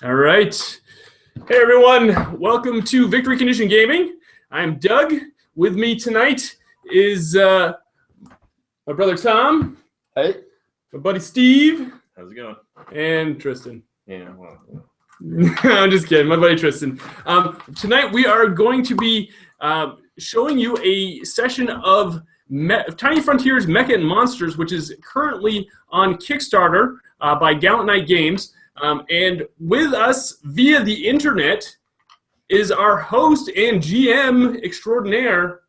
All right. Hey, everyone. Welcome to Victory Condition Gaming. I'm Doug. With me tonight is my brother Tom. Hey. My buddy Steve. How's it going? And Tristan. Yeah, well. I'm just kidding. My buddy Tristan. Tonight we are going to be showing you a session of Tiny Frontiers Mecha and Monsters, which is currently on Kickstarter by Gallant Games. And with us via the internet is our host and GM extraordinaire,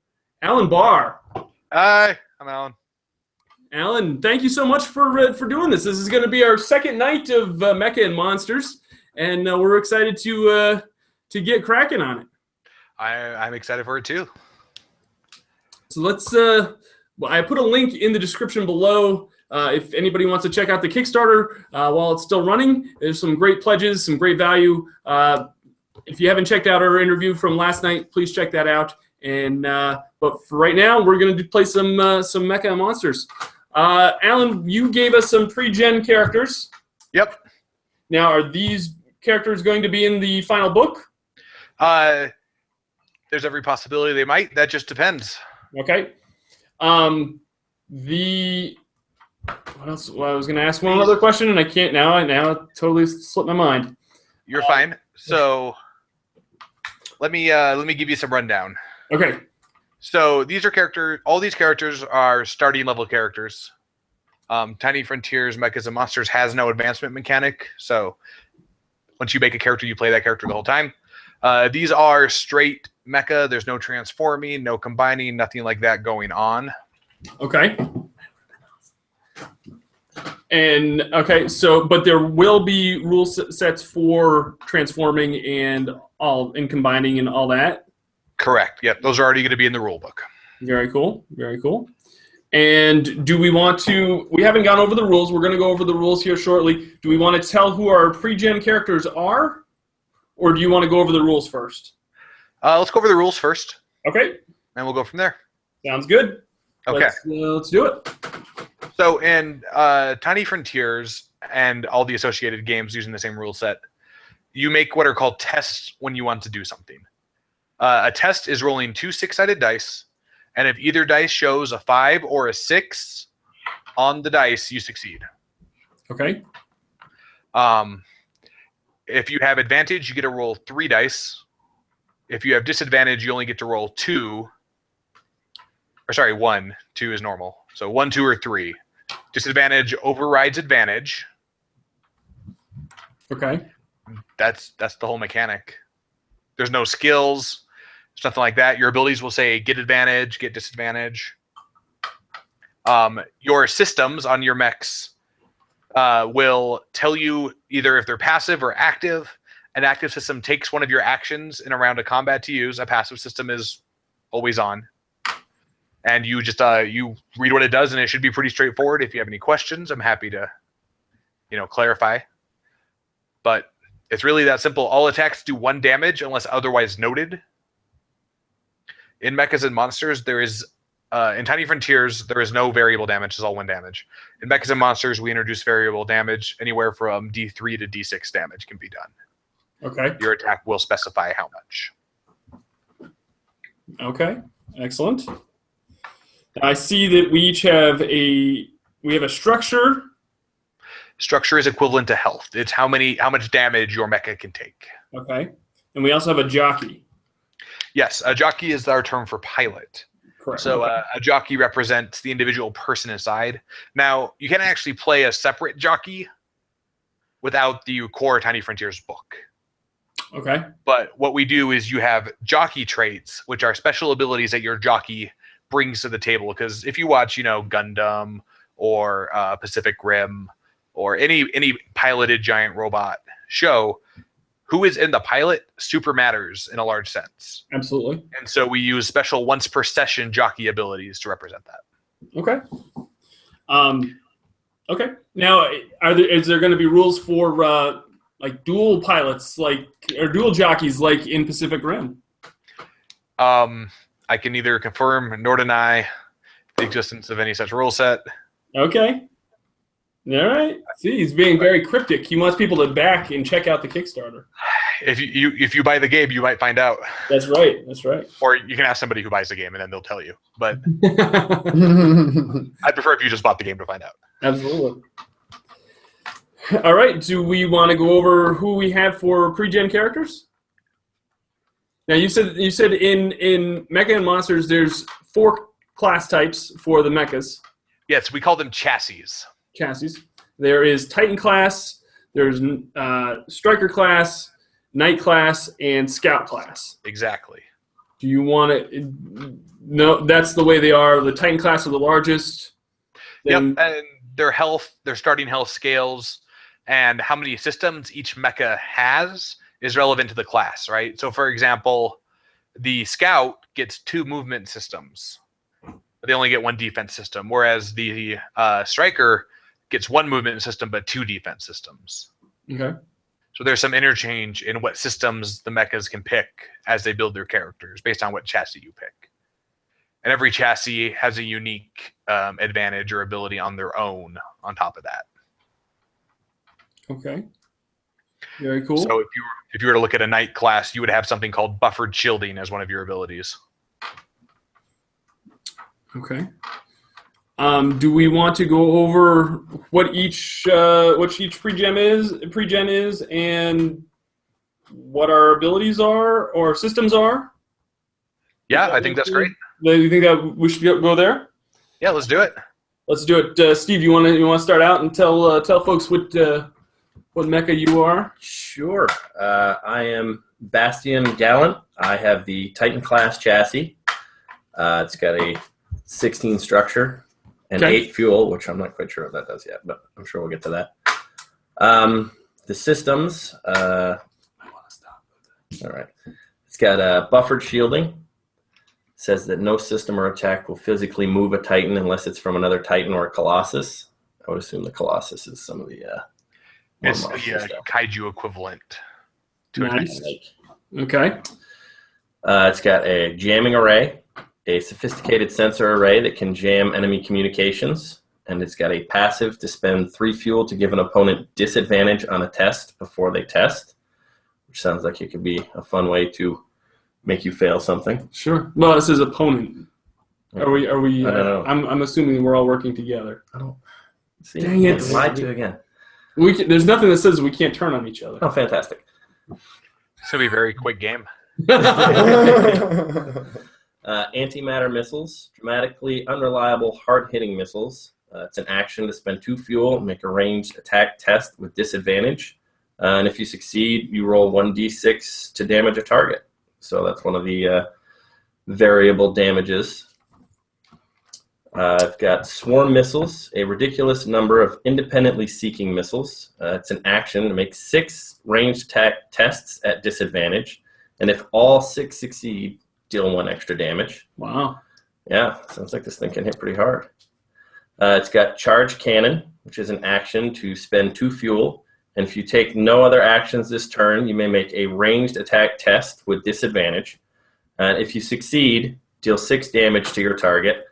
Alan Bahr. Hi, I'm Alan. Alan, thank you so much for doing this. This is going to be our second night of Mecha and Monsters, and we're excited to get cracking on it. I'm excited for it too. So let's. I put a link in the description below. If anybody wants to check out the Kickstarter while it's still running, there's some great pledges, some great value. If you haven't checked out our interview from last night, please check that out. And but for right now, we're going to play some Mecha and Monsters. Alan, you gave us some pre-gen characters. Yep. Now, are these characters going to be in the final book? There's every possibility they might. That just depends. Okay. What else? Well, I was going to ask one other question, and I can't now. I totally slipped my mind. You're fine. So let me give you some rundown. Okay. So these are characters. All these characters are starting level characters. Tiny Frontiers Mechas and Monsters has no advancement mechanic. So once you make a character, you play that character the whole time. These are straight mecha. There's no transforming, no combining, nothing like that going on. Okay. And okay, but there will be rule sets for transforming and combining and all that. Correct. Yep, those are already going to be in the rule book. Very cool. Very cool. And do we want to? We haven't gone over the rules. We're going to go over the rules here shortly. Do we want to tell who our pre-gen characters are, or do you want to go over the rules first? Let's go over the rules first. Okay. And we'll go from there. Sounds good. Okay. Let's do it. So in Tiny Frontiers and all the associated games using the same rule set, you make what are called tests when you want to do something. A test is rolling 2 6-sided dice, and if either dice shows a 5 or a 6 on the dice, you succeed. Okay. If you have advantage, you get to roll 3 dice. If you have disadvantage, you only get to roll 2. Or sorry, 1. 2 is normal. So 1, 2, or 3. Disadvantage overrides advantage. Okay. That's the whole mechanic. There's no skills. There's nothing like that. Your abilities will say get advantage, get disadvantage. Your systems on your mechs will tell you either if they're passive or active. An active system takes one of your actions in a round of combat to use. A passive system is always on. And you just you read what it does, and it should be pretty straightforward. If you have any questions, I'm happy to, clarify. But it's really that simple. All attacks do 1 damage unless otherwise noted. In Mechas and Monsters, there is in Tiny Frontiers there is no variable damage. It's all 1 damage. In Mechas and Monsters, we introduce variable damage. Anywhere from D3 to D6 damage can be done. Okay. Your attack will specify how much. Okay. Excellent. I see that we each have a structure. Structure is equivalent to health. It's how much damage your mecha can take. Okay. And we also have a jockey. Yes, a jockey is our term for pilot. Correct. So okay. A jockey represents the individual person inside. Now, you can actually play a separate jockey without the core Tiny Frontiers book. Okay. But what we do is you have jockey traits, which are special abilities that your jockey brings to the table. Because if you watch, Gundam or Pacific Rim or any piloted giant robot show, who is in the pilot super matters in a large sense. Absolutely. And so we use special once per session jockey abilities to represent that. Okay. Okay. Now, is there going to be rules for like dual pilots, or dual jockeys, like in Pacific Rim? I can neither confirm nor deny the existence of any such rule set. Okay. All right. See, he's being very cryptic. He wants people to back and check out the Kickstarter. If you buy the game, you might find out. That's right. That's right. Or you can ask somebody who buys the game, and then they'll tell you. But I'd prefer if you just bought the game to find out. Absolutely. All right. Do we want to go over who we have for pre-gen characters? Now, you said in Mecha and Monsters, there's 4 class types for the mechas. Yes, we call them chassis. Chassis. There is Titan class. There's Striker class, Knight class, and Scout class. Exactly. Do you want to? No, that's the way they are. The Titan class are the largest. Yep, and their starting health scales, and how many systems each mecha has is relevant to the class, right? So, for example, the Scout gets 2 movement systems. They only get 1 defense system, whereas the Striker gets 1 movement system but 2 defense systems. Okay. So there's some interchange in what systems the mechas can pick as they build their characters based on what chassis you pick. And every chassis has a unique advantage or ability on their own on top of that. Okay. Very cool. So if you were to look at a Knight class, you would have something called buffered shielding as one of your abilities. Okay. Do we want to go over what each pre-gen is, and what our abilities are or systems are? Yeah, I think that's great. Do you think that we should go there? Yeah, let's do it. Let's do it. Steve, you want to start out and tell folks what mecha you are? Sure. I am Bastian Gallant. I have the Titan class chassis. It's got a 16 structure and 8 fuel, which I'm not quite sure what that does yet, but I'm sure we'll get to that. The systems. I want to stop. All right. It's got buffered shielding. It says that no system or attack will physically move a Titan unless it's from another Titan or a Colossus. I would assume the Colossus is some of the it's the Kaiju equivalent to a Nice. Titan. Okay. It's got a jamming array, a sophisticated sensor array that can jam enemy communications, and it's got a passive to spend 3 fuel to give an opponent disadvantage on a test before they test, which sounds like it could be a fun way to make you fail something. Sure. Well, this is opponent. Are we? I don't know. I'm assuming we're all working together. I don't see. Dang it. Lied to again. There's nothing that says we can't turn on each other. Oh, fantastic. It's going to be a very quick game. Antimatter missiles, dramatically unreliable, hard-hitting missiles. It's an action to spend 2 fuel and make a ranged attack test with disadvantage. And if you succeed, you roll 1d6 to damage a target. So that's one of the variable damages. I've got swarm missiles, a ridiculous number of independently seeking missiles. It's an action to make 6 ranged attack tests at disadvantage. And if all 6 succeed, deal 1 extra damage. Wow. Yeah, sounds like this thing can hit pretty hard. It's got charge cannon, which is an action to spend 2 fuel. And if you take no other actions this turn, you may make a ranged attack test with disadvantage. And if you succeed, deal 6 damage to your target.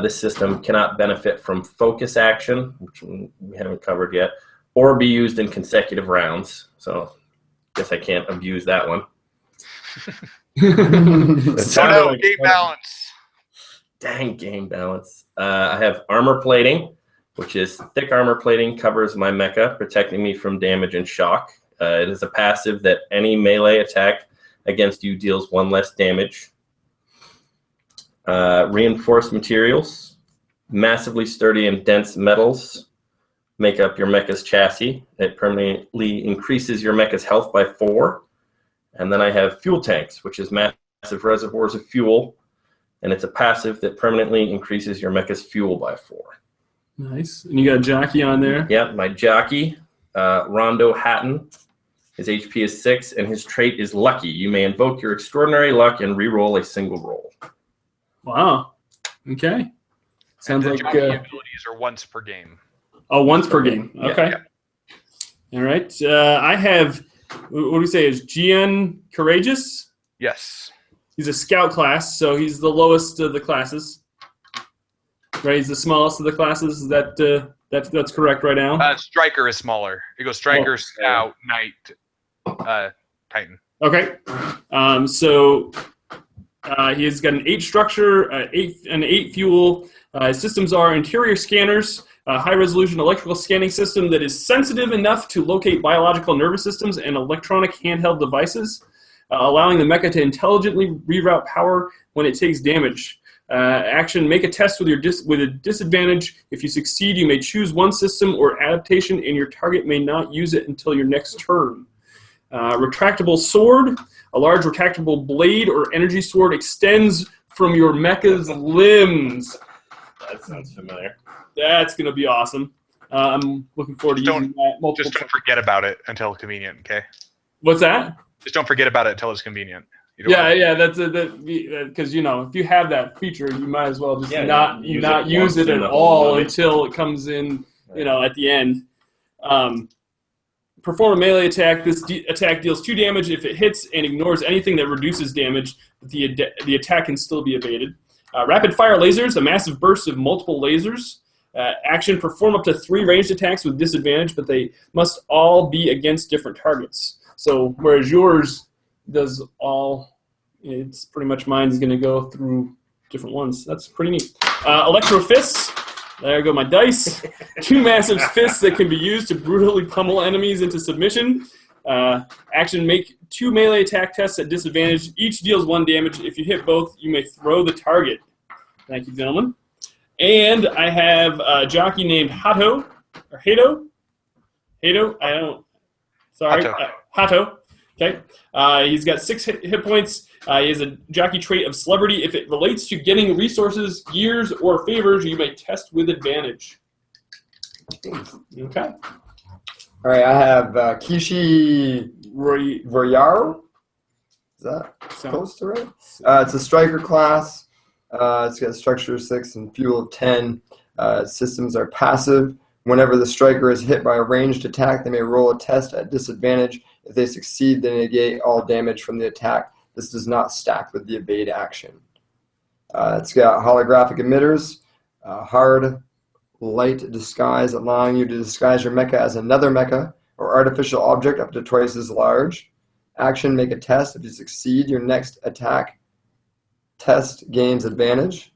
This system cannot benefit from focus action, which we haven't covered yet, or be used in consecutive rounds. So I guess I can't abuse that one. Game balance. Dang, game balance. I have armor plating, which is thick armor plating covers my mecha, protecting me from damage and shock. It is a passive that any melee attack against you deals 1 less damage. Reinforced materials, massively sturdy and dense metals make up your mecha's chassis. It permanently increases your mecha's health by 4. And then I have fuel tanks, which is massive reservoirs of fuel, and it's a passive that permanently increases your mecha's fuel by 4. Nice. And you got a jockey on there? Yeah, my jockey, Rondo Hatton. His HP is 6, and his trait is Lucky. You may invoke your extraordinary luck and re-roll a single roll. Wow. Okay. Sounds the like jockey abilities are once per game. Oh, once per game. Okay. Yeah. All right. I have, what do we say, is GN Courageous? Yes. He's a scout class, so he's the lowest of the classes. Right? He's the smallest of the classes. Is that That's correct right now. Striker is smaller. It goes Striker, Scout, Knight, Titan. Okay. So he's got an 8 structure, an 8 fuel. His systems are interior scanners, a high-resolution electrical scanning system that is sensitive enough to locate biological nervous systems and electronic handheld devices, allowing the mecha to intelligently reroute power when it takes damage. Action, make a test with a disadvantage. If you succeed, you may choose one system or adaptation, and your target may not use it until your next turn. Retractable sword, a large retractable blade or energy sword extends from your mecha's limbs. That sounds familiar. That's going to be awesome. I'm looking forward to using that multiple Just don't forget about it until convenient, okay? What's that? Just don't forget about it until it's convenient. Yeah, that's because if you have that feature, you might as well just not use it at all until it comes in, at the end. Perform a melee attack. This attack deals 2 damage if it hits and ignores anything that reduces damage. The attack can still be evaded. Rapid fire lasers, a massive burst of multiple lasers. Action, perform up to 3 ranged attacks with disadvantage, but they must all be against different targets. So whereas yours does all, it's pretty much mine's going to go through different ones. That's pretty neat. Electro fists. There go my dice. 2 massive fists that can be used to brutally pummel enemies into submission. Action, make 2 melee attack tests at disadvantage. Each deals 1 damage. If you hit both, you may throw the target. Thank you, gentlemen. And I have a jockey named Hato, or Hato. Hato. Okay. He's got 6 hit points. He has a jockey trait of celebrity. If it relates to getting resources, gears, or favors, you may test with advantage. Okay. All right, I have Kishi Royaro. Is that close to right? It's a striker class. It's got structure 6 and fuel of 10. Systems are passive. Whenever the striker is hit by a ranged attack, they may roll a test at disadvantage. If they succeed, they negate all damage from the attack. This does not stack with the evade action. It's got holographic emitters, hard light disguise, allowing you to disguise your mecha as another mecha or artificial object up to twice as large. Action, make a test. If you succeed, your next attack test gains advantage.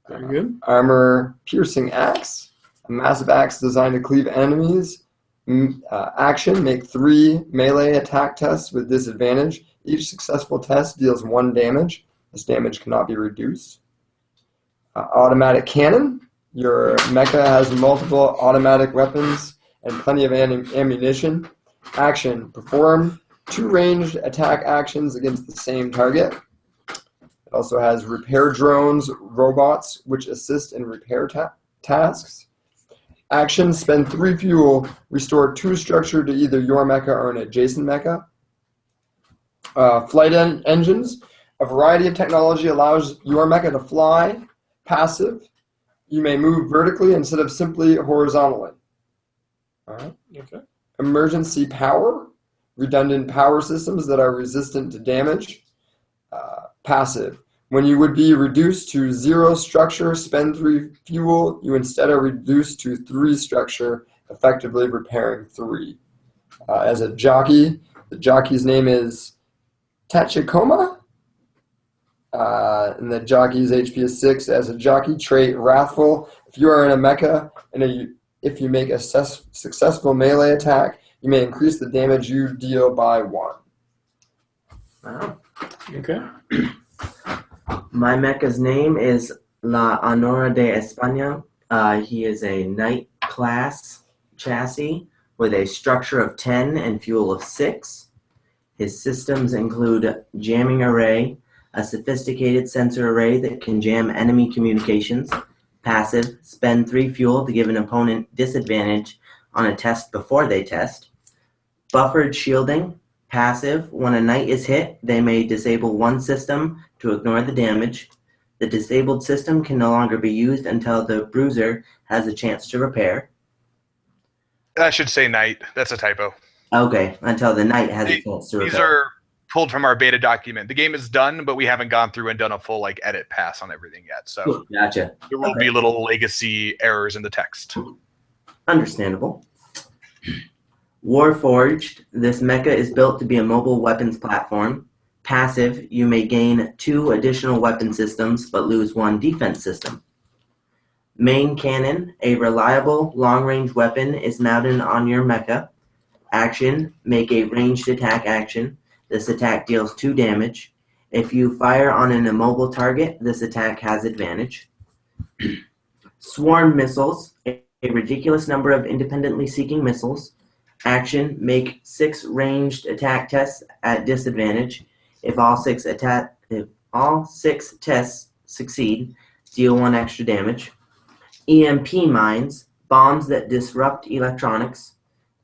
Very good. Armor piercing axe, a massive axe designed to cleave enemies. Action, make 3 melee attack tests with disadvantage. Each successful test deals 1 damage. This damage cannot be reduced. Automatic cannon. Your mecha has multiple automatic weapons and plenty of ammunition. Action, perform 2 ranged attack actions against the same target. It also has repair drones, robots, which assist in repair tasks. Action, spend 3 fuel, restore 2 structure to either your mecha or an adjacent mecha. Flight engines. A variety of technology allows your mecha to fly. Passive. You may move vertically instead of simply horizontally. All right. Okay. Emergency power. Redundant power systems that are resistant to damage. Passive. When you would be reduced to 0 structure, spend 3 fuel, you instead are reduced to 3 structure, effectively repairing 3. As a jockey, the jockey's name is Tachikoma, and the jockey's HP is 6. As a jockey trait, Wrathful. If you are in a mecha and if you make a successful melee attack, you may increase the damage you deal by 1. Wow. Okay. My mecha's name is La Honora de España. He is a knight class chassis with a structure of 10 and fuel of 6. His systems include jamming array, a sophisticated sensor array that can jam enemy communications. Passive, spend 3 fuel to give an opponent disadvantage on a test before they test. Buffered shielding. Passive, when a knight is hit, they may disable 1 system to ignore the damage. The disabled system can no longer be used until the bruiser has a chance to repair. I should say knight. That's a typo. Okay, until the knight has a chance to repair. These are pulled from our beta document. The game is done, but we haven't gone through and done a full edit pass on everything yet. So Gotcha. there will be little legacy errors in the text. Understandable. Warforged, this mecha is built to be a mobile weapons platform. Passive, you may gain 2 additional weapon systems but lose 1 defense system. Main cannon, a reliable long-range weapon, is mounted on your mecha. Action, make a ranged attack action. This attack deals 2 damage. If you fire on an immobile target, this attack has advantage. Swarm missiles, a ridiculous number of independently seeking missiles. Action, make 6 ranged attack tests at disadvantage. If all 6 tests succeed, deal 1 extra damage. EMP mines, bombs that disrupt electronics.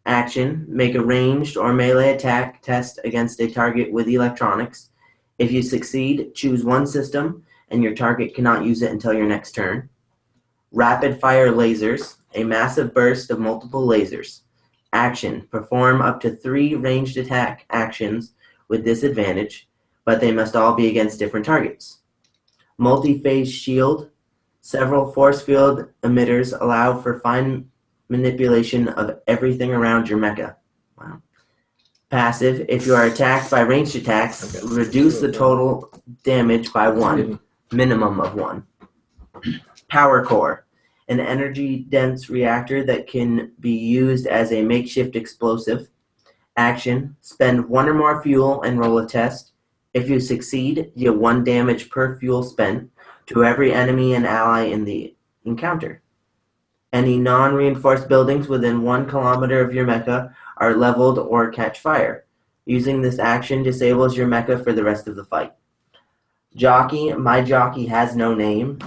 Action, make a ranged or melee attack test against a target with electronics. If you succeed, choose 1 system, and your target cannot use it until your next turn. Rapid fire lasers, a massive burst of multiple lasers. Action, perform up to 3 ranged attack actions with disadvantage, but they must all be against different targets. Multi-phase shield, several force field emitters allow for fine manipulation of everything around your mecha. Wow. Passive, if you are attacked by ranged attacks, reduce the total damage by 1, minimum of 1. Power core, an energy-dense reactor that can be used as a makeshift explosive. Action, spend 1 or more fuel and roll a test. If you succeed, deal 1 damage per fuel spent to every enemy and ally in the encounter. Any non-reinforced buildings within 1 kilometer of your mecha are leveled or catch fire. Using this action disables your mecha for the rest of the fight. Jockey, my jockey has no name.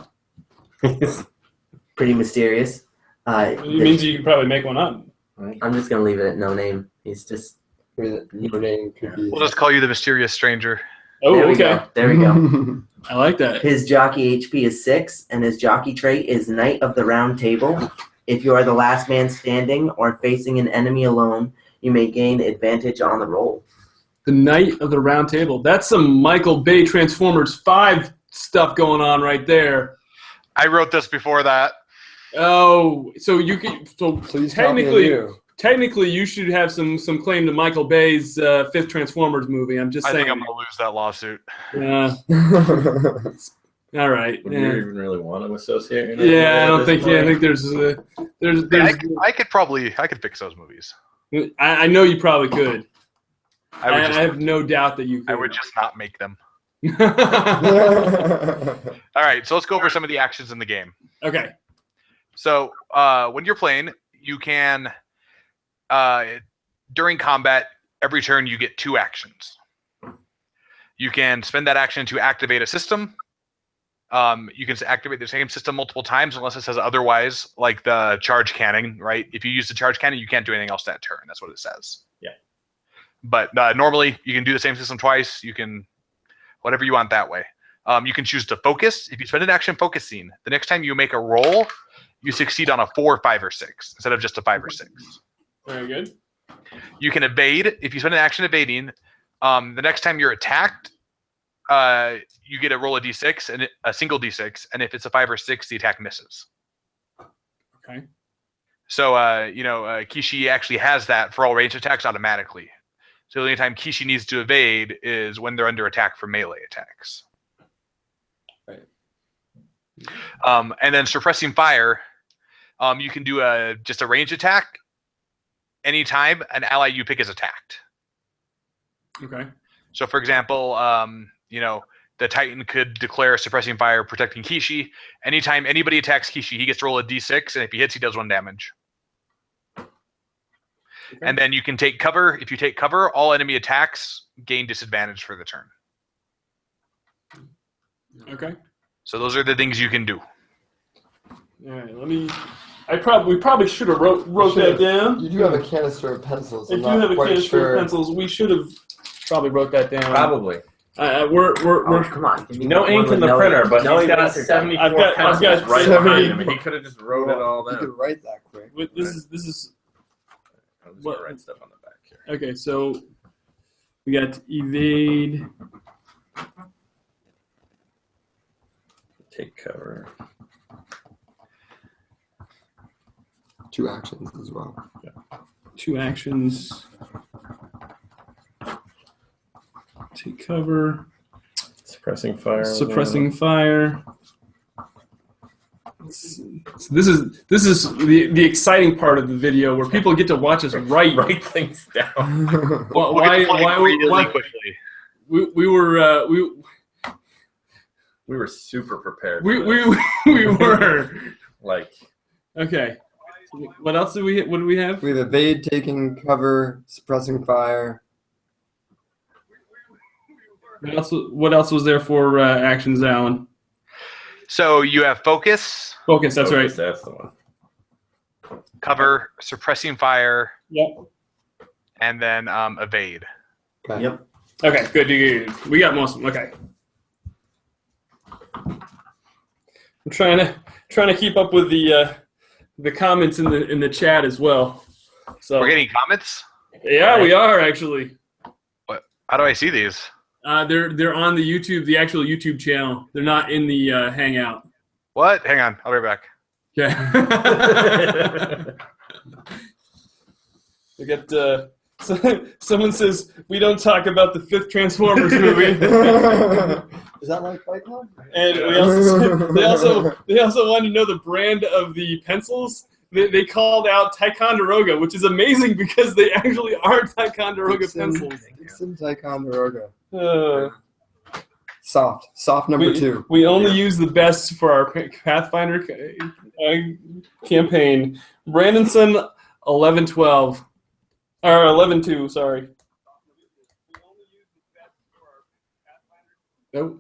Pretty mysterious. It means you can probably make one up. I'm just going to leave it at no name. He's just... Your name could be... We'll just call you the mysterious stranger. Oh, there we okay. go. There we go. I like that. His jockey HP is 6, and his jockey trait is Knight of the Round Table. If you are the last man standing or facing an enemy alone, you may gain advantage on the roll. The Knight of the Round Table. That's some Michael Bay Transformers 5 stuff going on right there. I wrote this before that. Oh, so you can. So Please technically, you should have some claim to Michael Bay's 5th Transformers movie. I'm just I saying. think I'm going to lose that lawsuit. All right. Would you even really want to associate your name? Yeah, I don't think. Yeah, I think there's. I could fix those movies. I know you probably could. I have no doubt that you could. I would just not make them. All right, so let's go over some of the actions in the game. Okay. So when you're playing, you can, during combat, every turn you get 2 actions. You can spend that action to activate a system. You can activate the same system multiple times unless it says otherwise, like the charge cannon, right? If you use the charge cannon, you can't do anything else that turn. That's what it says. Yeah. But normally, you can do the same system twice. You can, whatever you want that way. You can choose to focus. If you spend an action focusing, the next time you make a roll, you succeed on a 4, 5, or 6 instead of just a 5 or 6. Very good. You can evade. If you spend an action evading, the next time you're attacked, you get a roll of d6 and a single d6, and if it's a 5 or 6, the attack misses. Okay. So Kishi actually has that for all ranged attacks automatically. So the only time Kishi needs to evade is when they're under attack for melee attacks. Right. And then suppressing fire, you can do just a ranged attack anytime an ally you pick is attacked. Okay. So for example, the Titan could declare suppressing fire protecting Kishi. Anytime anybody attacks Kishi, he gets to roll a d6, and if he hits, he does 1 damage. Okay. And then you can take cover. If you take cover, all enemy attacks gain disadvantage for the turn. Okay. So those are the things you can do. All right. We probably should have wrote that down. You do have a canister of pencils. I do have a canister of pencils. We should have probably wrote that down. Probably. We're come on. No ink in the printer, but he's got 74 I've got right 70. behind him, and he could have just wrote it all You down. could write that quick. This is I'm just going to write stuff on the back here. okay. So we got evade. Take cover. 2 actions as well. 2 actions. Take cover. Suppressing fire. Suppressing fire. So this is the exciting part of the video where people get to watch us write things down. why quickly. we were We were super prepared. we for were like. okay. What else do we? What do we have? We have evade, taking cover, suppressing fire. What else was there for actions, Alan? So you have focus, Focus. That's right. That's the one. cover, suppressing fire, Yep. and then evade. Okay. Yep. Okay. Good. We got most of them. Okay. I'm trying to keep up with the comments in the chat as well. So We're getting comments? yeah, we are actually. How do I see these? They're on the actual YouTube channel. They're not in the Hangout. What? Hang on. I'll be right back. Okay. We got someone says we don't talk about the 5th Transformers movie. Is that like Fight Club? And they also wanted to know the brand of the pencils. They called out Ticonderoga, which is amazing because they actually are Ticonderoga pencils. Dixon Ticonderoga. Uh, Soft number 2. We only use the best for our Pathfinder campaign. Brandonson 1112 or 11-2. Sorry. Nope.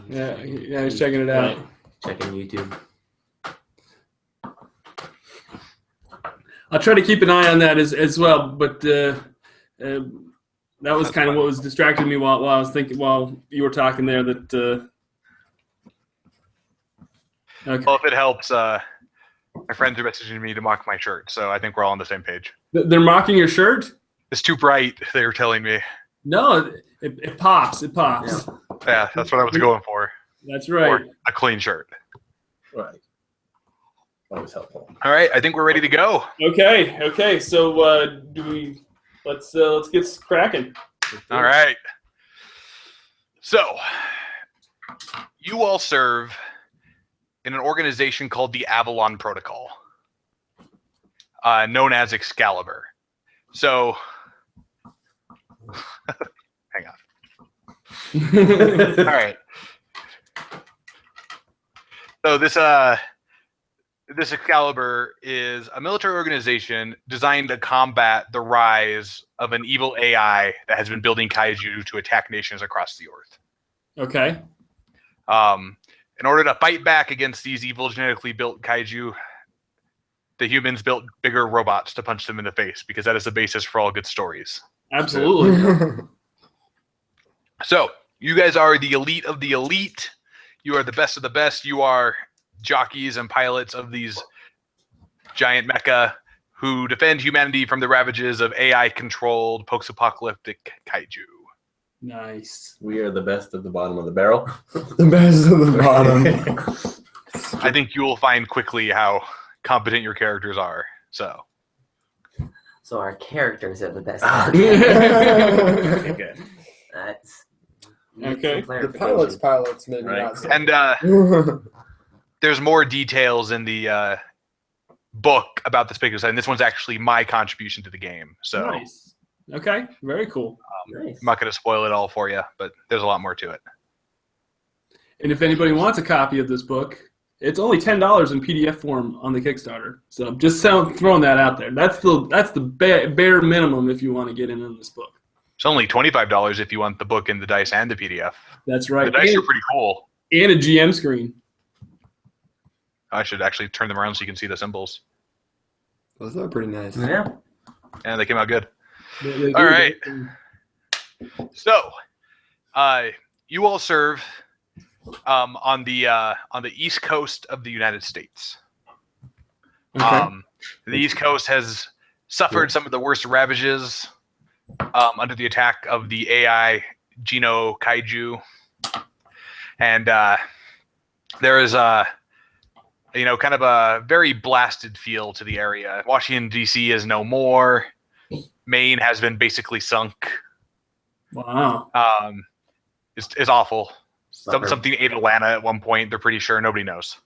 Yeah, he's checking it out. Checking YouTube. I'll try to keep an eye on that as well, but that was kind of what was distracting me while I was thinking while you were talking there. That okay. Well, if it helps, my friends are messaging me to mock my shirt, so I think we're all on the same page. They're mocking your shirt? It's too bright, they were telling me. No, it pops. It pops. Yeah, that's what I was going for. That's right. Or a clean shirt. Right. Always helpful. All right, I think we're ready to go. Okay. So let's get cracking. All right. So, you all serve in an organization called the Avalon Protocol, known as Excalibur. So, hang on. All right. So this Excalibur is a military organization designed to combat the rise of an evil AI that has been building Kaiju to attack nations across the earth. Okay. In order to fight back against these evil genetically built Kaiju, the humans built bigger robots to punch them in the face because that is the basis for all good stories. Absolutely. So, you guys are the elite of the elite. You are the best of the best. You are jockeys and pilots of these giant mecha who defend humanity from the ravages of AI-controlled post-apocalyptic kaiju. Nice. We are the best of the bottom of the barrel. The best of the bottom. I think you will find quickly how competent your characters are. So our characters are the best. Okay, good. That's Okay. The pilots, maybe Right. not. So. And there's more details in the book about this particular site, and this one's actually my contribution to the game. So Nice. Okay. Very cool. nice. I'm not going to spoil it all for you, but there's a lot more to it. And if anybody wants a copy of this book, it's only $10 in PDF form on the Kickstarter. So just throwing that out there. That's the bare minimum if you want to get in on this book. It's only $25 if you want the book and the dice and the PDF. That's right. The dice are pretty cool. And a GM screen. I should actually turn them around so you can see the symbols. Those are pretty nice. Yeah. And they came out good. They All do. right. So, you all serve on the East Coast of the United States. Okay. The East Coast has suffered some of the worst ravages under the attack of the AI Geno Kaiju, and there is kind of a very blasted feel to the area. Washington, D.C. is no more. Maine has been basically sunk. Wow. It's awful. Something ate Atlanta at one point. They're pretty sure. Nobody knows.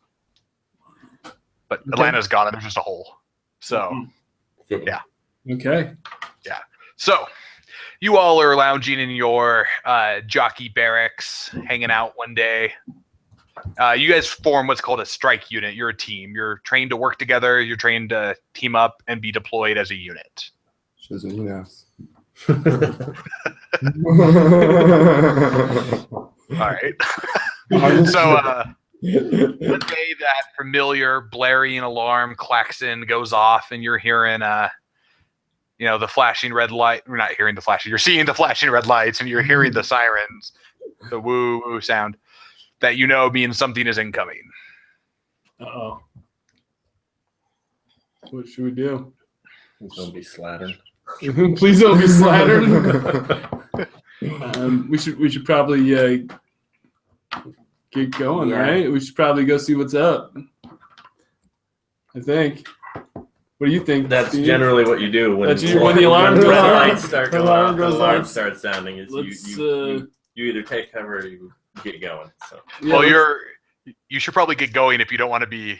But Atlanta's gone and there's just a hole. So, yeah. Okay. Yeah. So, you all are lounging in your jockey barracks, hanging out one day. You guys form what's called a strike unit. You're a team. You're trained to work together. You're trained to team up and be deployed as a unit. Shows what he knows. All right. So one day that familiar blaring alarm klaxon goes off, and you're hearing the flashing red light. We're not hearing the flashing. You're seeing the flashing red lights, and you're hearing the sirens, the woo woo sound that means something is incoming. Uh-oh. What should we do? Don't be slattern. Please don't be slattern. We should probably get going, right? We should probably go see what's up. I think. What do you think? That's Steve? generally what you do when the alarm when goes red off. lights start going off. The alarm off. starts sounding. Is you either take cover or you get going. So. Well, you should probably get going if you don't want to be,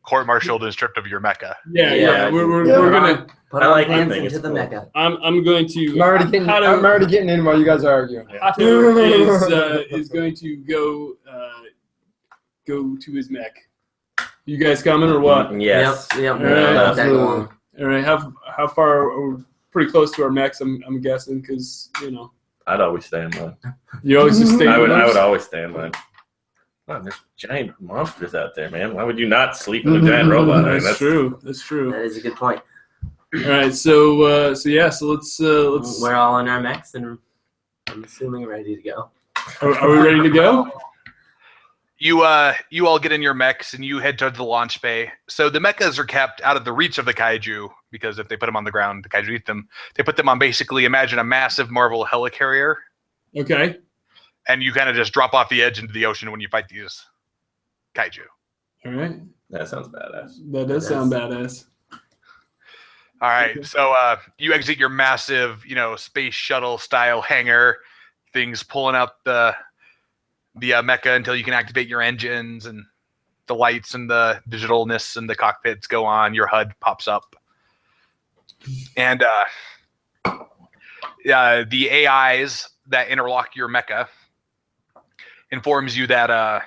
court-martialed and stripped of your mecha. Yeah. We're gonna put I our like the hands thing, into it's the cool. mecha. I'm going to. I'm already getting in while you guys are arguing. Hato is going to go to his mech. You guys coming or what? Yes. Yep. All right. Tag along. All right. How far? Are we pretty close to our mechs. I'm guessing because I'd always stay in line. you always just stay. I would with us? always stay in line. Wow, there's giant monsters out there, man. Why would you not sleep with a giant robot? I mean, That's true. That's true. That is a good point. All right. So let's. We're all in our mechs, and I'm assuming ready to go. Are we ready to go? You all get in your mechs and you head to the launch bay. So the mechas are kept out of the reach of the kaiju because if they put them on the ground, the kaiju eat them. They put them on basically, imagine a massive Marvel helicarrier. Okay. And you kind of just drop off the edge into the ocean when you fight these kaiju. All right. That sounds badass. That does sound badass. All right. So you exit your massive, space shuttle style hangar. Things pulling out the mecha until you can activate your engines and the lights and the digitalness and the cockpits go on. Your HUD pops up. And the AIs that interlock your mecha informs you that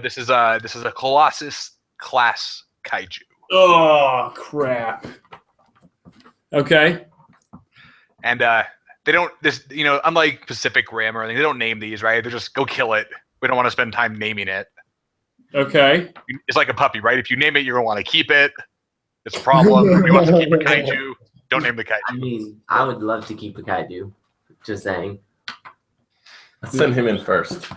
this is a Colossus class kaiju. Oh crap. Okay. And they don't unlike Pacific Rim or anything, they don't name these, right? They just go kill it. We don't want to spend time naming it. Okay. It's like a puppy, right? If you name it, you're gonna want to keep it. It's a problem. We want to keep a kaiju. Don't name the kaiju. I mean, I would love to keep a kaiju. Just saying. Let's send him in first.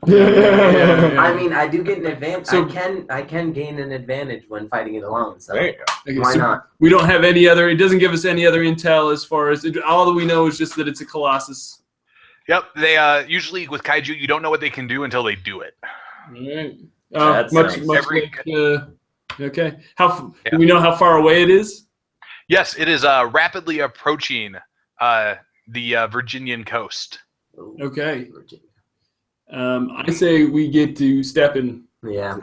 Yeah. I mean, I do get an advantage. So- I can gain an advantage when fighting it alone. So There you go. Okay, why so not? we don't have any other. It doesn't give us any other intel as far as all that we know is just that it's a Colossus. Yep. They usually with kaiju, you don't know what they can do until they do it. All right. That Much sounds- like, okay. Do we know how far away it is? Yes, it is rapidly approaching the Virginian coast. Okay. I say we get to step in Yeah.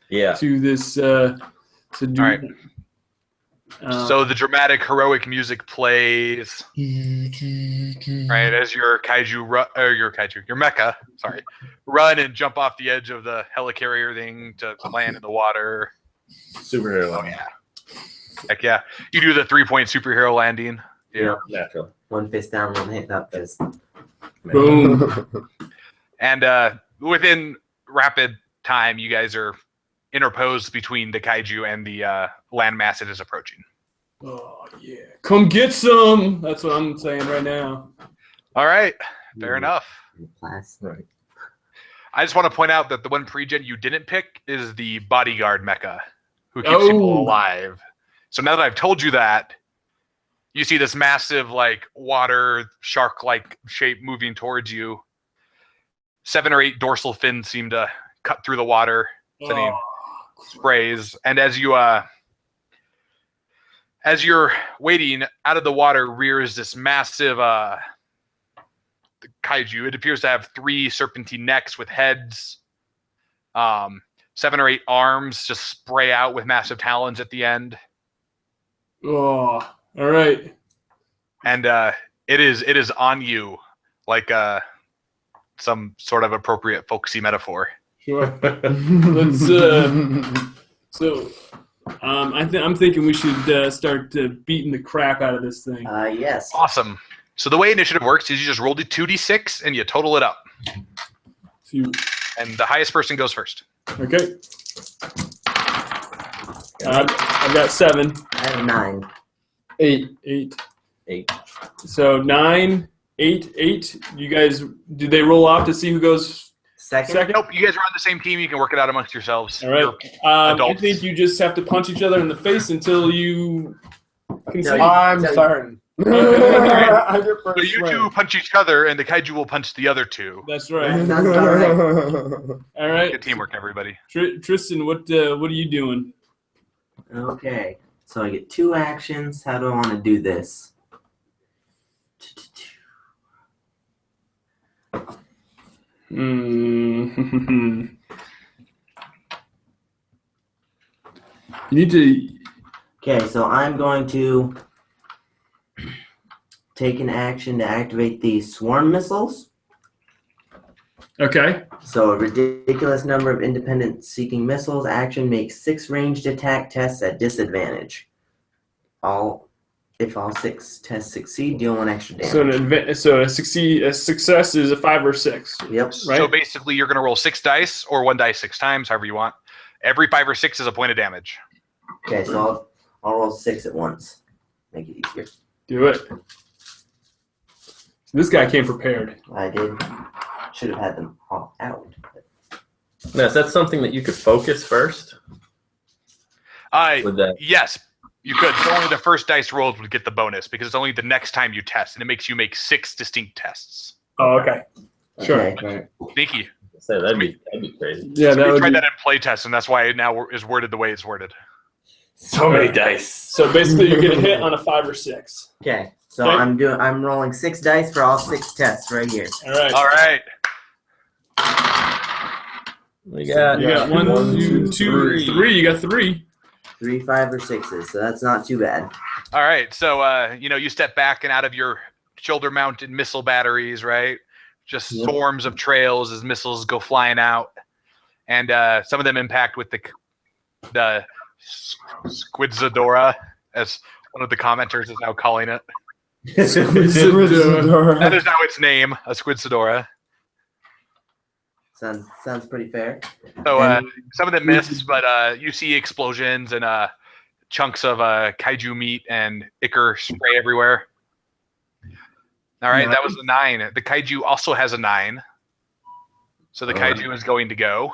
Yeah. to this. To do, All right. So the dramatic, heroic music plays. Right as your mecha, run and jump off the edge of the helicarrier thing to land in the water. Superhero. Oh yeah, heck yeah! You do the 3-point superhero landing. Yeah. Natural. One fist down, one hit up fist. Boom. And within rapid time, you guys are interposed between the kaiju and the landmass it is approaching. Oh yeah, come get some. That's what I'm saying right now. All right, fair enough. Class. Right. I just want to point out that the one pre-gen you didn't pick is the bodyguard mecha, who keeps people alive. So now that I've told you that, you see this massive, water shark-like shape moving towards you. 7 or 8 dorsal fins seem to cut through the water. sending sprays. And as you're waiting, out of the water rears this massive kaiju. It appears to have 3 serpentine necks with heads. 7 or 8 arms just spray out with massive talons at the end. Oh, all right. And it is on you, like some sort of appropriate folksy metaphor. Sure. Let's. I'm thinking we should start beating the crap out of this thing. Yes. Awesome. So the way initiative works is you just roll the 2d6 and you total it up. And the highest person goes first. Okay. I've got 7. I have 9. 8. 8. So 9, 8, 8. You guys, did they roll off to see who goes second? Nope, you guys are on the same team. You can work it out amongst yourselves. All right. I think you just have to punch each other in the face until you concede. I'm starting. So you 2 punch each other, and the kaiju will punch the other 2. That's right. Sounds about right. All right. Good teamwork, everybody. Tristan, what are you doing? Okay. So I get 2 actions. How do I want to do this? You need to. Okay, so I'm going to take an action to activate the swarm missiles. Okay. So a ridiculous number of independent seeking missiles action makes 6 ranged attack tests at disadvantage. If all 6 tests succeed, deal 1 extra damage. So a success is a 5 or 6. Yep. Right? So basically, you're going to roll 6 dice, or 1 dice 6 times, however you want. Every 5 or 6 is a point of damage. Okay, so I'll roll 6 at once. Make it easier. Do it. This guy came prepared. I did. Should have had them all out. Now, is that something that you could focus first? With that? Yes, you could. So only the first dice rolled would get the bonus, because it's only the next time you test, and it makes you make 6 distinct tests. Oh, okay. Sure. Okay. Sneaky. So that'd be crazy. Yeah, We tried that in playtest, and that's why it now is worded the way it's worded. So many dice. So basically, you get a hit on a 5 or 6. Okay. So Okay. I'm rolling 6 dice for all 6 tests right here. All right. All right. We got, You got 1, 2, 3. You got 3. 3, 5, or 6s, so that's not too bad. All right. So, you step back and out of your shoulder-mounted missile batteries, right? Just swarms of trails as missiles go flying out. And some of them impact with the Squidzadora, as one of the commenters is now calling it. That is now its name, a Squidzadora. Sounds pretty fair. So some of them miss, but you see explosions and chunks of kaiju meat and ichor spray everywhere. All right, that was the 9. The kaiju also has a 9. So the kaiju is going to go.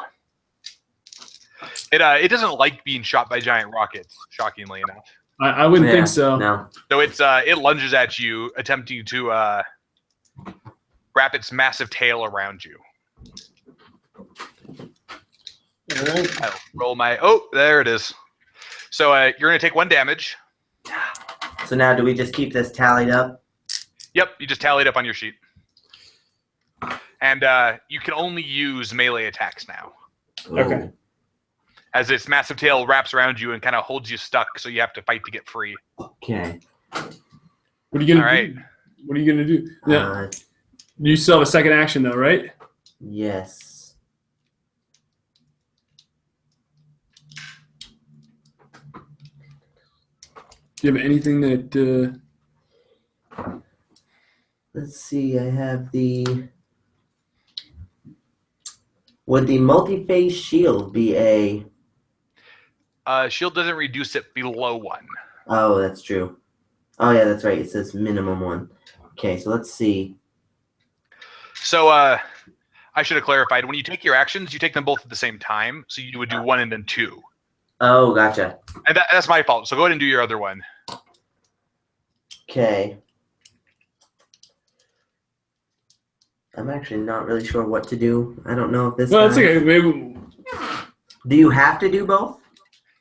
It doesn't like being shot by giant rockets, shockingly enough. I wouldn't think so. No. So it lunges at you, attempting to wrap its massive tail around you. All right. I'll roll my... Oh, there it is. So you're going to take 1 damage. So now do we just keep this tallied up? Yep, you just tallied up on your sheet. And you can only use melee attacks now, Okay. as its massive tail wraps around you and kind of holds you stuck, so you have to fight to get free. Okay. What are you gonna All right. do? What are you gonna do? Yeah. You still have a second action though, right? Yes. Do you have anything that? Let's see. I have the. Would the multi-phase shield be a? Shield doesn't reduce it below 1. Oh, that's true. Oh yeah, that's right. It says minimum 1. Okay, so let's see. So I should have clarified. When you take your actions, you take them both at the same time. So you would do 1 and then 2. Oh, gotcha. And that's my fault. So go ahead and do your other one. Okay. I'm actually not really sure what to do. I don't know if this. No, that's okay. Maybe Do you have to do both?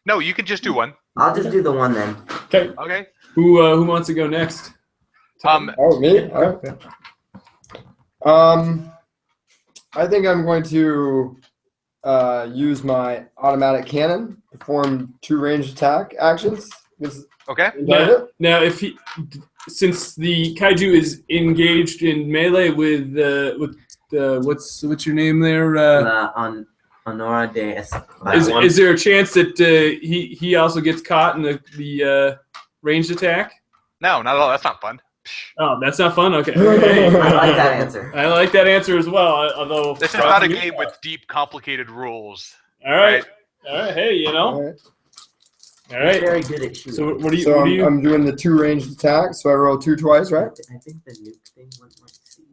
No, you can just do one. I'll just do the one then. Okay. Okay. Who wants to go next? Oh, me? All right. I think I'm going to use my automatic cannon, perform 2 ranged attack actions. Okay. Now, if since the kaiju is engaged in melee with what's your name there? Honora de Espanol. Is there a chance that he also gets caught in the ranged attack? No, not at all. That's not fun. Oh, that's not fun. Okay. I like that answer. I like that answer as well. Although This is not a game with deep, complicated rules. All right. All right. Hey, you know. All right. All right. Very good at shooting. So what do you? So what do you? I'm doing the 2 ranged attacks. So I roll 2 twice, right? I think the nuke thing went like C.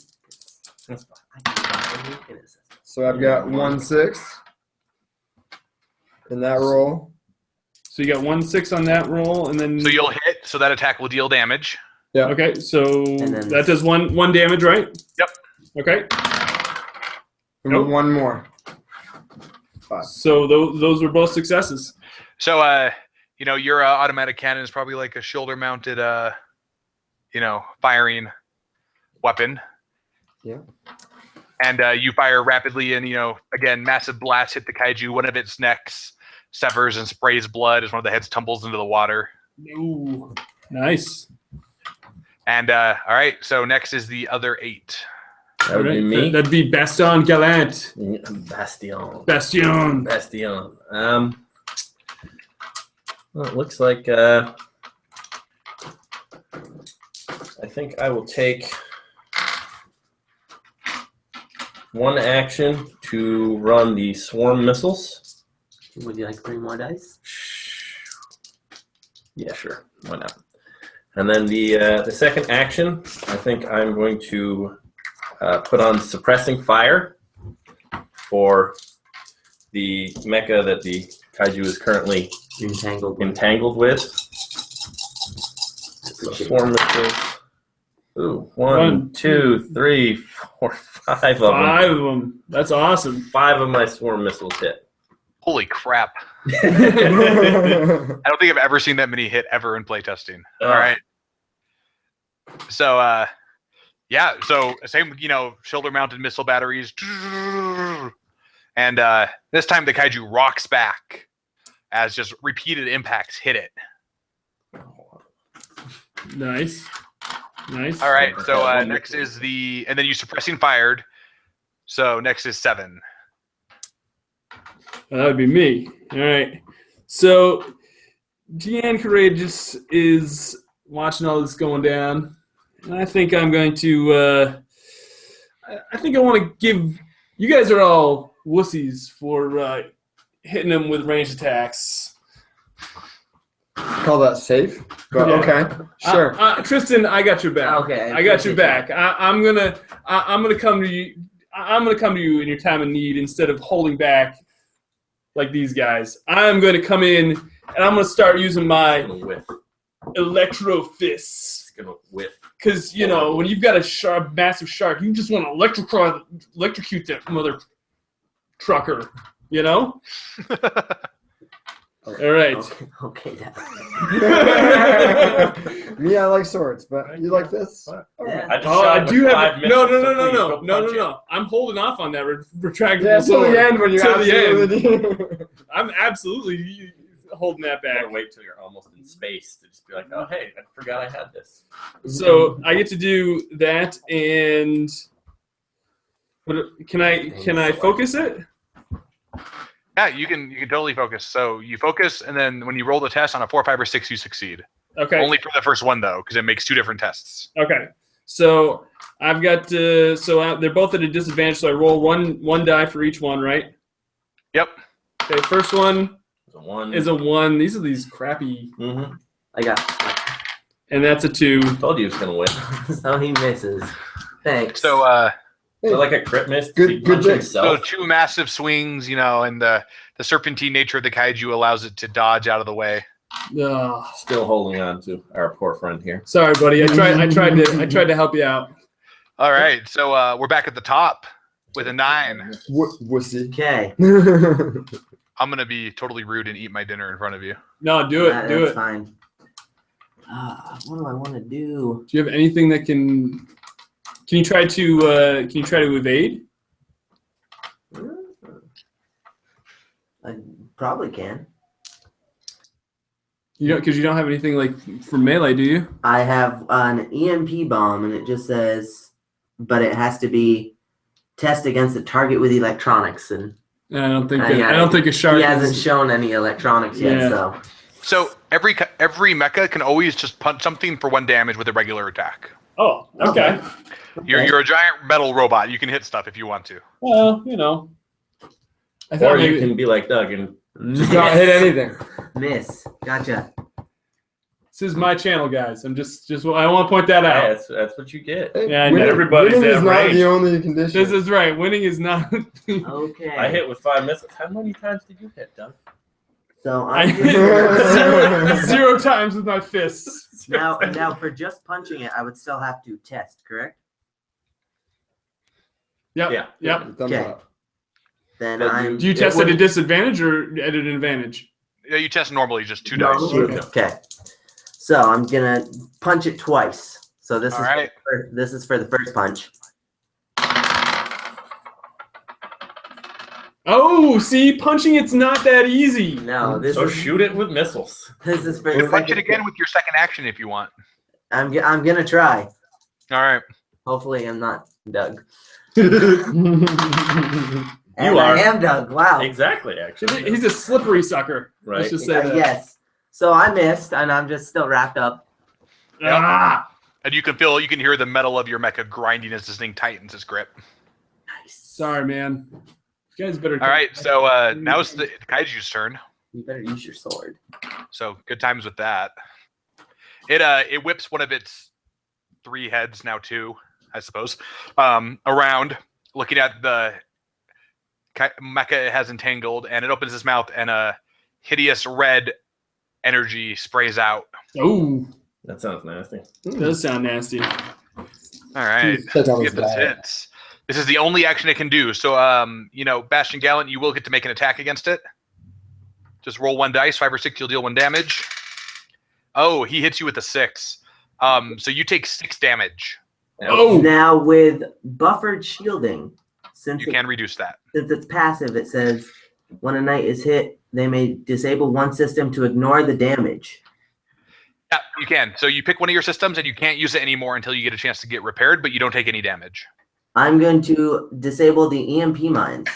I can stop the nuke and it's So I've got 1/6 in that roll. So you got 1/6 on that roll, and then. So you'll hit, so that attack will deal damage. Yeah. Okay, so then- that does one damage, right? Yep. Okay. And Nope. 1 more. 5. So those were both successes. So, your automatic cannon is probably like a shoulder-mounted, firing weapon. Yeah. And you fire rapidly, and again, massive blasts hit the kaiju. One of its necks severs and sprays blood as one of the heads tumbles into the water. Ooh, nice. And all right, so next is the other 8. That would be Alright, me. That'd be Bastion Gallant. Bastion. Bastion. Bastion. Well, it looks like I think I will take 1 action to run the swarm missiles. Would you like 3 more dice? Yeah, sure. Why not? And then the second action, I think I'm going to put on suppressing fire for the mecha that the kaiju is currently entangled with. So swarm missiles. Ooh, 1, 2, 3, 4, 5 of them. 5 of them. That's awesome. 5 of my swarm missiles hit. Holy crap. I don't think I've ever seen that many hit ever in playtesting. All right. So, so same, shoulder-mounted missile batteries. And this time the kaiju rocks back as just repeated impacts hit it. Nice. Nice. All right, so next is and then you suppressing fired. So next is 7. That would be me. All right. So, Deanne Courageous is watching all this going down. And I think I'm going to, I think I want to give, you guys are all wussies for hitting them with ranged attacks. Call that safe. But Yeah. okay. Sure. Tristan, I got your back. Okay. I got your back. I'm gonna come to you. I'm gonna come to you in your time of need instead of holding back like these guys. I'm gonna come in and I'm gonna start using my Whiff. electro fists. It's gonna whiff. Because when you've got a massive shark, you just want to electrocute that mother trucker. All right. Okay. Me, I like swords, but you like this? Yeah. I just Oh, shot I with do 5 have. missiles, so please go No. punch it. I'm holding off on that retractable Yeah, till sword. the end when you Till the end. absolutely. I'm absolutely holding that You back. gotta wait till you're almost in space to just be like, oh hey, I forgot I had this. So I get to do that, and can I focus it? Yeah, you can totally focus. So you focus, and then when you roll the test on a 4, 5, or 6, you succeed. Okay. Only for the first one though, because it makes 2 different tests. Okay. So I've got they're both at a disadvantage. So I roll one die for each one, right? Yep. Okay. First one It's a 1. is a 1. These are these crappy, Mm-hmm. I got. and that's a 2. Told you it was gonna win. So he misses. Thanks. So So like a crit miss. Good- he good punched mix. so himself. 2 massive swings, and the serpentine nature of the kaiju allows it to dodge out of the way. Ugh. Still holding on to our poor friend here. Sorry, buddy. I tried to help you out. All right, so we're back at the top with a 9. Wussy. Okay. I'm gonna be totally rude and eat my dinner in front of you. No, do it. Do That's it. fine. What do I want to do? Do you have anything that can? Can you try to evade? I probably can. You don't, because you don't have anything like for melee, do you? I have an EMP bomb, and it just says, but it has to be test against the target with electronics, and I don't think. yeah, I don't think a shark. he hasn't shown any electronics yet. Yeah. So every mecha can always just punch something for 1 damage with a regular attack. Oh, okay. You're a giant metal robot. You can hit stuff if you want to. Well, you know. I thought Or maybe you can be like Doug and Just not hit anything. Miss. Gotcha. this is my channel, guys. I'm just I want to point that out. yeah, that's what you get. Yeah, I know. Everybody's winning is at not range. the only condition. This is right. Winning is not. Okay. I hit with 5 missiles. How many times did you hit, Doug? So I I'm hit zero times with my fists. now for just punching it, I would still have to test, correct? Yep. Yeah. Yep. Thumbs Okay. up. Then But I'm. Do you test at a disadvantage or at an advantage? Yeah, you test normally, just 2 No, dice. Okay. Okay. So I'm gonna punch it twice. So this All is right. this is for the first punch. Oh, see, punching it's not that easy. No, this So is shoot it with missiles. this is for You the can punch it second. again with your second action if you want. I'm gonna try. All right. Hopefully, I'm not Doug. You And are. I am Doug. Wow. Exactly, actually. He's a slippery sucker. Right. Let's just say that. Yes. So I missed, and I'm just still wrapped up. Ah! And you can hear the metal of your mecha grinding as this thing tightens its grip. Nice. Sorry, man. You guys better. All right, so now it's the Kaiju's turn. You better use your sword. So good times with that. It whips one of its 3 heads, now 2, I suppose, around, looking at the mecha it has entangled, and it opens its mouth, and a hideous red energy sprays out. Oh, That sounds nasty. does sound nasty. All right, That sounds get those bad. hits. This is the only action it can do. So, Bastion Gallant, you will get to make an attack against it. Just roll 1 dice, 5 or 6, you'll deal 1 damage. Oh, he hits you with a 6. So you take 6 damage. Oh, Now with buffered shielding, since You can reduce that. since it's passive, it says when a knight is hit, they may disable one system to ignore the damage. Yeah, you can. So you pick one of your systems, and you can't use it anymore until you get a chance to get repaired, but you don't take any damage. I'm going to disable the EMP mines.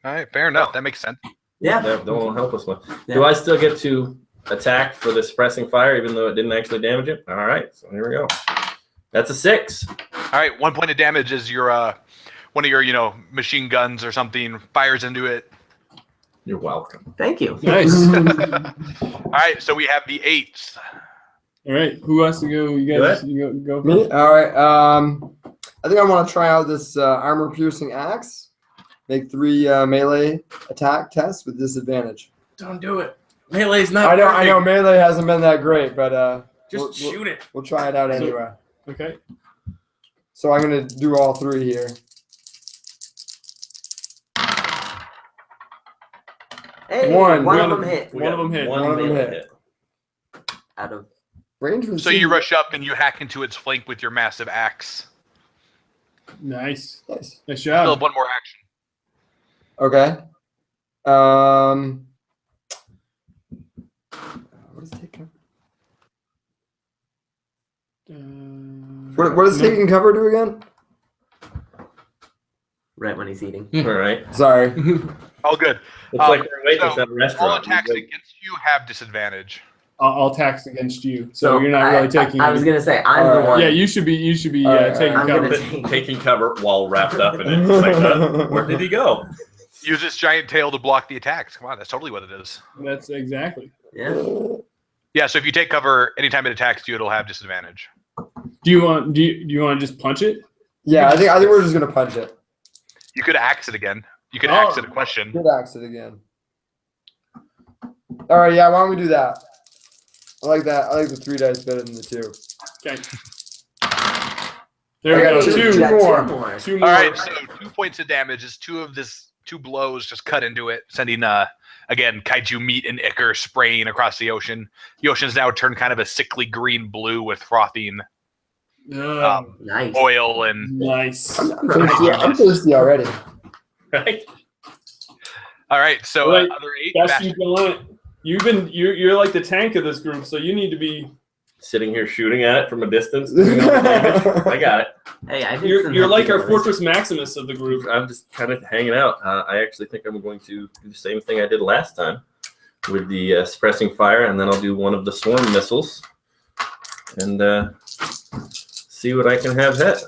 All right, fair enough. That makes sense. Yeah. That won't help us with. Yeah. Do I still get to attack for the suppressing fire, even though it didn't actually damage it? All right, so here we go. That's a 6. All right, 1 point of damage is your one of your machine guns or something fires into it. You're welcome. Thank you. nice. All right, so we have the 8s. All right, who wants to go? You guys, you go. Me? All right. I think I want to try out this armor-piercing axe. Make 3 melee attack tests with disadvantage. Don't do it. Melee's not. I know perfect. melee hasn't been that great, but Just shoot it. we'll try it out anyway. Okay. So I'm gonna do all 3 here. Hey, One. one We of got them hit. We One got of them hit. One One of them melee hit. hit. Out of Range was So you rush up and you hack into its flank with your massive axe. Nice. nice. Nice Still job. have 1 more action. Okay. What is taking? What does taking cover do again? right when he's eating. All right. Sorry. All good. It's like we're waiting so at a restaurant. All attacks against you have disadvantage. I'll tax against you, so you're not really taking. I was gonna say I'm the Alright. one. Yeah, you should be. You should be Alright, taking I'm cover. gonna Taking cover while wrapped up in it. It's like, where did he go? Use its giant tail to block the attacks. Come on, that's totally what it is. That's exactly. Yeah. Yeah, so if you take cover anytime it attacks you, it'll have disadvantage. Do you want to just punch it? Yeah, I think we're just gonna punch it. You could axe it again. You could Oh. axe it a question. Good axe it again. All right, yeah. Why don't we do that? I like that. I like the 3 dice better than the 2. Okay. There we I go. got two. Two Got more. 2 more. All right, so 2 points of damage is 2 blows just cut into it, sending Again, Kaiju meat and ichor spraying across the ocean. The ocean's now turned kind of a sickly green blue with frothing Nice. oil and Nice. I'm thirsty already. Right? all right. So All right, other 8. That's you, Gallant. You're like the tank of this group, so you need to be. Sitting here shooting at it from a distance. Doing all the damage. I got it. Hey, I did You're like our heavy Fortress Maximus of the group. I'm just kind of hanging out. I actually think I'm going to do the same thing I did last time with the suppressing fire, and then I'll do one of the swarm missiles and see what I can have hit.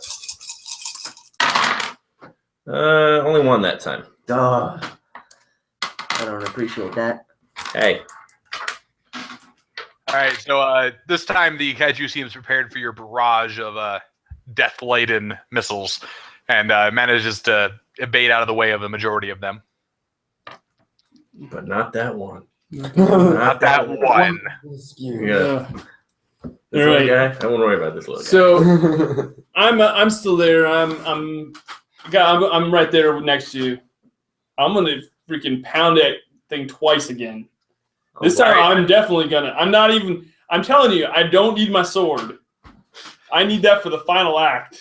Only one that time. Duh. I don't appreciate that. Hey. All right, so this time the Kaiju seems prepared for your barrage of death-laden missiles and manages to evade out of the way of the majority of them. But not that one. Not that one. Yeah. All This right. little guy, I won't worry about this little guy. So I'm still there. I'm right there next to you. I'm gonna freaking pound that thing twice again. This time I'm definitely gonna. I'm telling you, I don't need my sword. I need that for the final act.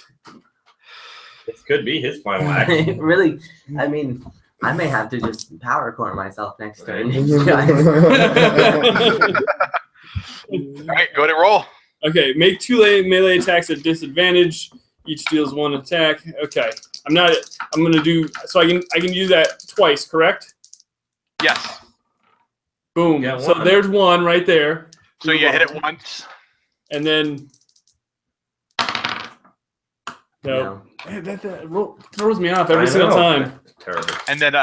This could be his final act. Really, I mean, I may have to just power core myself next turn. All right, go ahead and roll. Okay, make 2 melee attacks at disadvantage. Each deals 1 attack. Okay, I'm gonna do so. I can use that twice, correct? Yes. Boom. Yeah, So one. there's 1 right there. So you hit it once. And then No. Man, that throws me off every I single know. time. Terrible. And then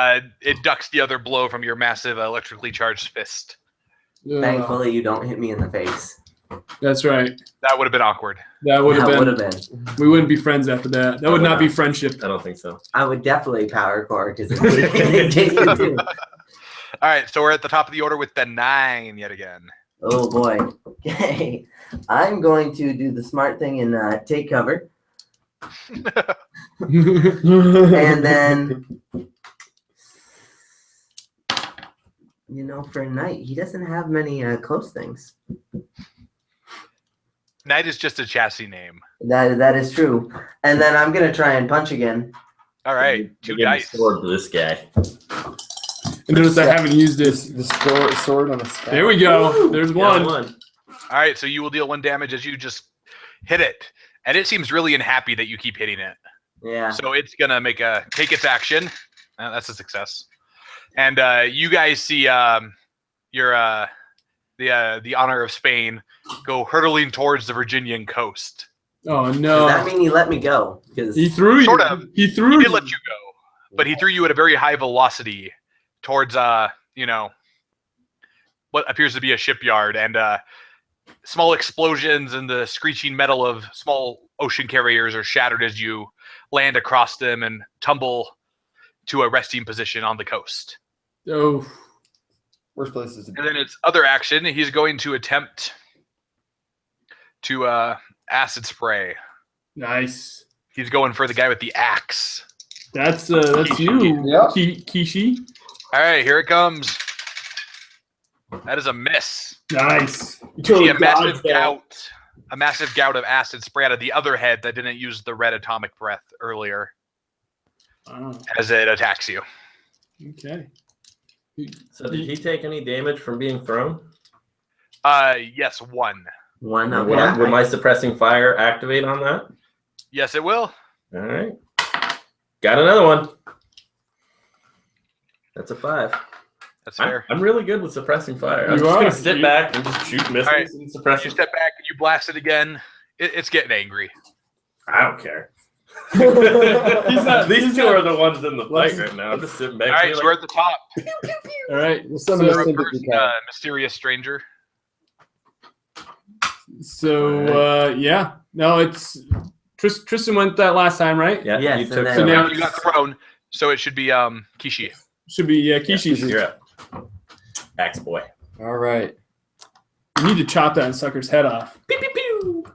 it ducks the other blow from your massive electrically charged fist. Thankfully, you don't hit me in the face. That's right. That would have been awkward. That would That would have have been. been. We wouldn't be friends after that. That would not be friendship. I don't think so. I would definitely power core because it takes you too. All right, so we're at the top of the order with the 9 yet again. Oh boy. Okay. I'm going to do the smart thing and take cover. And then, for a knight, he doesn't have many close things. Knight is just a chassis name. That is true. And then I'm gonna try and punch again. All right, 2 Give dice. the sword to this guy. And notice I haven't used this. The sword on the sky. There we go. There's Yeah, one. All right, so you will deal 1 damage as you just hit it. And it seems really unhappy that you keep hitting it. Yeah. So it's going to take its action. That's a success. And you guys see the honor of Spain go hurtling towards the Virginian coast. Oh Does no. that mean he let me go? Because He threw you. Sort of. He threw He you. did let you go, but he threw you at a very high velocity towards what appears to be a shipyard, and small explosions and the screeching metal of small ocean carriers are shattered as you land across them and tumble to a resting position on the coast. Oh. Worst places to be. And then its other action, he's going to attempt to acid spray. Nice. He's going for the guy with the axe. That's you. Yeah. Kishi. All right, here it comes. That is a miss. Nice. You You see totally a massive dodged that. gout of acid spray out of the other head that didn't use the red atomic breath earlier Wow. as it attacks you. Okay. So did he take any damage from being thrown? Yes, 1. one. Will my suppressing fire activate on that? Yes, it will. All right. Got another one. That's a 5. That's fair. I'm really good with suppressing fire. I'm You just are. going to sit back and just shoot missiles right. and You suppressing. step back and you blast it again. It's getting angry. I don't care. not- These he's two not- are the ones in the fight right now. I'm just sitting back. All right, here so like, we're at the top. All right. We'll summon a So sympathy first, card. mysterious stranger. So yeah. No, it's Tristan went that last time, right? yeah, Yes, you and took then- So some. now You got thrown, so it should be Kishi. Should be Kishi's. You're up. Axe boy. All right. You need to chop that sucker's head off. Pew, pew, pew.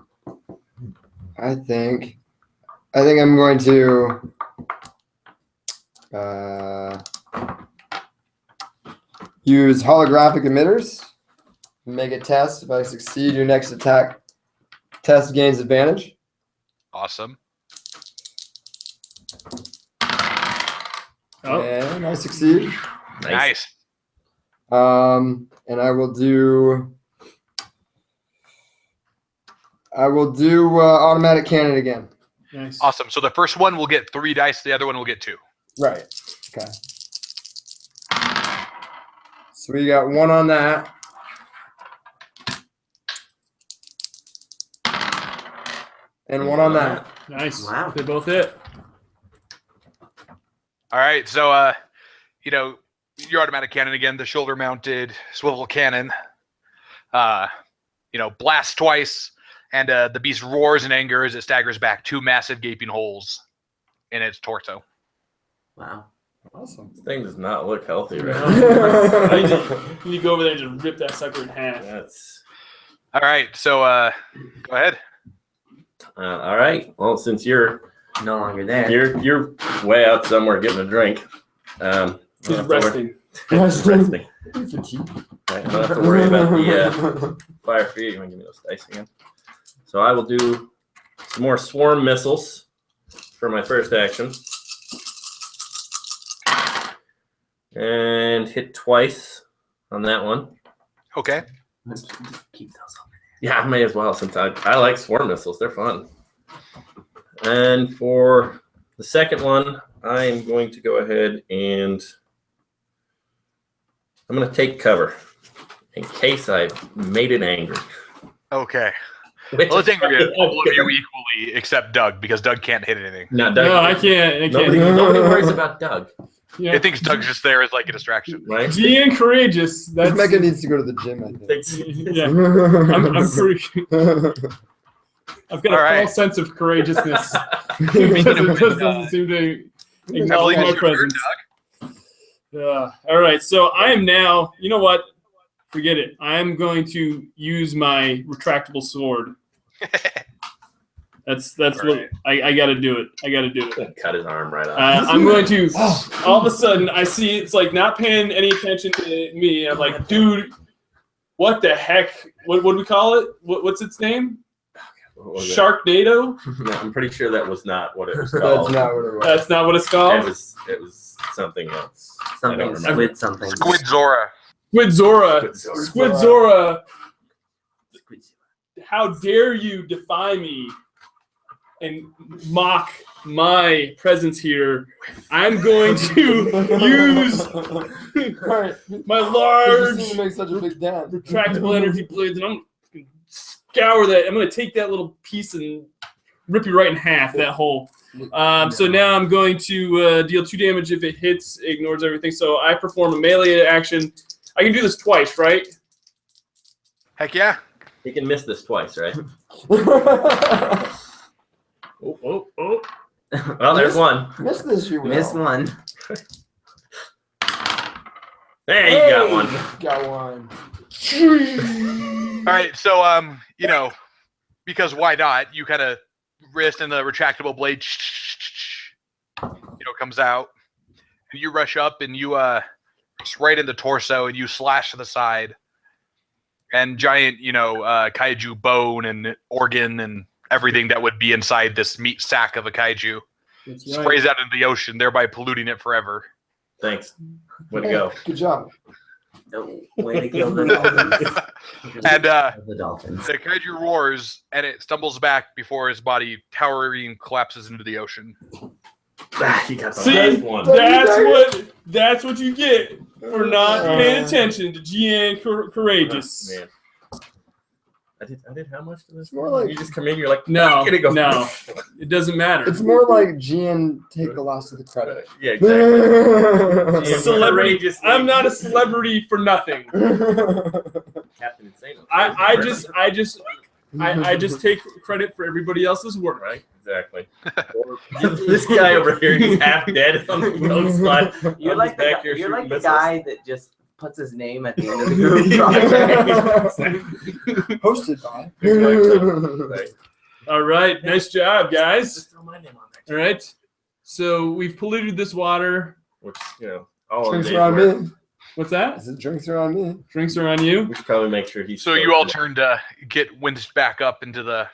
I think I'm going to use holographic emitters. Make a test. If I succeed, your next attack test gains advantage. Awesome. Oh. And I succeed. Nice. And I will do automatic cannon again. Nice. Awesome. So the first one will get 3 dice. The other one will get 2. Right. Okay. So we got 1 on that. And 1 on that. Nice. Wow. They both hit. All right. So, your automatic cannon again, the shoulder-mounted swivel cannon, blasts twice, and the beast roars in anger as it staggers back 2 massive gaping holes in its torso. Wow. Awesome. This thing does not look healthy right now. You go over there and just rip that sucker in half. That's All right. So, go ahead. all right. Well, since you're No longer there. you're way out somewhere getting a drink, He's resting. resting. Fatigue. Right, I don't have to worry about the fire for you. You want to give me those dice again? So I will do some more swarm missiles for my first action. And hit twice on that one. Okay. Just keep those over Yeah, I may as well since I like swarm missiles. They're fun. And for the second one, I am going to go ahead and I'm going to take cover in case I've made it angry. Okay. Which Well, let's is angry fucking all of okay. you equally except Doug because Doug can't hit anything. No, Doug, No, I can't. Nobody worries about Doug, Yeah. It thinks Doug's just there as like a distraction. right? Being courageous. This That's Mecha needs to go to the gym, I think. yeah. I'm pretty. I've got All a right. false sense of courageousness. Speaking of It which, doesn't seem to I acknowledge believe my it's your turn, presence. Doug. All right, so I am now. You know what? Forget it. I am going to use my retractable sword. That's All what right. I got to do it. I got to do it. Cut his arm right off. I'm going to. All of a sudden, I see it's like not paying any attention to me. I'm like, dude, what the heck? What do we call it? What's its name? What was it? Sharknado? No, I'm pretty sure that was not what it was That's called. not what it was. That's not what it's It called. was something else. I Something don't remember. squid something. Squid Zora. Squid Zora. Squid Zora. Squid Zora. How dare you defy me and mock my presence here? I'm going to use Right. my You large seem to make such a big dent. retractable energy blades, and I'm going to scour that. I'm going to take that little piece and rip you right in half, that hole. So now I'm going to deal 2 damage if it hits, ignores everything. So I perform a melee action. I can do this twice, right? Heck yeah. He can miss this twice, right? Oh. Well, there's one. Miss this, you will. Miss one. Hey, you got one. Got one. All right. So, because why not? You kind of wrist and the retractable blade, comes out. And you rush up and you it's right in the torso and you slash to the side. And giant, kaiju bone and organ and everything that would be inside this meat sack of a kaiju That's right. sprays out into the ocean, thereby polluting it forever. Thanks. Way to go. Good job. No way to kill the dolphins. And The dolphins. the kaiju roars and it stumbles back before his body towering collapses into the ocean. You got the See? last one. That's what you get for not paying attention to GN Courageous. Man. I did how much to this? More like- you just come in, you're like, No, get it go. no, it doesn't matter. It's more like Gian take the loss of the credit. Yeah, exactly. Celebrity. Courageously. I'm not a celebrity for nothing. Captain Insane. I just take credit for everybody else's work. Right, exactly. This guy over here, he's half dead on the coastline. You're I'm like just back the, here you're like shooting the missiles. guy that just puts his name at the end of the group project. Hosted by. Right. All right, nice job, guys. Just throw my name on there. All right, so we've polluted this water. Which, all in Drinks day's around work. me. What's that? Is it drinks are on me? Drinks are on you. We should probably make sure he's. So you all turn to get winched back up into the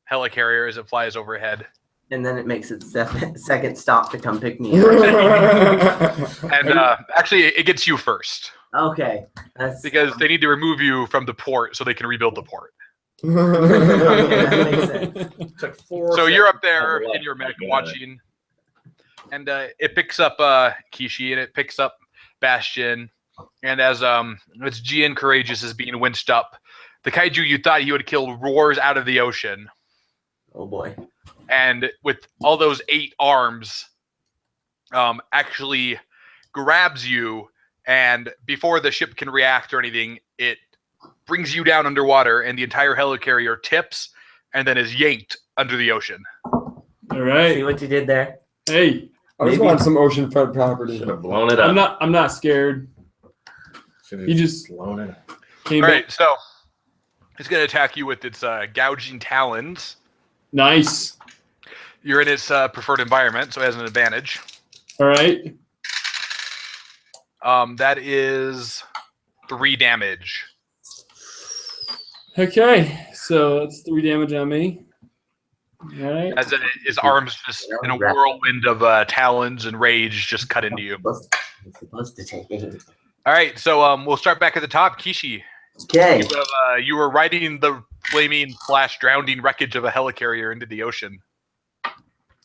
helicarrier as it flies overhead. And then it makes its second stop to come pick me up. And actually, it gets you first. Okay. That's Because they need to remove you from the port so they can rebuild the port. okay, that makes sense. Took 4 So you're up seconds there to in your mech level up. watching. And it picks up Kishi and it picks up Bastion. And as it's Gian Courageous is being winched up, the kaiju you thought he would kill roars out of the ocean. Oh boy. And with all those 8 arms, actually grabs you. And before the ship can react or anything, it brings you down underwater, and the entire helicarrier tips and then is yanked under the ocean. All See right. what you did there? Hey, I just Maybe- want some oceanfront property. Should have blown it up. I'm not scared. Should've He just blown it up. came All back. right, so it's going to attack you with its gouging talons. Nice. You're in its preferred environment, so it has an advantage. All right. That is 3 damage. Okay. So that's 3 damage on me. All right. As his arms just in a whirlwind of talons and rage just cut into you. It's supposed to take 8. All right, so we'll start back at the top. Kishi, Okay. you were riding the flaming / drowning wreckage of a helicarrier into the ocean.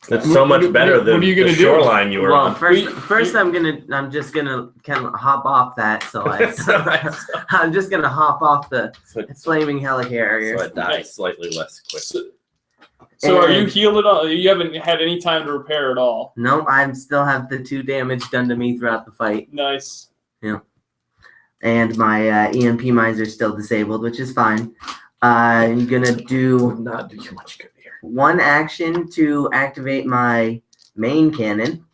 That's so much better than what are you gonna the do? shoreline you were Well, on. first I'm just gonna kind of hop off that. So I'm just gonna hop off the So flaming helicarrier. it dies slightly less quick. So are you And- healed at all? You haven't had any time to repair at all. No, I still have the 2 damage done to me throughout the fight, Nice. and my EMP mines are still disabled, which is fine. I'm gonna do Would not do you much good here. 1 action to activate my main cannon.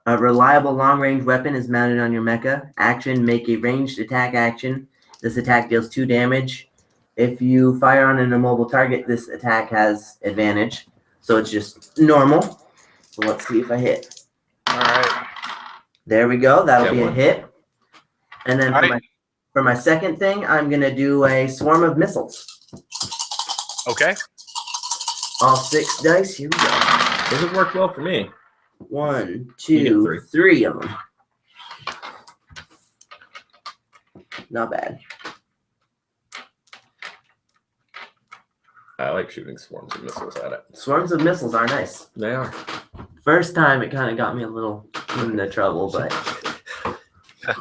A reliable long-range weapon is mounted on your mecha. Action, make a ranged attack action. This attack deals 2 damage. If you fire on an immobile target, this attack has advantage. So it's just normal. So let's see if I hit. All right. There we go. That'll Yeah, be a one. hit. And then Alright. for my second thing, I'm going to do a swarm of missiles. Okay. All 6 dice. Here we go. Doesn't work well for me. 1, You 2, get 3 of them. Not bad. I like shooting swarms of missiles at it. Swarms of missiles are nice. They are. First time it kind of got me a little into trouble, but All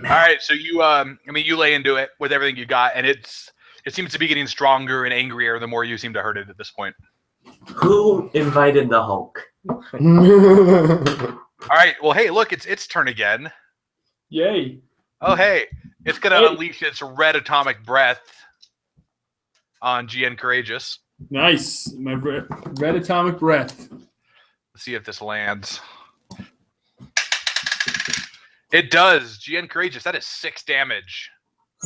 right, so you you lay into it with everything you got, and it seems to be getting stronger and angrier the more you seem to hurt it at this point. who invited the Hulk? All right, well, hey, look, it's its turn again. Yay. Oh, hey, it's gonna Hey. unleash its red atomic breath on Gian Courageous. Nice. My red atomic breath. Let's see if this lands. It does. Gian Courageous, that is 6 damage.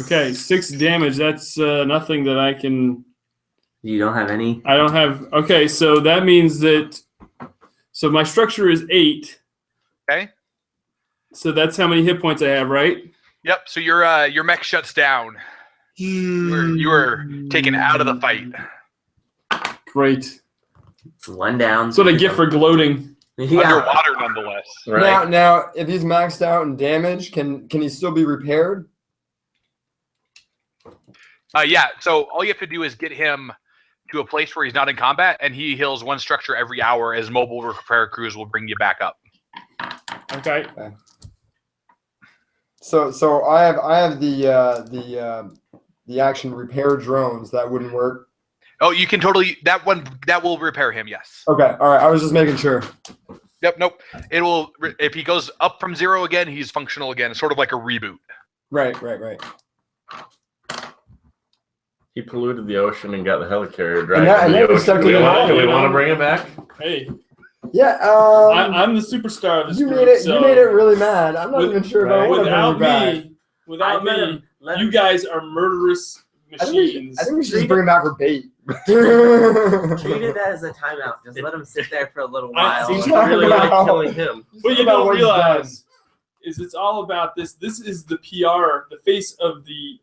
Okay, 6 damage. That's nothing that I can. You don't have any? I don't have. Okay, so that means that. So my structure is 8. Okay. So that's how many hit points I have, right? Yep. So your mech shuts down. You were taken out of the fight. Great. 1 down. That's what I get for gloating. Yeah. Underwater, nonetheless. Right. Now, if he's maxed out in damage, can he still be repaired? Yeah. So all you have to do is get him to a place where he's not in combat, and he heals 1 structure every hour. As mobile repair crews will bring you back up. Okay. So I have the action repair drones. That wouldn't work. Oh, you can totally that will repair him. Yes. Okay, all right. I was just making sure. Yep. Nope. It will. If he goes up from 0 again, he's functional again. It's sort of like a reboot. Right. He polluted the ocean and got the helicarrier dragged And that- into and that the was ocean. stuck Do in we the want water, to you know? bring it back? Hey, Yeah. I'm the superstar of this you group. made it. So You made it really mad. I'm not with- even sure if I want to without bring you back. me, without me, Let you him- guys are murderous I think we machines. should just bring him back for bait. treat it as a timeout. Just let him sit there for a little I- while. see, You really like Wow. killing him. But you About don't what he's realize is it's all about this. This is the PR, the face of the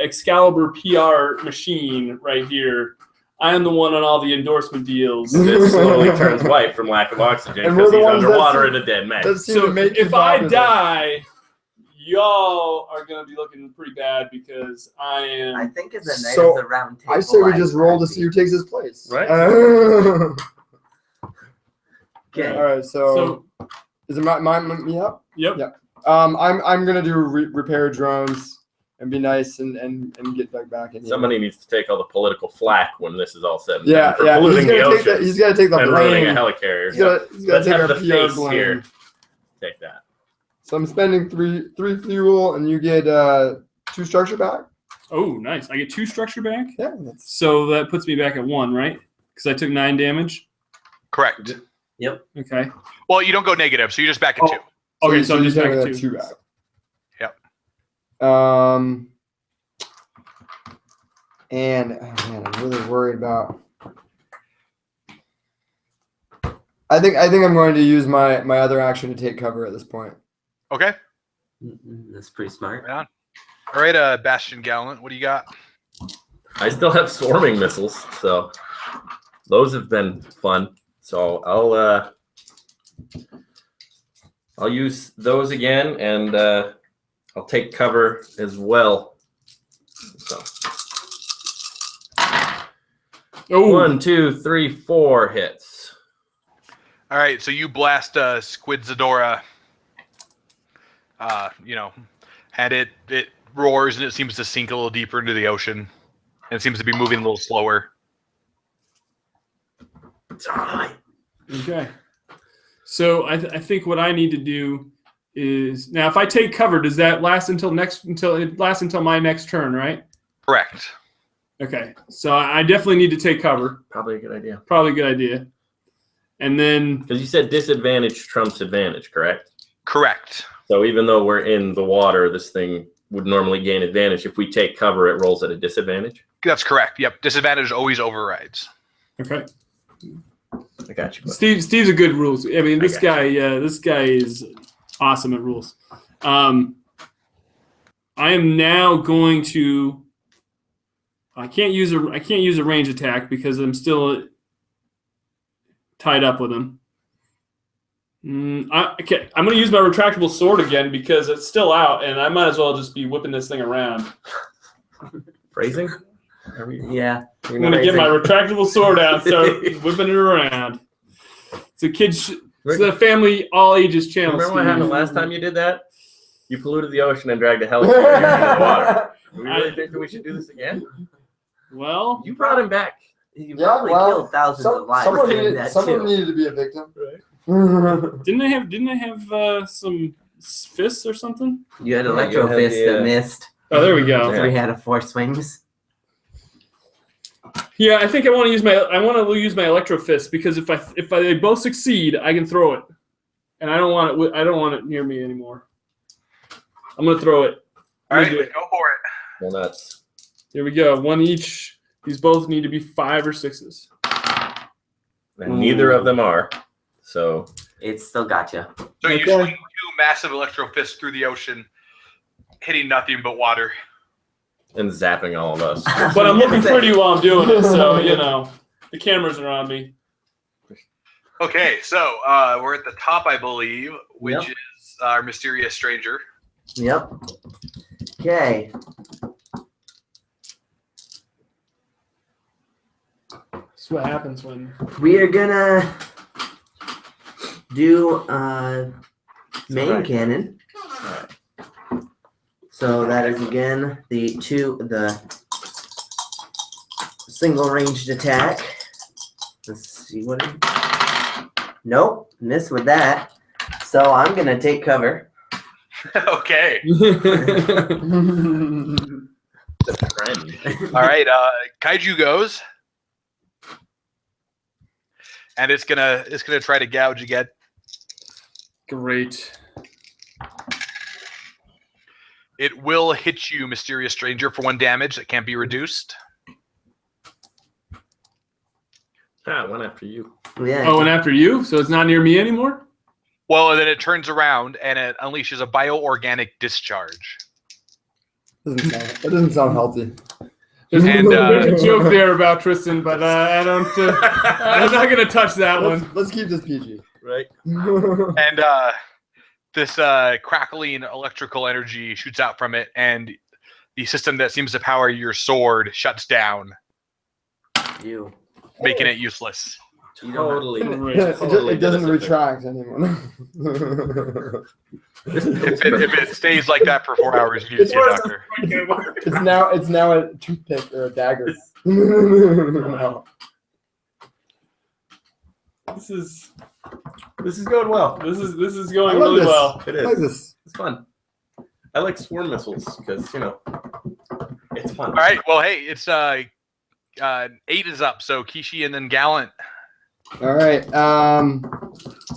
Excalibur PR machine right here. I am the one on all the endorsement deals. This slowly turns white from lack of oxygen And we're because the he's ones underwater that in a dead man. So if I die, y'all are gonna be looking pretty bad because I am. I think it's a Knight So, of the Round Table. I say we just roll to see who takes his place. Right. Okay. All right. So is it me up? Yep. Yeah. I'm gonna do repair drones and be nice and get back in here. Somebody needs to take all the political flack when this is all said and Yeah, done for yeah. polluting the He's oceans got to take the and ruining a blame. helicarrier. He's got to Let's take have our the PR face blame. here. Take that. So I'm spending three fuel, and you get 2 structure back. Oh, nice. I get 2 structure back. Yeah, that's So that puts me back at 1, right? Because I took 9 damage. Correct. Okay. Well, you don't go negative, so you're just back at 2. Okay, so I'm just you back take at that 2. Yep. back. And man, I'm really worried about. I think I'm going to use my other action to take cover at this point. Okay. That's pretty smart. Right on. All right, Bastion Gallant, what do you got? I still have swarming missiles, so those have been fun. So I'll use those again, and I'll take cover as well. So Oh, 1, 2, 3, 4 hits. All right, so you blast Squidzadora, and it roars and it seems to sink a little deeper into the ocean, and it seems to be moving a little slower. It's all right. okay. So I think what I need to do is now if I take cover, does that last until my next turn, right? Correct. Okay. So I definitely need to take cover. Probably a good idea. Probably a good idea. And then Because you said disadvantage trumps advantage, correct? Correct. So even though we're in the water, this thing would normally gain advantage. If we take cover, it rolls at a disadvantage. That's correct. Yep. Disadvantage always overrides. okay. I got you. Steve's a good rules. I mean, this I got guy is awesome at rules. I am now going to. I can't use a range attack because I'm still tied up with him. I'm going to use my retractable sword again because it's still out, and I might as well just be whipping this thing around. Phrasing? Yeah. I'm going to get my retractable sword out and start whipping it around. It's a kids. It's a family all ages channel. Remember what happened last time you did that? You polluted the ocean and dragged a helicopter into the water. Do we really think that we should do this again? Well, You brought him back. You Yeah, probably well, killed thousands of lives doing that someone too. needed to be a victim. Right. didn't I have some fists or something? You had Yeah, Electro you had Fist the, that missed. Oh, there we go. Yeah. We had a 4 swings. Yeah, I think I want to use my Electro Fist because if they both succeed, I can throw it, and I don't want it near me anymore. I'm gonna throw it. All right, do it. go for it. Well, that's Here we go. 1 each. These both need to be 5 or 6s. and neither of them are. So It still got you. So you Okay. swing 2 massive electro fists through the ocean, hitting nothing but water. and zapping all of us. But I'm looking pretty while I'm doing it, so the cameras are on me. Okay, so we're at the top, I believe, which Yep. is our mysterious stranger. Yep. Okay. That's what happens when. We are gonna do main Alright. cannon. So that is again the single ranged attack. Let's see what. Nope, missed with that. So I'm gonna take cover. Okay. The trend. All right, Kaiju goes. And it's gonna try to gouge again. Great. It will hit you, mysterious stranger, for 1 damage that can't be reduced. Ah, one after you. Yeah. Oh, and after you, so it's not near me anymore. Well, and then it turns around and it unleashes a bioorganic discharge. That doesn't sound healthy. There's And, a joke there about Tristan, but I don't. I'm not gonna touch that one. Let's keep this PG. Right. And this crackling electrical energy shoots out from it, and the system that seems to power your sword shuts down, making it useless. Totally. It doesn't retract anymore. If it stays like that for 4 hours, you need to see a doctor. It's now a toothpick or a dagger. No. This is going well. This is going I love really this. well. It I like is. this. It's fun. I like swarm missiles because it's fun. All right. Well, hey, it's 8 is up, so Kishi and then Gallant. All right.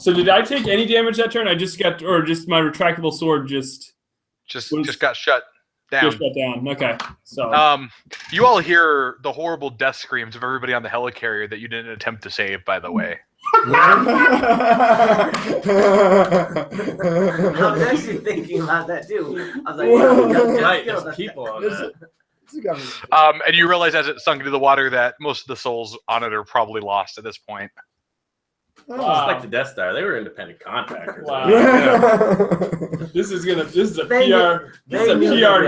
So did I take any damage that turn? I just got, or just my retractable sword just got shut down. shut down. Okay. So You all hear the horrible death screams of everybody on the helicarrier that you didn't attempt to save, by the way. I was actually thinking about that too. I was like, Right, there's people on that. And you realize as it sunk into the water that most of the souls on it are probably lost at this point. It's like the Death Star. They were independent contractors. Wow. Yeah. this is a They PR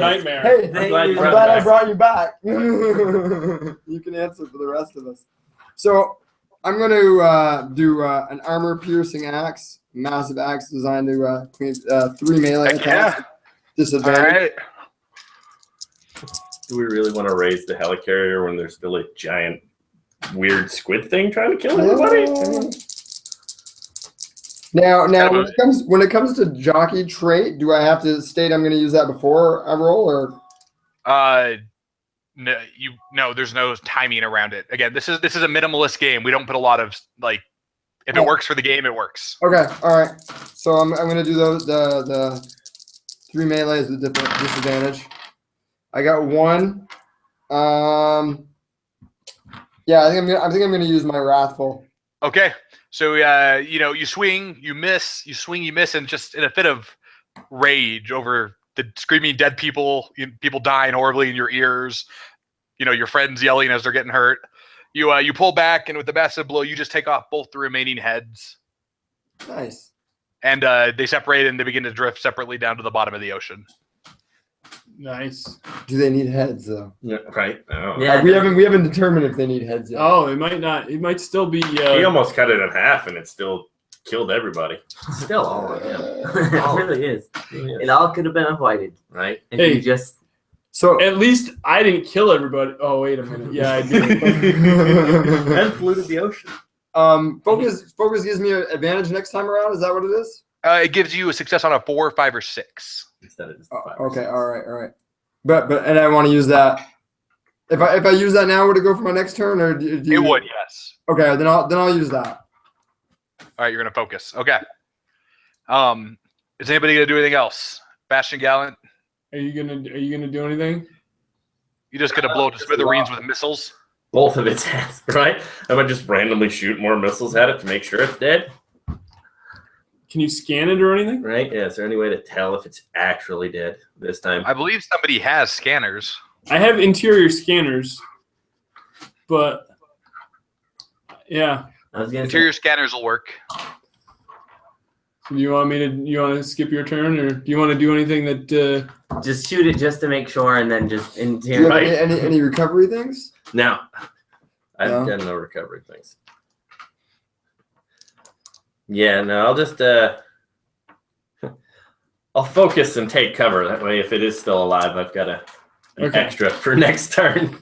nightmare. Hey, I'm glad you I'm brought glad it I back. brought you back. You can answer for the rest of us. So I'm going to do an armor-piercing axe, massive axe designed to clean 3 melee Heck attacks. yeah. Disadvantage. All right. Do we really want to raise the helicarrier when there's still a giant, weird squid thing trying to kill everybody? Now, when it comes to jockey trait, do I have to state I'm going to use that before I roll, or? No, there's no timing around it. Again, this is a minimalist game. We don't put a lot of if it works for the game, it works. Okay, all right. So I'm going to do the 3 melee is the disadvantage. I got 1. Yeah, I think I'm gonna use my wrathful. Okay, so you swing, you miss, and just in a fit of rage over the screaming dead people, people dying horribly in your ears, your friends yelling as they're getting hurt. You pull back, and with the massive blow, you just take off both the remaining heads. Nice. And they separate, and they begin to drift separately down to the bottom of the ocean. Nice. Do they need heads though? Yeah, right. Oh. Yeah. We haven't determined if they need heads yet. Oh, it might not. It might still be. He almost cut it in half, and it still killed everybody. Still all of him. It really is. It all could have been avoided. Right? If Hey. you just So At least I didn't kill everybody. Oh, wait a minute. Yeah, I did. And polluted the ocean. focus gives me an advantage next time around. Is that what it is? It gives you a success on a 4, 5, or 6. Instead of just Oh, 5 or okay, 6. all right. But and I want to use that. If I use that now, would it go for my next turn, or do you? It would, yes. Okay, then I'll use that. All right, you're gonna focus. Okay. Is anybody gonna do anything else? Bastion Gallant, Are you gonna do anything? you just gonna blow to smithereens with missiles? Both of its heads, right? Am I just randomly shoot more missiles at it to make sure it's dead? Can you scan it or anything? Right? Yeah, is there any way to tell if it's actually dead this time? I believe somebody has scanners. I have interior scanners, but yeah. I was gonna Interior scanners will work. Do you want to skip your turn, or do you want to do anything that? say, just shoot it just to make sure, and then just Do you interior. have Right. any recovery things? Now, I've No? done no recovery things. Yeah, no, I'll just I'll focus and take cover. That way, if it is still alive, I've got an Okay. extra for next turn.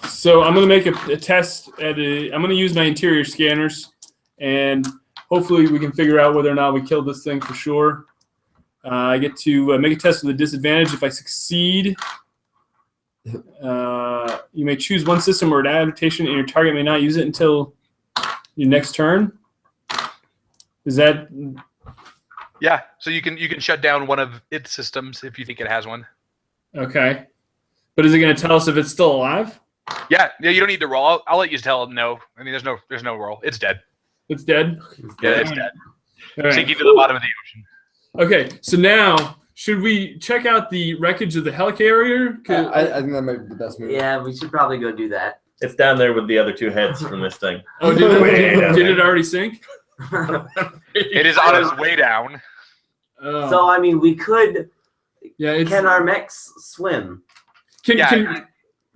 So I'm gonna make a test I'm gonna use my interior scanners, and hopefully we can figure out whether or not we killed this thing for sure. I get to make a test with a disadvantage. If I succeed, you may choose one system or an adaptation, and your target may not use it until your next turn. Is that Yeah, so you can shut down one of its systems if you think it has one. okay? But is it going to tell us if it's still alive? Yeah, you don't need to roll. I'll let you tell them no. I mean, there's no roll. It's dead. It's dead. Yeah, it's dead. All right. sinking to the bottom of the ocean. Okay, so now should we check out the wreckage of the helicarrier? I think that might be the best move. Yeah, we should probably go do that. It's down there with the other 2 heads from this thing. Oh, did it already sink? It is on its way down. Oh. So I mean, we could. Yeah, it's, Can our mechs swim? can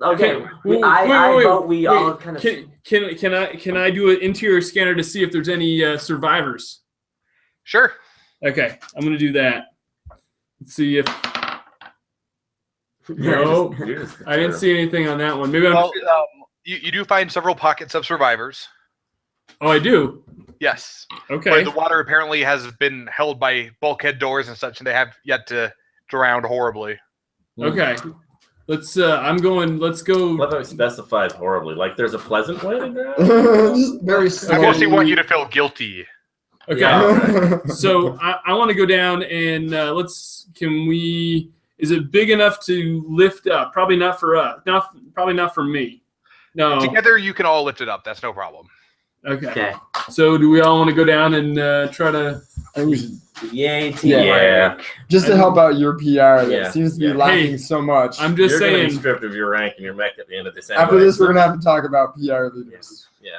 Okay, wait, I wait, vote we wait. all kind of. Can I do an interior scanner to see if there's any survivors? Sure. Okay, I'm gonna do that. Let's see if no, I didn't see anything on that one. Maybe I'm. Well, you do find several pockets of survivors. Oh, I do. Yes. Okay. Where the water apparently has been held by bulkhead doors and such, and they have yet to drown horribly. Okay. Let's. I'm going. Let's go. What if it specifies horribly? Like there's a pleasant way to drown? Just very I slowly. mostly want you to feel guilty. Okay. Yeah. So I want to go down and let's. Can we? Is it big enough to lift up? Probably not for us. Probably not for me. No. Together, you can all lift it up. That's no problem. Okay. Okay. So do we all want to go down and try to? I think we should, Yay, teamwork. Yeah. just to help out your PR that Yeah. seems to be Yeah. lacking Hey, so much. I'm just You're going to saying. be stripped of your rank and your mech at the end of this. After anyway. this, we're gonna have to talk about PR leaders. Yeah.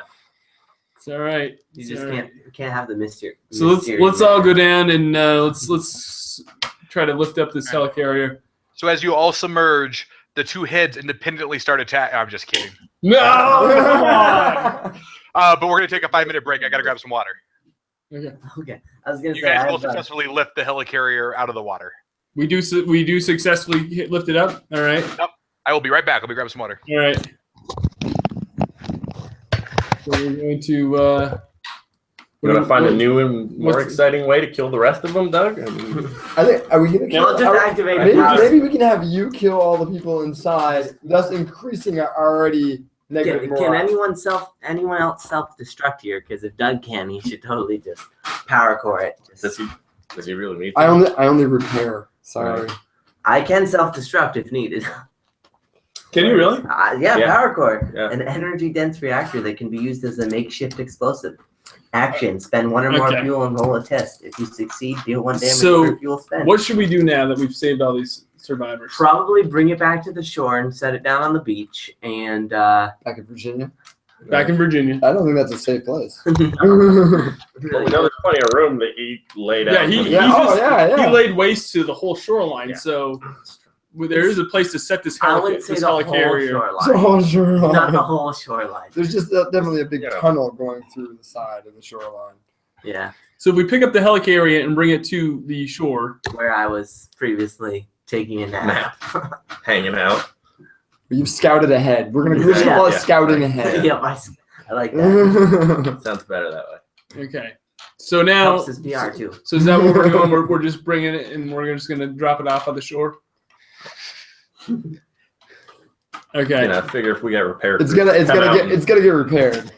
It's all right. You It's just all right. can't have the mystery. So let's all go down and let's try to lift up this helicarrier. So as you all submerge, the 2 heads independently start attacking. I'm just kidding. No, come on. But we're going to take a 5-minute break. I got to grab some water. Okay. Okay. I was gonna You say. guys I will have, successfully lift the helicarrier out of the water. We do successfully lift it up. All right. I will be right back. I'll be grabbing some water. All right. So we're going to. You want to find a new and more what's- exciting way to kill the rest of them, Doug? I mean, I think are we gonna kill? We'll just activate maybe, powers. maybe we can have you kill all the people inside, thus increasing our already negative Can morale. anyone else self-destruct here? Because if Doug can, he should totally just power core it. does he really need to? I only repair. Sorry. I can self-destruct if needed. Can you really? Yeah, Yeah. power core. Yeah. An energy-dense reactor that can be used as a makeshift explosive. Action: spend 1 or more Okay. fuel and roll a test. If you succeed, deal 1 damage So, per fuel spent. What should we do now that we've saved all these survivors? Probably bring it back to the shore and set it down on the beach. And Back in Virginia. Back in Virginia. I don't think that's a safe place. Well, we know there's plenty of room to eat, lay down. Yeah, he yeah. laid waste to the whole shoreline. Yeah. So there is a place to set this I wouldn't say the whole helicarrier. shoreline. Shoreline. Not the whole shoreline. There's just definitely a big Yeah. tunnel going through the side of the shoreline. Yeah, So if we pick up the helicarrier and bring it to the shore, where I was previously taking a nap. Hanging out. You've scouted ahead. We're gonna Yeah. call it Yeah. scouting ahead. Yep, I like that. Sounds better that way. okay. So now, Helps his PR too. so is that what we're doing? We're just bringing it and we're just gonna drop it off on the shore. Okay. You know, I figure if we got repaired, It's gonna get repaired.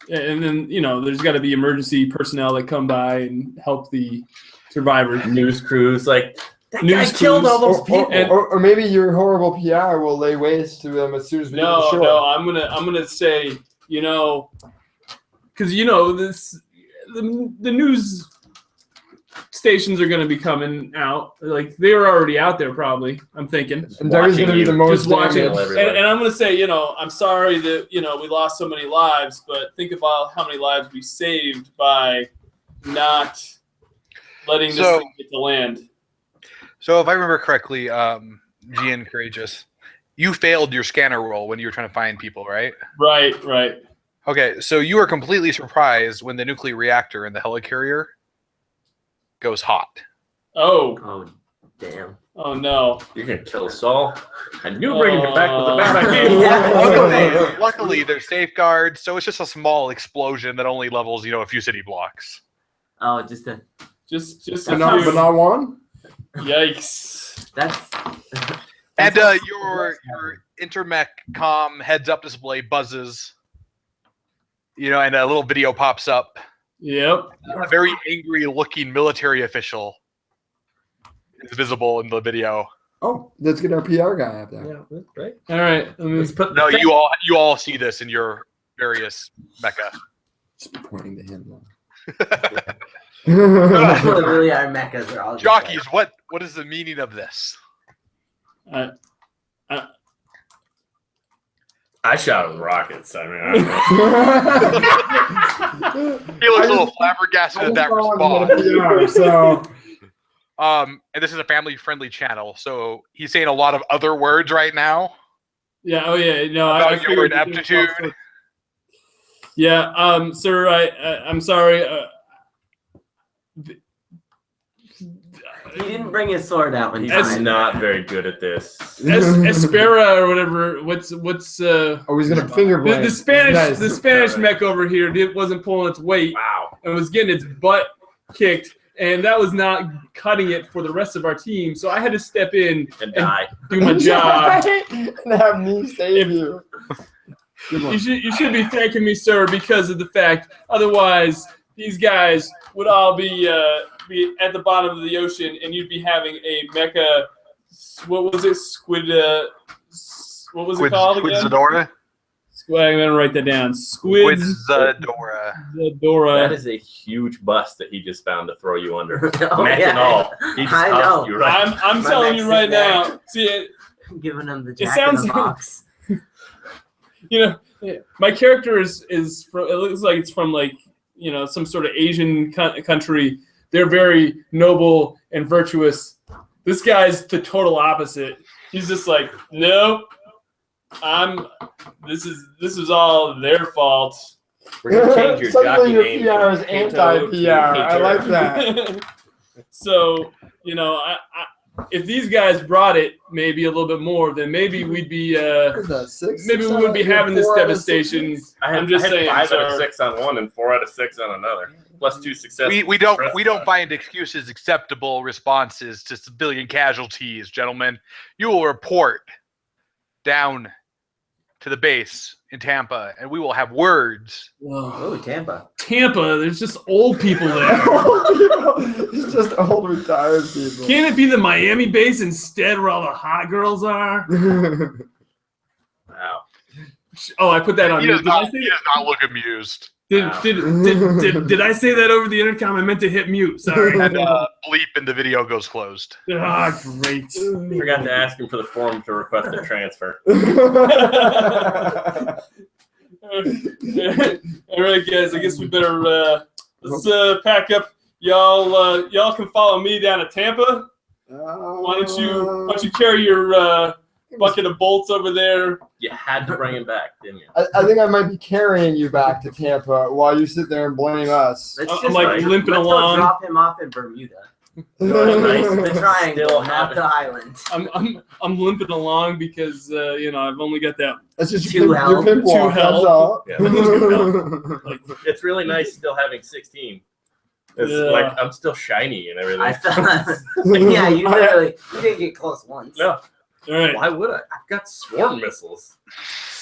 And then there's got to be emergency personnel that come by and help the survivors. news crews like That News guy killed crews. all those Or, people. And- or maybe your horrible PR will lay waste to them as soon as we get to the shore. No, I'm gonna say, because the news stations are gonna be coming out. Like they were already out there, probably. I'm thinking. And Doug's gonna be the most Just watching, damaged. and I'm gonna say, I'm sorry that we lost so many lives, but think about how many lives we saved by not letting this thing get to land. So if I remember correctly, Gian Courageous, you failed your scanner roll when you were trying to find people, right? Right. Okay, so you were completely surprised when the nuclear reactor in the helicarrier goes hot. Oh Oh, damn. no. you're gonna kill us all, and you're bringing me back with a bad idea. Yeah. Luckily, there's safeguards, so it's just a small explosion that only levels, a few city blocks. Oh, just a Just But not one? yikes. that's. And your intermech comm heads up display buzzes, and a little video pops up. Yep. A very angry-looking military official is visible in the video. Oh, let's get our PR guy up there. Yeah, right. All right. Let's put No, you all see this in your various mecha. Just be pointing to him now. Literally, our mechas are all just Jockeys, what is the meaning of this? I shot with rockets. I mean, He looks a little flabbergasted at that response. So And this is a family-friendly channel, so he's saying a lot of other words right now. Yeah. Oh yeah. No. About your figured- ineptitude. Yeah. Sir, I'm sorry. He didn't bring his sword out when he's time. not very good at this. Espera or whatever. What's oh, he's gonna finger blade. the Spanish Nice. the Spanish mech over here wasn't pulling its weight Wow. and was getting its butt kicked, and that was not cutting it for the rest of our team. So I had to step in And die. do my job. and have me save you. Good one. You should be thanking me, sir, because of the fact. Otherwise, these guys would all be at the bottom of the ocean, and you'd be having a mecha. What was it? Squid. What was it called again? Squidzadora? I'm gonna write that down. Squidzadora. That is a huge bust that he just found to throw you under. Oh, Mech yeah. and all. He just I know. tossed you right. I'm My telling you mech's right sitting now. there. See it. I'm giving him the It jack sounds in the box. You know, my character is from. It looks like it's from some sort of Asian country. They're very noble and virtuous. This guy's the total opposite. He's just like, nope. This is all their fault. We're gonna change your Suddenly jockey your name. PR is anti-PR. I like that. So if these guys brought it maybe a little bit more, then maybe we'd be What is that, six? maybe we wouldn't be having this 4 out of 6 devastation. hits? I'm just saying, 5 out of sir. 6 on one and 4 out of 6 on another. Plus 2 successes. We don't find excuses acceptable responses to civilian casualties, gentlemen. You will report down to the base in Tampa, and we will have words. Oh, Tampa. Tampa, there's just old people there. It's just old retired people. Can't it be the Miami base instead where all the hot girls are? Wow. Oh, I put that on He mute. does not look amused. Did I say that over the intercom? I meant to hit mute. Sorry. And bleep and the video goes closed. Ah, great. Forgot to ask him for the form to request a transfer. All right, guys. I guess we better let's pack up. Y'all can follow me down to Tampa. Why don't you carry your bucket of bolts over there? You had to bring him back, didn't you? I think I might be carrying you back to Tampa while you sit there and blame us. Let's I'm just like limping let's along. Go drop him off in Bermuda. Nice. The triangle, Still not have the it. island. I'm limping along because I've only got that. That's just Two your health. pimp walk, Two that's health. all. Yeah. Like, It's really nice still having 16. It's Yeah. like I'm still shiny and everything. I thought, yeah, you didn't get close once. No, all right. why would I? I've got swarm missiles. That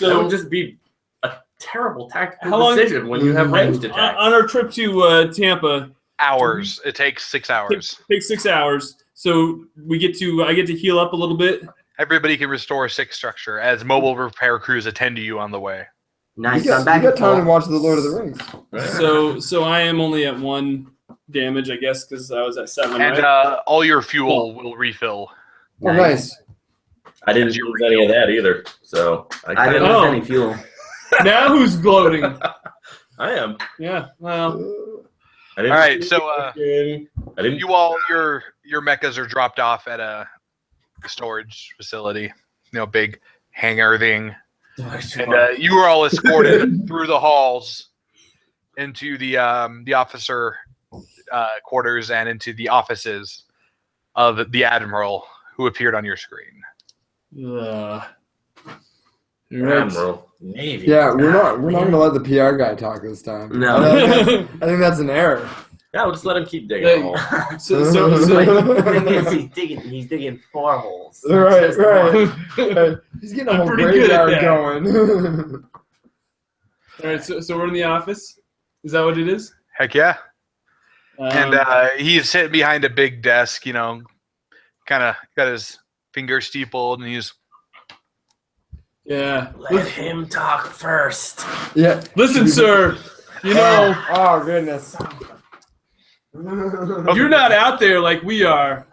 So would just be a terrible tactical How long- decision when you have ranged attacks. on our trip to Tampa, Hours. It takes 6 hours. takes 6 hours. So I get to heal up a little bit. Everybody can restore 6 structure as mobile repair crews attend to you on the way. Nice. You I'm got, back you got and time to forth. watch The Lord of the Rings. Right. So I am only at 1 damage, I guess, because I was at 7. And Right? all your fuel will refill. Oh, nice. I didn't use any of that either, so I didn't Oh. lose any fuel. Now who's gloating? I am. Yeah. Well. I didn't, All right, so I didn't. you all your mechas are dropped off at a storage facility, big hangar thing, and you are all escorted through the halls into the officer quarters and into the offices of the admiral who appeared on your screen. Right. Admiral Navy. Yeah, we're not gonna let the PR guy talk this time. No. I think that's an error. Yeah, we'll just let him keep digging Hey. a hole. So The thing is, he's digging 4 holes. not Right, just the right. one. He's getting a I'm whole pretty good at graveyard that. going. all right. So we're in the office. Is that what it is? Heck yeah! And he's sitting behind a big desk, kind of got his finger steepled, and he's yeah. Let him talk first. Yeah. Listen, sir. You know, Oh goodness. you're not out there like we are.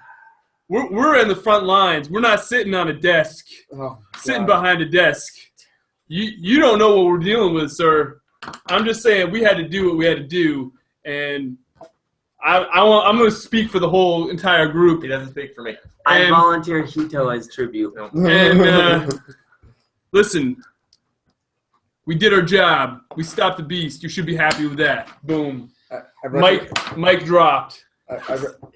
We're in the front lines. We're not sitting on a desk, sitting behind a desk. You don't know what we're dealing with, sir. I'm just saying we had to do what we had to do, and I'm going to speak for the whole entire group. He doesn't speak for me. I volunteer Hito as tribute. And listen, we did our job. We stopped the beast. You should be happy with that. Boom. Mike dropped.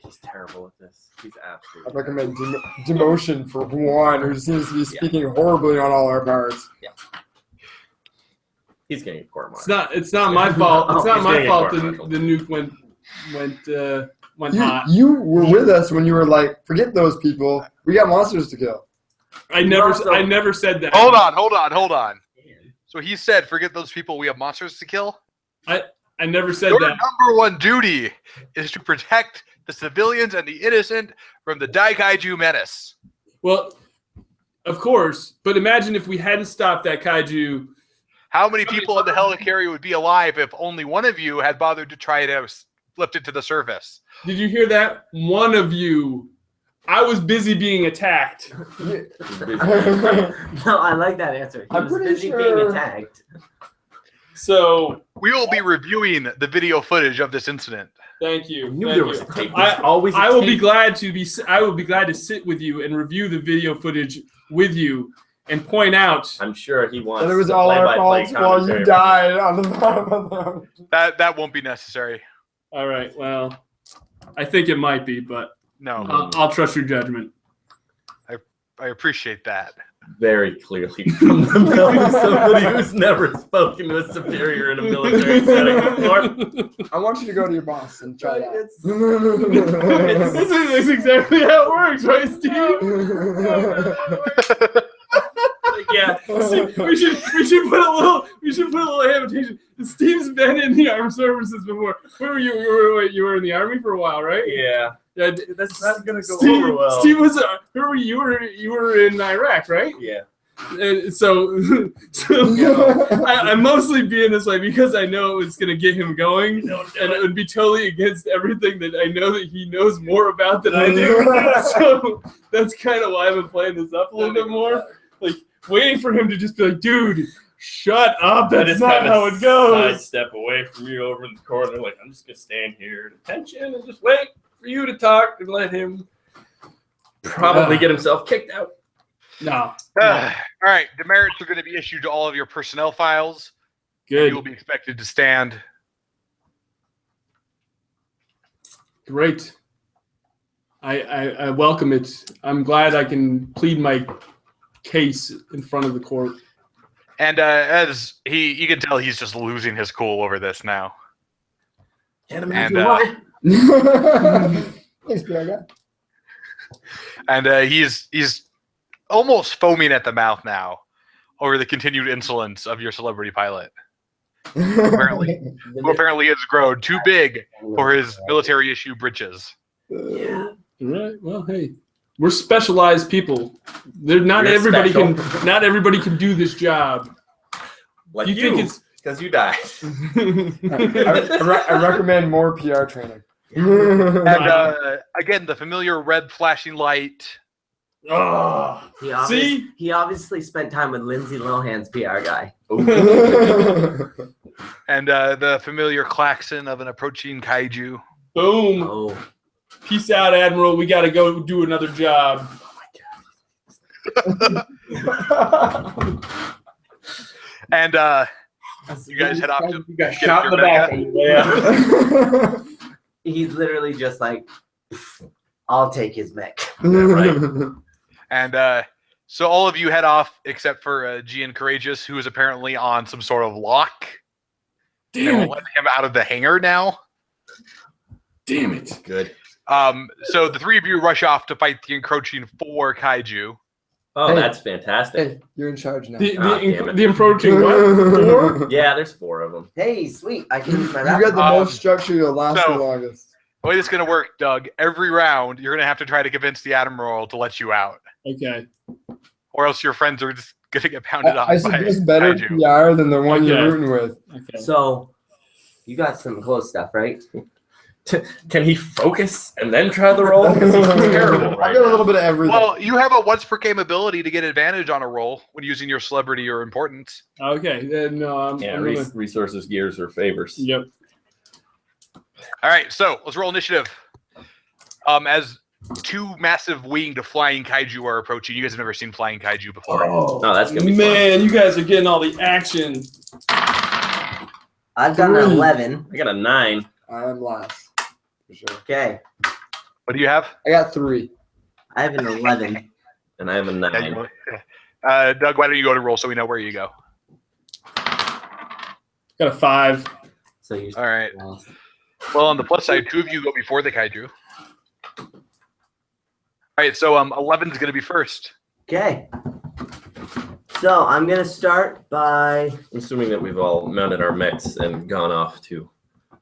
He's terrible at this. He's absolutely. I recommend demotion for Juan, who seems to be speaking horribly on all our parts. Yeah. He's getting a court martial. It's not my fault. It's not my fault. The court-martial. nuke went hot. You were with us when you were like, forget those people. We got monsters to kill. I never said that. Hold on. So he said, forget those people, we have monsters to kill? I never said Your that. number one duty is to protect the civilians and the innocent from the Kaiju menace. Well, of course. But imagine if we hadn't stopped that kaiju. How many people on the Helicarrier would be alive if only one of you had bothered to try to lift it to the surface? Did you hear that? One of you. I was busy being attacked. No, I like that answer. He was busy being attacked. So we will be reviewing the video footage of this incident. Thank you. I will be glad to sit with you and review the video footage with you and point out. I'm sure he wants. And it was all our fault while you died on the bottom of the. That won't be necessary. All right. Well, I think it might be, but no. I'll trust your judgment. I appreciate that. Very clearly from the mouth of somebody who's never spoken to a superior in a military setting before. I want you to go to your boss and try that. That's exactly how it works, right, Steve? Yeah. We should put a little hesitation. Steve's been in the armed services before. Where were you? You were in the army for a while, right? Yeah. Yeah, that's not gonna go Steve, over well. Steve was. Where were you? You were in Iraq, right? Yeah. So I'm mostly being this way because I know it was gonna get him going, and it would be totally against everything that I know that he knows more about than I do. So that's kind of why I've been playing this up a little bit more, like waiting for him to just be like, "Dude, shut up! That's not how it goes." Step away from you over in the corner, like I'm just gonna stand here at attention and just wait for you to talk and let him probably get himself kicked out. No. All right. Demerits are going to be issued to all of your personnel files. Good. You will be expected to stand. Great. I welcome it. I'm glad I can plead my case in front of the court. And as you can tell, he's just losing his cool over this now. Can't imagine why. Thanks, PRG. And he's almost foaming at the mouth now over the continued insolence of your celebrity pilot. Who apparently has grown too big for his military issue britches. Yeah. Right. Well, hey, we're specialized people. Not everybody can do this job. Like you think it's because you died. I recommend more PR training. And again, the familiar red flashing light. Oh, He obviously spent time with Lindsay Lohan's PR guy. And the familiar klaxon of an approaching kaiju. Boom. Oh. Peace out, Admiral. We got to go do another job. Oh my God. And you guys head off to got shot in the back. Yeah. He's literally just like, I'll take his mech. Yeah, right. And so all of you head off except for Gian Courageous, who is apparently on some sort of lock. Damn it. Let him out of the hangar now. Damn it. Good. So the three of you rush off to fight the encroaching 4 kaiju. Oh, Hey. that's fantastic. Hey, you're in charge now. The approaching what? 4? Yeah, there's 4 of them. Hey, sweet. I can use my You rap. got the most structure. You'll last so- the longest. The way this is going to work, Doug, every round you're going to have to try to convince the Admiral to let you out. Okay. Or else your friends are just going to get pounded off I by suggest better kaiju. PR than the one Okay. you're rooting with. Okay. So, You got some close stuff, right? Can he focus and then try the roll? 'Cause he's terrible I got a little bit of everything. Well, you have a once per game ability to get advantage on a roll when using your celebrity or importance. Okay, then I'm gonna. Resources, gears, or favors. Yep. All right, so let's roll initiative. As two massive winged flying kaiju are approaching, you guys have never seen flying kaiju before. Oh, No, that's gonna be man, you guys are getting all the action. I've got an 11. I got a 9. I am last. For sure. Okay. What do you have? I got 3. I have an 11. And I have a 9. Doug, why don't you go to roll so we know where you go? Got a 5. So you. All right. Well, on the plus side, 2 of you go before the kaiju. All right, so 11 is going to be first. Okay. So I'm gonna start by. Assuming that we've all mounted our mechs and gone off to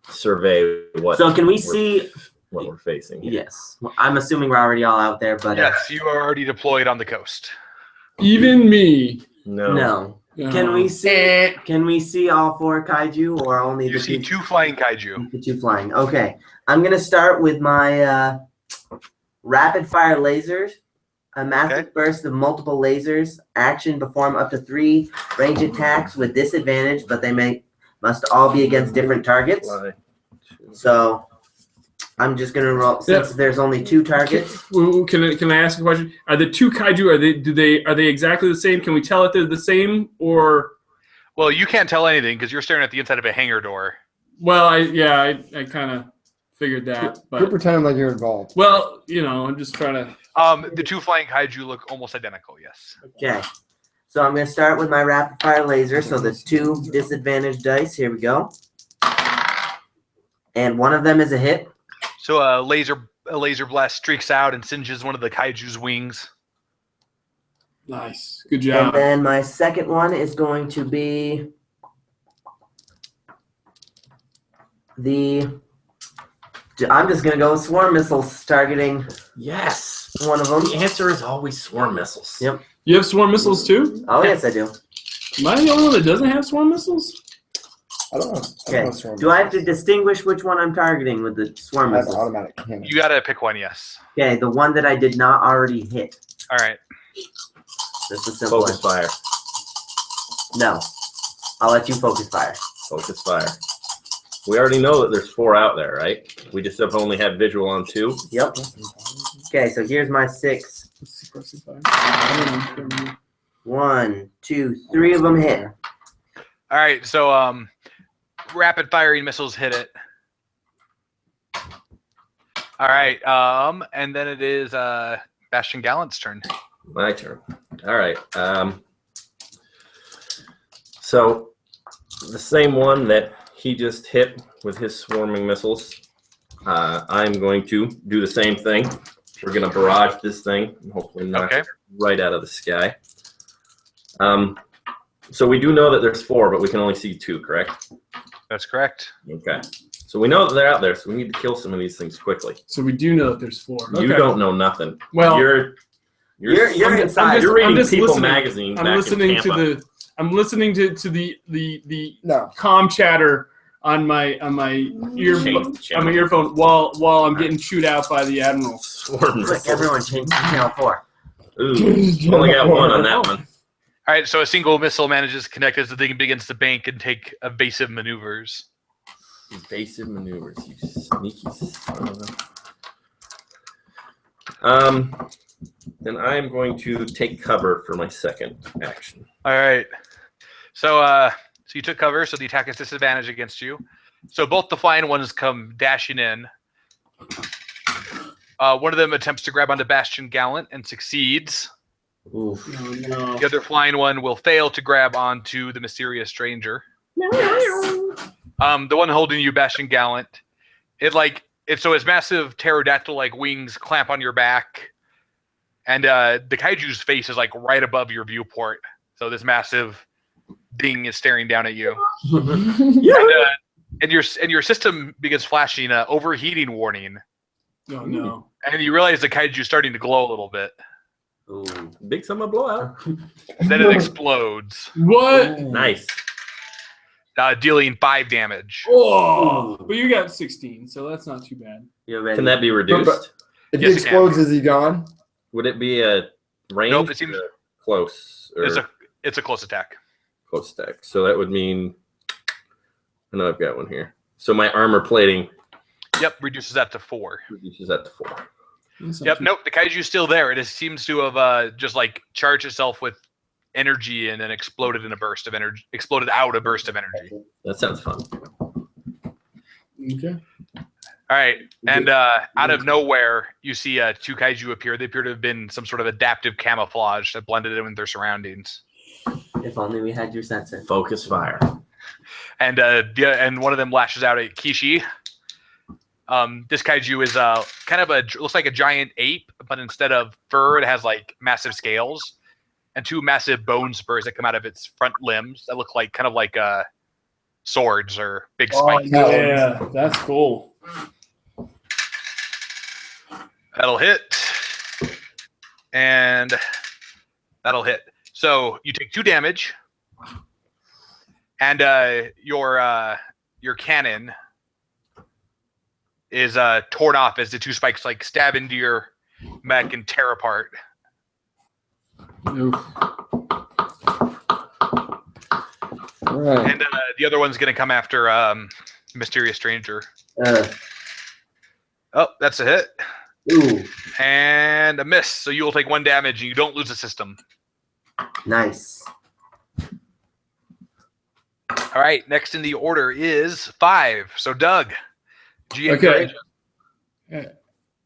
survey what. So can we see? what we're facing here? Yes. Well, I'm assuming we're already all out there, but Yes, you are already deployed on the coast. Even me. No. no. Can we see? Can we see all 4 kaiju or only You the see 2? 2 flying kaiju. The 2 flying. Okay. I'm gonna start with my rapid fire lasers. A massive burst of multiple lasers. Action perform up to 3 range attacks with disadvantage, but they must all be against different targets. So I'm just gonna roll since there's only 2 targets. Can I ask a question? Are the 2 kaiju are they exactly the same? Can we tell if they're the same or? Well, you can't tell anything because you're staring at the inside of a hangar door. Well, I kind of figured that, You're but pretending like you're involved. well, I'm just trying to. The 2 flying kaiju look almost identical, yes. Okay. So I'm gonna start with my rapid fire laser. So there's 2 disadvantaged dice. Here we go. And one of them is a hit. So a laser blast streaks out and singes one of the kaiju's wings. Nice, good And job. then my second one is going to be I'm just going to go with swarm missiles targeting Yes. one of them. The answer is always swarm missiles. Yep. You have swarm missiles too? Oh, yes, I do. Am I the only one that doesn't have swarm missiles? I don't know. Okay. Do I have to distinguish which one I'm targeting with the swarm I have missiles? automatic cannon. You gotta pick one, yes. Okay, the one that I did not already hit. All right. Just a simple Focus fire. No. I'll let you focus fire. Focus fire. We already know that there's 4 out there, right? We just have only had visual on 2. Yep. Okay, so here's my 6. 1, 2, 3 of them hit. All right, so rapid firing missiles hit it. All right, and then it is Bastion Gallant's turn. My turn. All right. So the same one that he just hit with his swarming missiles, I'm going to do the same thing. We're going to barrage this thing and hopefully knock it right out of the sky. So we do know that there's 4, but we can only see 2, correct? That's correct. Okay. So we know that they're out there, so we need to kill some of these things quickly. So we do know that there's 4. You don't know nothing. Well, you're inside. You're reading I'm just People listening. magazine. I'm back listening in to Tampa. I'm listening to the No. comm chatter on my earphone while I'm getting chewed out by the admiral. Swarm Quick, missiles. everyone change to channel 4. Ooh, only got 1 on that one. All right, so a single missile manages to connect as the thing begins to bank and take evasive maneuvers. Evasive maneuvers, you sneaky son of a... Then I am going to take cover for my second action. All right. So you took cover, so the attack is disadvantage against you. So both the flying ones come dashing in. One of them attempts to grab onto Bastion Gallant and succeeds. Oof. No. The other flying one will fail to grab onto the mysterious stranger. The one holding you, Bastion Gallant, its massive pterodactyl-like wings clamp on your back, and the kaiju's face is like right above your viewport. So this massive thing is staring down at you. And your system begins flashing an overheating warning. Oh no. And you realize the kaiju's starting to glow a little bit. Ooh, big summer blowout. And then it explodes. What? Nice. dealing 5 damage. Oh, but you got 16, so that's not too bad. You're ready. Can that be reduced? If Yes, he it can. explodes, is he gone? Would it be a range? Nope, it seems- or close. Or It's a close attack. close stack. So that would mean. I know I've got one here. So my armor plating Yep, reduces that to 4. reduces that to 4. That's not Yep, too- nope, the Kaiju's still there. It just seems to have just like charged itself with energy and then exploded in a burst of energy. Exploded out a burst of energy. That sounds fun. Okay. All right, and out of nowhere, you see 2 Kaiju appear. They appear to have been some sort of adaptive camouflage that blended in with their surroundings. If only we had your sensor. Focus fire. And and one of them lashes out at Kishi. This Kaiju is kind of looks like a giant ape, but instead of fur, it has like massive scales and 2 massive bone spurs that come out of its front limbs that look like kind of like swords or big spikes. Yeah, that's cool. That'll hit, and that'll hit. So you take 2 damage, and your cannon is torn off as the 2 spikes like stab into your mech and tear apart. Oof. All right. And the other one's gonna come after Mysterious Stranger. Oh, that's a hit Ooh, and a miss. So you will take 1 damage, and you don't lose a system. nice. All right, next in the order is 5. So Doug, GM Okay. Courageous.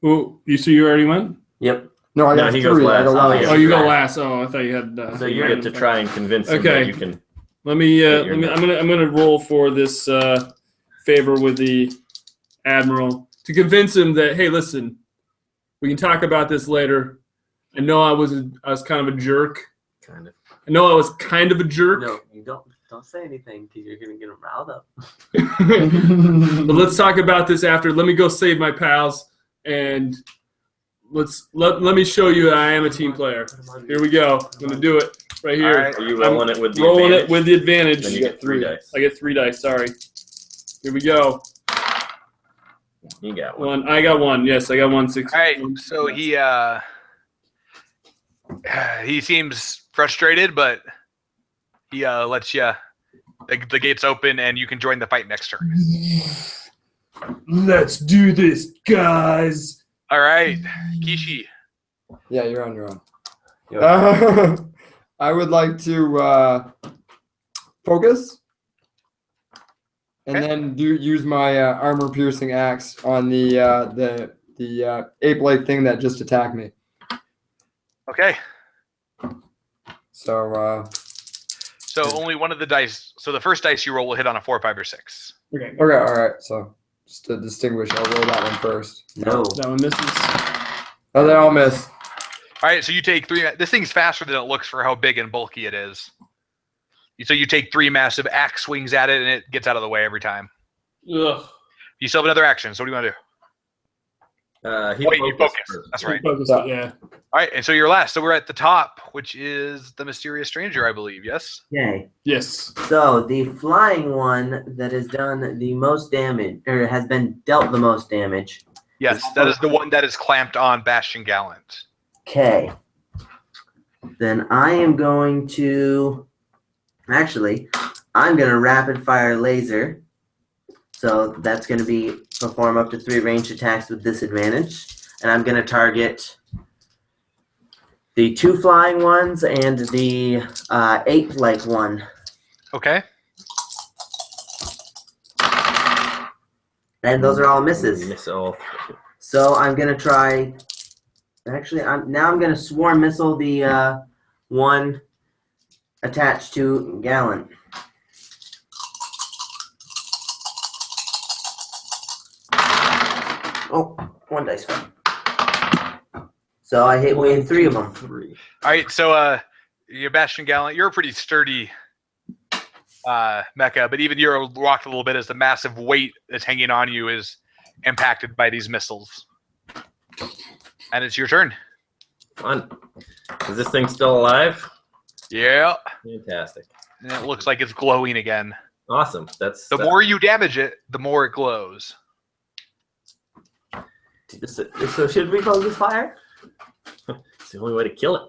Oh, you already went? Yep. No, I got he 3. goes I go last. last. Yeah. Oh, you go last. Oh, I thought you had. So you get to try and convince him Okay. that you can. Let me. Get your I'm gonna roll for this favor with the admiral to convince him that, hey, listen, we can talk about this later. I know I was kind of a jerk. Kind of. I know I was kind of a jerk. No, you don't say anything because you're gonna get them riled up. But let's talk about this after. Let me go save my pals, and let me show you that I am a team player. Here we go. I'm gonna do it right here. All right. Are you rolling it with the Rolling advantage? it with the advantage. Then you get 3 dice. I get 3 dice. Sorry. Here we go. You got one. One. I got 1. Yes, I got 1. 6. All right, so he seems frustrated, but he lets you. The gates open, and you can join the fight next turn. Let's do this, guys. All right, Kishi. Yeah, you're on your own. I would like to focus, and Okay. then use my armor piercing axe on the ape-like thing that just attacked me. Okay, So so only one of the dice. So the first dice you roll will hit on a 4, 5, or 6. Okay. all right. So just to distinguish, I'll roll that one first. No. That one misses. Oh, they all miss. All right, so you take 3. This thing's faster than it looks for how big and bulky it is. So you take 3 massive axe swings at it, and it gets out of the way every time. Ugh. You still have another action. So what do you want to do? He You focused focus. first. That's right. Focus, yeah. All right, and so you're last. So we're at the top, which is the Mysterious Stranger, I believe. Yes. Okay. Yes. So the flying one that has done the most damage, or has been dealt the most damage. Yes, that is the one that is clamped on Bastion Gallant. Okay. Then I am going to. Actually, I'm going to rapid fire laser. So that's going to be perform up to 3 ranged attacks with disadvantage. And I'm going to target the 2 flying ones and the ape-like one. Okay. And those are all misses. Miss all. So I'm going to try. Actually, I'm going to swarm missile the one attached to Gallant. Oh, 1 dice fell. So I hit with 3 of them. 3. All right, so you're Bastion Gallant. You're a pretty sturdy mecha, but even you're rocked a little bit as the massive weight that's hanging on you is impacted by these missiles. And it's your turn. Fun. Is this thing still alive? Yeah. Fantastic. And it looks like it's glowing again. Awesome. That's The more you damage it, the more it glows. So should we focus fire? It's the only way to kill it.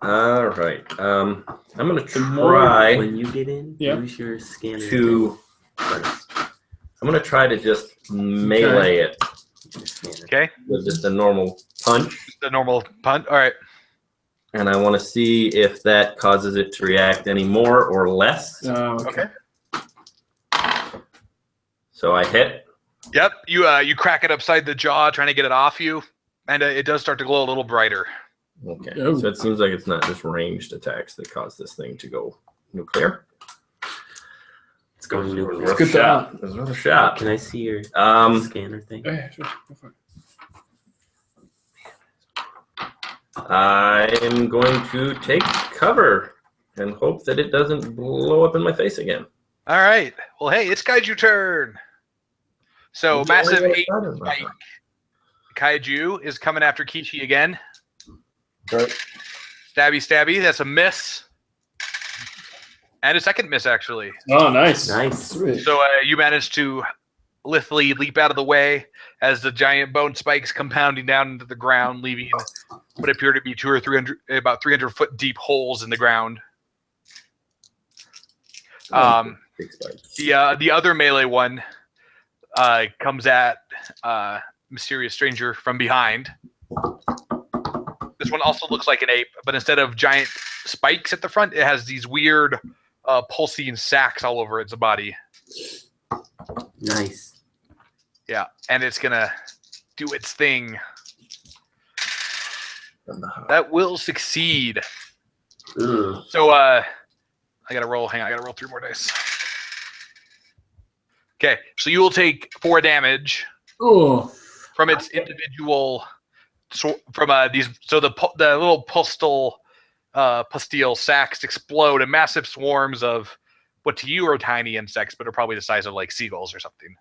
All right. I'm gonna try. When you get in, use your scanner first. I'm gonna try to just melee it. Okay. With just a normal punch. The normal punch. All right. And I want to see if that causes it to react any more or less. Okay. So I hit. Yep. You crack it upside the jaw, trying to get it off you, and it does start to glow a little brighter. Okay. So it seems like it's not just ranged attacks that cause this thing to go nuclear. Let's go nuclear. Let's get that. There's another shot. Can I see your scanner thing? Yeah, sure. Go for it. I'm going to take cover and hope that it doesn't blow up in my face again. All right. Well, hey, it's Kaiju turn. So massive 8 spike Kaiju is coming after Kishi again. Right. Stabby. That's a miss. And a second miss, actually. Oh, nice. Nice. Sweet. So you managed to lithely leap out of the way as the giant bone spikes come pounding down into the ground, leaving what appear to be about 300 foot deep holes in the ground. The other melee one comes at Mysterious Stranger from behind. This one also looks like an ape, but instead of giant spikes at the front, it has these weird pulsing sacs all over its body. Nice. Yeah, and it's gonna do its thing. That will succeed. Ugh. So I gotta roll. Hang on, I gotta roll 3 more dice. Okay, so you will take 4 damage from its individual. From these, so the little pustule sacs explode, and massive swarms of what to you are tiny insects, but are probably the size of like seagulls or something.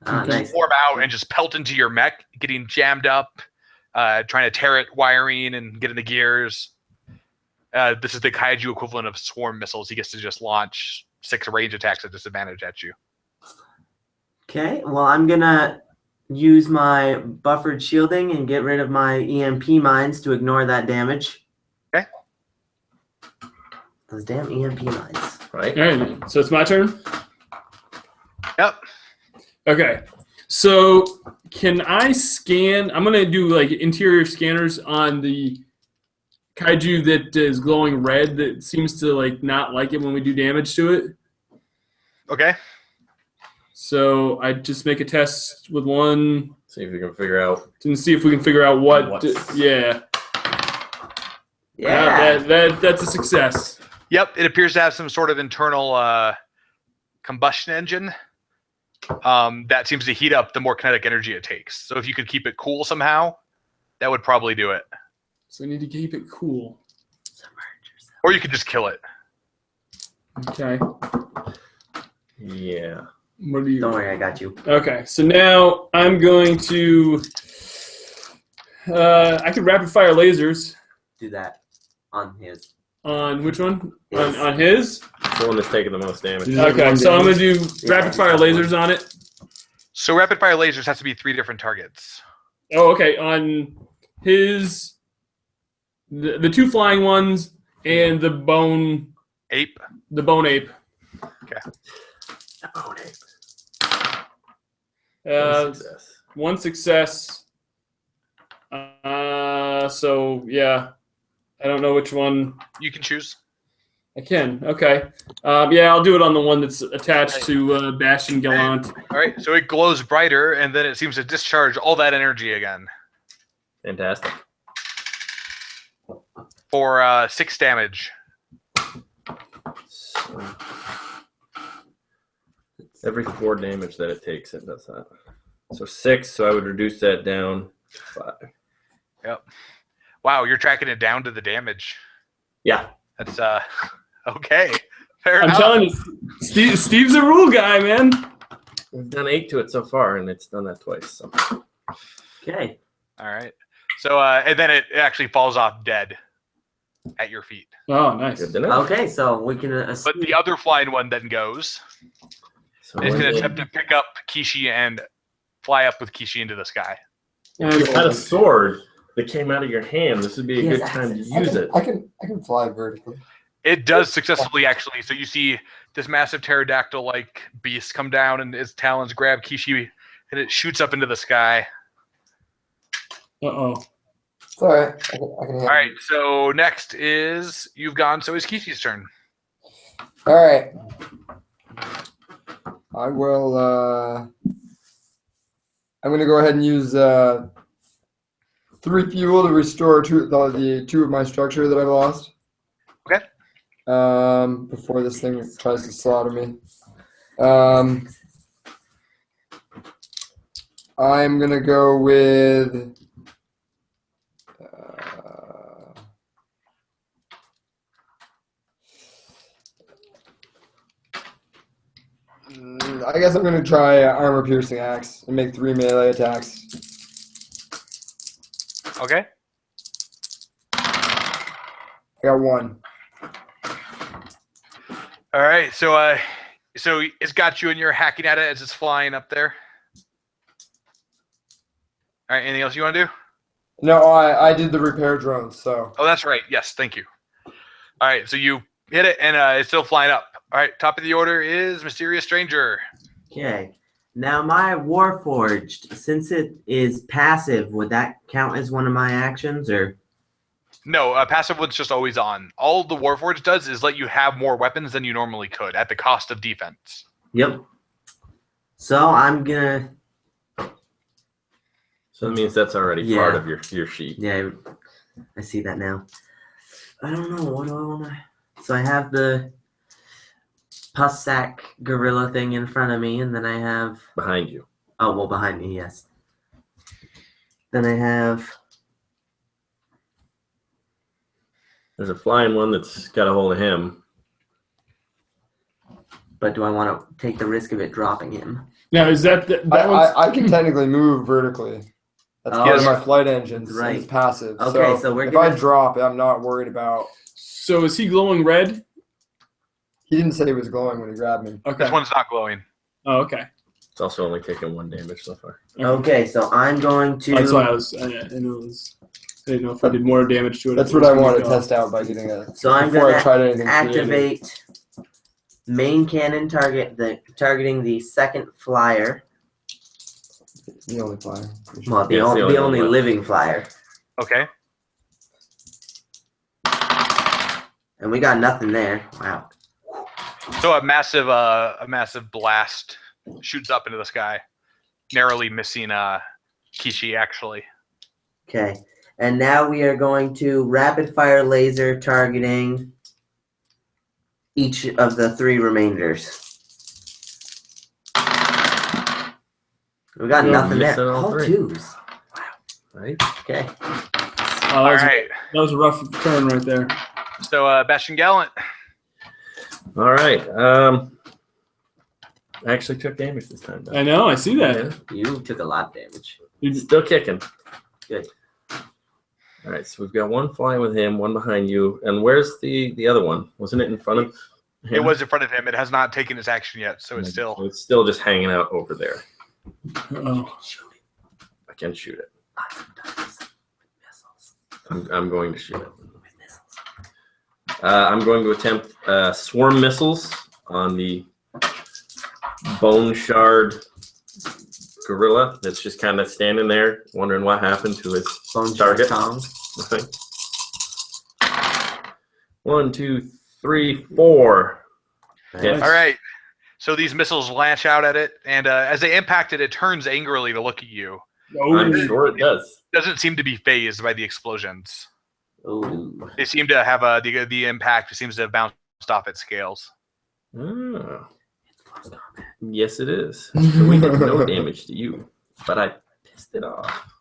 Nice. Swarm out and just pelt into your mech, getting jammed up, trying to tear it wiring and get in the gears. This is the Kaiju equivalent of swarm missiles. He gets to just launch 6 range attacks at disadvantage at you. Okay, well, I'm going to use my buffered shielding and get rid of my EMP mines to ignore that damage. Okay. Those damn EMP mines. Right. All right, so it's my turn? Yep. Okay, so can I scan? I'm going to do like interior scanners on the Kaiju that is glowing red that seems to like not like it when we do damage to it. Okay. So I just make a test with one. See if you can figure out. And see if we can figure out what. Yeah. That's a success. Yep, it appears to have some sort of internal combustion engine that seems to heat up the more kinetic energy it takes. So if you could keep it cool somehow, that would probably do it. So I need to keep it cool. Or you could just kill it. Okay. Yeah. What do you? Don't worry, I got you. Okay, so now I'm going to. I could rapid fire lasers. Do that on his. On which one? His. On his? The one that's taking the most damage. Okay, so I'm going to do rapid fire lasers on it. So rapid fire lasers has to be 3 different targets. Oh, okay. On his, the 2 flying ones and the bone Ape. The bone ape. Okay. The bone ape. One success. So yeah, I don't know which one. You can choose. I can. Okay. Yeah, I'll do it on the one that's attached to Bastion Gallant. All right. So it glows brighter, and then it seems to discharge all that energy again. Fantastic. For 6 damage. So, every 4 damage that it takes, it does that. So 6, so I would reduce that down to 5. Yep. Wow, you're tracking it down to the damage. Yeah. That's okay. Fair I'm enough. telling you, Steve's a rule guy, man. We've done 8 to it so far, and it's done that twice. So. Okay. All right. So and then it actually falls off dead. at your feet. Oh, nice. Good to know. Okay, so we can. But the other flying one then goes. So It's when going to you- attempt to pick up Kishi and fly up with Kishi into the sky. if you had a sword that came out of your hand, this would be a Yes, good time to access. use it. I can fly vertically. It does successfully, actually. So you see this massive pterodactyl-like beast come down, and its talons grab Kishi, and it shoots up into the sky. Uh-oh. It's all right. I can handle All right, so next is you've gone, so it's Kishi's turn. All right. I will. I'm going to go ahead and use 3 fuel to restore the 2 of my structure that I've lost. Okay. Before this thing tries to slaughter me. I'm going to go with. I guess I'm going to try armor piercing axe and make 3 melee attacks. Okay. I got 1. All right, so it's got you, and you're hacking at it as it's flying up there. All right, anything else you want to do? No, I did the repair drones, so. Oh, that's right. Yes, thank you. All right, so you hit it, and it's still flying up. All right, top of the order is Mysterious Stranger. Okay. Now my Warforged, since it is passive, would that count as one of my actions, or? No, passive one's just always on. All the Warforged does is let you have more weapons than you normally could at the cost of defense. Yep. So I'm gonna. So that means that's already part of your sheet. Yeah, I see that now. I don't know. What do I want to? So I have the pus sack gorilla thing in front of me, and then I have. Behind you. Oh, well, behind me, yes. Then I have. There's a flying one that's got a hold of him. But do I want to take the risk of it dropping him? Now, is that one's... I can technically move vertically. That's part of my flight engines. Right. It's passive. Okay, so we're if gonna- I drop it, I'm not worried about. So is he glowing red? He didn't say he was glowing when he grabbed me. Okay. This one's not glowing. Oh, okay. It's also only taken 1 damage so far. Okay, so I'm going to. That's why I didn't know if I did more damage to it. That's what I want to test out by getting a. So I'm before I gonna tried anything activate main cannon targeting the second flyer. creative. The only flyer. Well, the Yeah, it's the only only one. living flyer. Okay. And we got nothing there. Wow. So a massive blast shoots up into the sky, narrowly missing Kishi, actually. Okay. And now we are going to rapid fire laser targeting each of the 3 remainders. We got You're nothing there. missing all All 3. 2s. Right? Okay. All right. That was a rough turn right there. So Bastion Gallant. All right. I actually took damage this time. Though. I know. I see that. You took a lot of damage. Still kicking. Good. All right, so we've got 1 flying with him, 1 behind you. And where's the other one? Wasn't it in front of him? It was in front of him. It has not taken its action yet, so it's still. It's still just hanging out over there. Oh. I can shoot it. I'm going to shoot it. I'm going to attempt swarm missiles on the bone shard gorilla that's just kind of standing there, wondering what happened to his Bone target. Kong. Okay. 1, 2, 3, 4. Hits. All right. So these missiles launch out at it, and as they impact it, it turns angrily to look at you. I'm sure it does. Doesn't seem to be phased by the explosions. Ooh. They seem to have the impact. It seems to have bounced off its scales. Oh. Yes, it is. So we did no damage to you, but I pissed it off.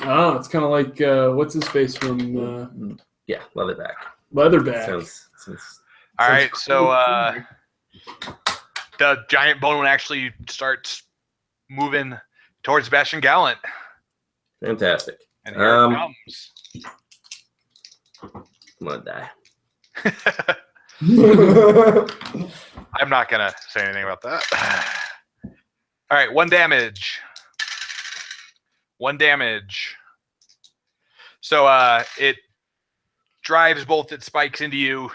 Oh, it's kind of like what's his face from Yeah, Leatherback. Leatherback. Sounds All right, so the giant bone one actually starts moving towards Bastion Gallant, fantastic. and here it comes. I'm gonna die. I'm not gonna say anything about that. All right, 1 damage. 1 damage. So it drives both its spikes into you,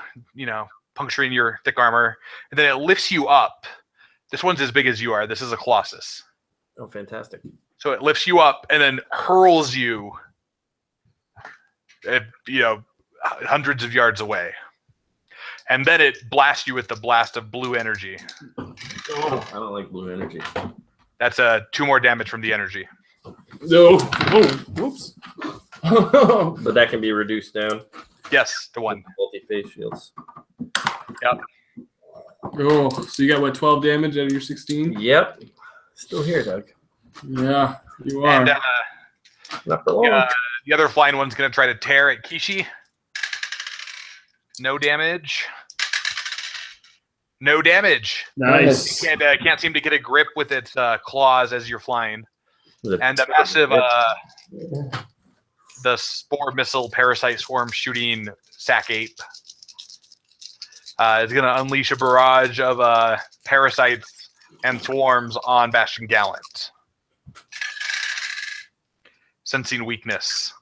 puncturing your thick armor, and then it lifts you up. This one's as big as you are. This is a Colossus. Oh, fantastic. So it lifts you up and then hurls you, hundreds of yards away. And then it blasts you with the blast of blue energy. Oh, I don't like blue energy. That's 2 more damage from the energy. No. Oh, whoops. But that can be reduced down. Yes, to 1. Multi-phase shields. Yep. Oh, so you got what, 12 damage out of your 16? Yep. Still here, Doug. Yeah, you are. And Not for long. the other flying one's going to try to tear at Kishi. No damage. No damage. Nice. Can't seem to get a grip with its claws as you're flying. And the massive, the spore missile parasite swarm shooting sack ape is going to unleash a barrage of parasites and swarms on Bastion Gallant. Sensing weakness.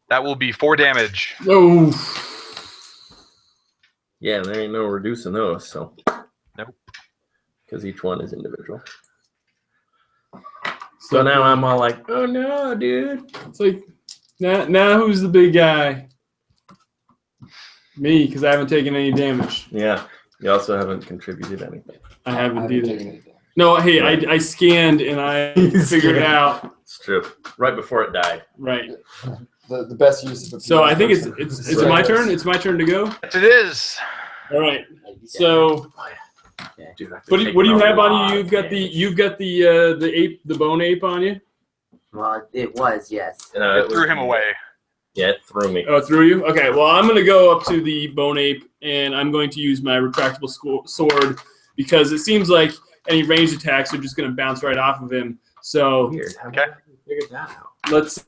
That will be 4 damage. Oh. Yeah, there ain't no reducing those, so. Nope. Because each one is individual. So now I'm all like, oh no, dude. It's like, now who's the big guy? Me, because I haven't taken any damage. Yeah. You also haven't contributed anything. I haven't either. No, hey, I scanned and I figured it out. It's true. Right before it died. Right. The best use of a So I think it's my turn. It's my turn to go. Yes, it is. All right. So Dude, what do you have on you? You've got the ape, the bone ape on you. Well, it was, yes. It threw him away. Yeah, it threw me. Oh, it threw you? Okay. Well, I'm gonna go up to the bone ape and I'm going to use my retractable sword because it seems like any ranged attacks are just gonna bounce right off of him. So Weird. How Okay. did I figure that out? let's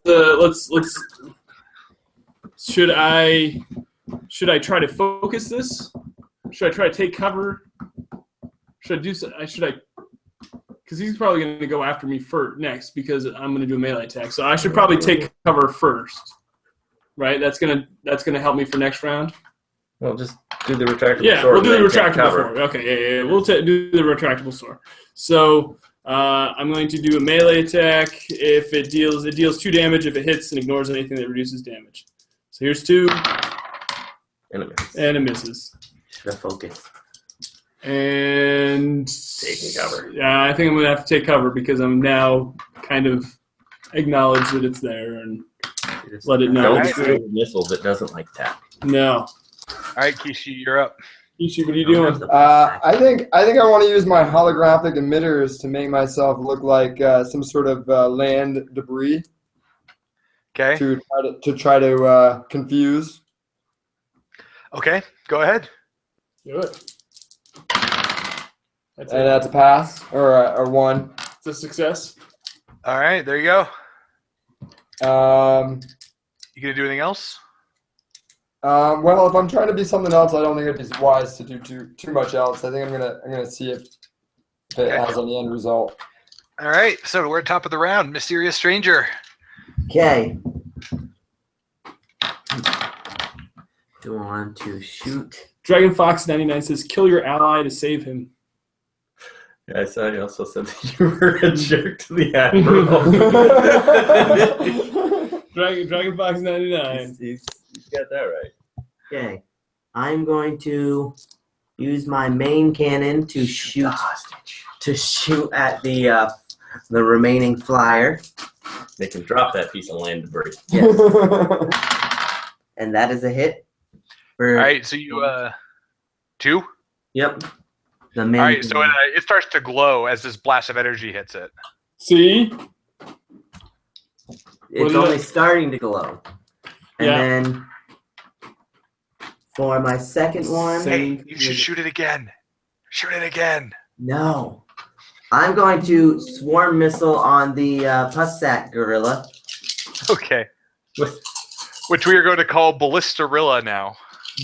should I try to focus this? Should I try to take cover? Should I because he's probably going to go after me next because I'm going to do a melee attack. So I should probably take cover first. Right? That's going to help me for next round. Well, just do the retractable Yeah, sword. we'll do the and then take retractable cover. sword. Okay, yeah. We'll do the retractable sword. So I'm going to do a melee attack. If it deals 2 damage. If it hits and ignores anything that reduces damage. So here's 2. And it misses. And it misses. Should have focused. Taking And cover. Yeah, I think I'm going to have to take cover because I'm now kind of acknowledge that it's there and let it know. Don't Nice. shoot missiles. It doesn't like that. No. All right, Kishi, you're up. Ishi, what are you doing? I think I want to use my holographic emitters to make myself look like some sort of land debris Okay. to try to confuse. Okay, go ahead. Do it. That's And it. that's a pass or 1. It's a success. All right, there you go. Um, You gonna do anything else? well, if I'm trying to be something else, I don't think it'd be wise to do too much else. I think I'm gonna see if it Okay. has any end result. All right, so we're at top of the round. Mysterious stranger. Okay. Do I want to shoot? Dragon Fox 99 says, "Kill your ally to save him." Yeah, I saw you also said that you were a jerk to the admiral. Dragon Fox 99. he's got that right. Okay. I'm going to use my main cannon to shoot at the remaining flyer. They can drop that piece of land debris. Yes. And that is a hit. All right, so you 2. Yep. The main. All right, so it starts to glow as this blast of energy hits it. See? It's only starting to glow. And Yeah. then for my second one. Hey, you should shoot it again. Shoot it again. No. I'm going to swarm missile on the pus sack gorilla. Okay. Which we are going to call Ballistarilla now.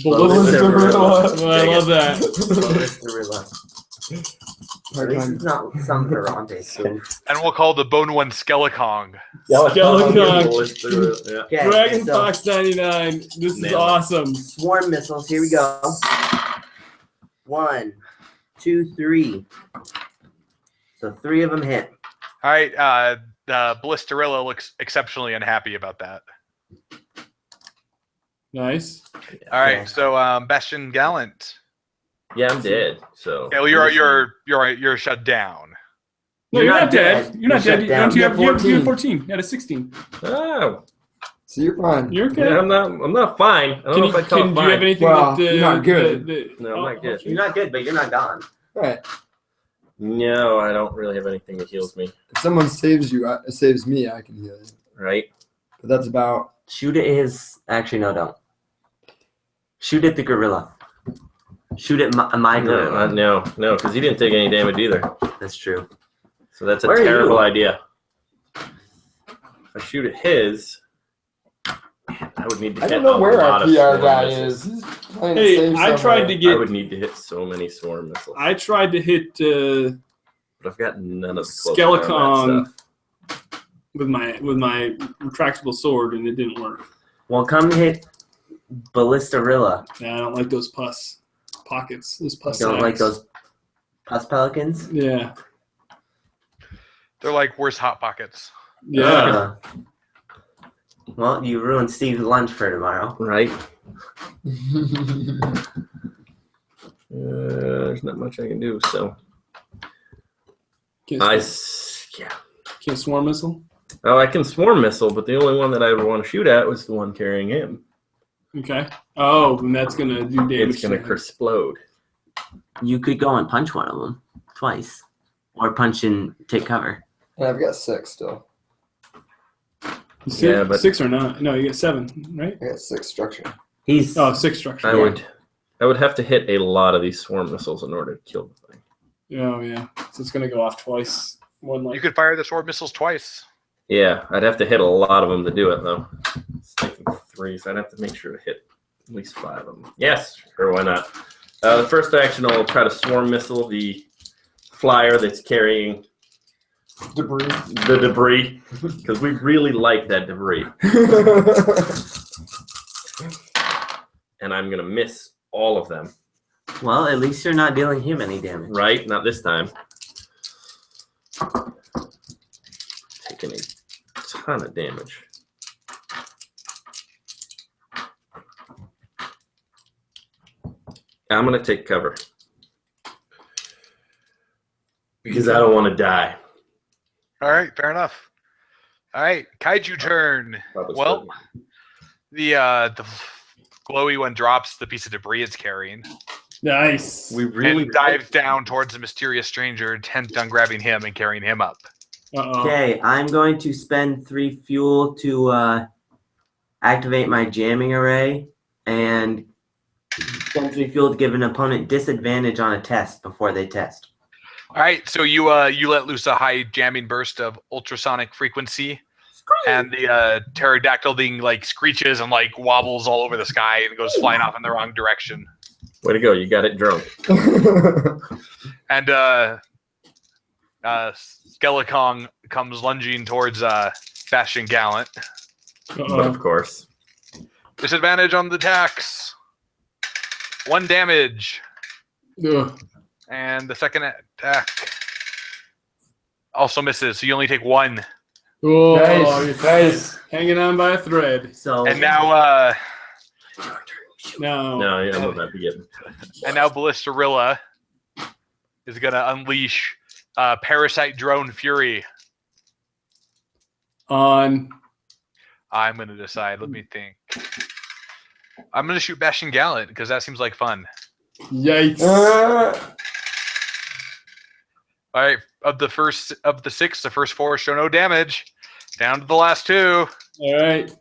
Ballistarilla. I love that. Ballistarilla. At least it's not some Ferrante. And we'll call the bone one Skele-Kong. Skele-Kong. Yeah. Okay, Dragon so Fox 99. This is awesome. swarm missiles. Here we go. 1, 2, 3. So 3 of them hit. All right, the Ballistarilla looks exceptionally unhappy about that. Nice. All right, so Bastion Gallant. Yeah, I'm dead. So. Yeah, well, you're shut down. No, you're not dead. You're not dead. down. You have 14. You had a 16. Oh. So you're fine. You're okay. Yeah, I'm not fine. I don't know if I call it do you fine. have anything Well, that, you're not good. No, I'm not good. You're not good, but you're not gone. Right. No, I don't really have anything that heals me. If someone saves you, saves me, I can heal you. Right? But that's about. Shoot at his. Actually, no, don't. Shoot at the gorilla. Shoot at my gorilla. No, because he didn't take any damage either. That's true. So that's a Where are terrible you? idea. If I shoot at his, man, I would need to I hit don't know a where lot our of PR swarm guy missiles. is. He's playing Hey, safe I tried somewhere. to I get. would need to hit so many swarm missiles. I tried to hit But I've got none of the close Skele-Kong combat stuff. with my retractable sword, and it didn't work. Well, come hit Ballistarilla. Yeah, I don't like those pus pockets. Those pus. You don't like sacs. those pus pelicans? Yeah. They're like worse hot pockets. Yeah. Well, you ruined Steve's lunch for tomorrow. Right? There's not much I can do, so. Can't swarm missile. Oh, I can swarm missile, but the only one that I would want to shoot at was the one carrying him. Okay. Oh, and that's gonna do damage. It's going to explode. You could go and punch one of them twice, or punch and take cover. And I've got 6 still. Six, Yeah, but- 6 or not? No, you get 7, right? I got 6 structure. He's 6 structure. I would have to hit a lot of these swarm missiles in order to kill the thing. Oh yeah. So it's gonna go off twice. One You like. could fire the sword missiles twice. Yeah, I'd have to hit a lot of them to do it, though. It's taking 3, so I'd have to make sure to hit at least 5 of them. Yes, sure, why not? The first action, I'll try to swarm missile the flyer that's carrying Debris. the debris, because we really like that debris. And I'm going to miss all of them, well. At least you're not dealing him any damage. right? Not this time. Taking a ton of damage. I'm going to take cover. Because I don't want to die. All right, fair enough. All right, Kaiju turn. Probably Well, the glowy one drops the piece of debris it's carrying Nice. we really and dives down towards the mysterious stranger, intent on grabbing him and carrying him up. Uh-oh. Okay, I'm going to spend 3 fuel to activate my jamming array, and spend 3 fuel to give an opponent disadvantage on a test before they test. All right, so you let loose a high jamming burst of ultrasonic frequency, and the pterodactyl thing like screeches and like wobbles all over the sky and goes flying off in the wrong direction. Way to go, you got it drunk. And Skele-Kong comes lunging towards Bastion Gallant. But Uh-oh. of course. Disadvantage on the attacks. 1 damage. Ugh. And the second attack also misses, so you only take 1. Oh, Nice, nice. hanging on by a thread. So And now No. No, yeah, I'm about to get Ballistarilla is gonna unleash Parasite Drone Fury. On. I'm gonna decide. Let me think. I'm gonna shoot Bastion Gallant because that seems like fun. Yikes. All right, of the 6, the first 4 show no damage. Down to the last 2. All right.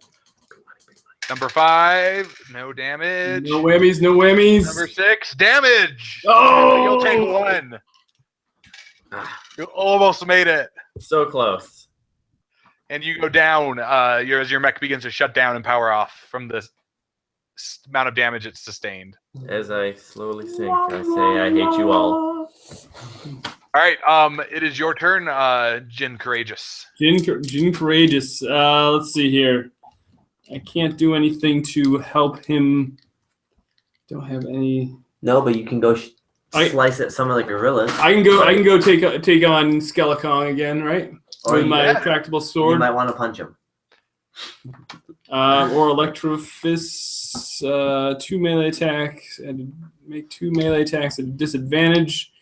Number 5, no damage. No whammies. No whammies. Number 6, damage. Oh! You'll take 1. You almost made it. so close. and you go down as your mech begins to shut down and power off from the amount of damage it's sustained. As I slowly sink, I say, I hate you all. All right, it is your turn, Jin Courageous. Jin Courageous. Let's see here. I can't do anything to help him. Don't have any. No, but you can go slice at some of the gorillas. I can go take on Skele-Kong again, right? With my retractable sword. You might want to punch him. Or Electro Fists. 2 melee attacks and make 2 melee attacks at a disadvantage.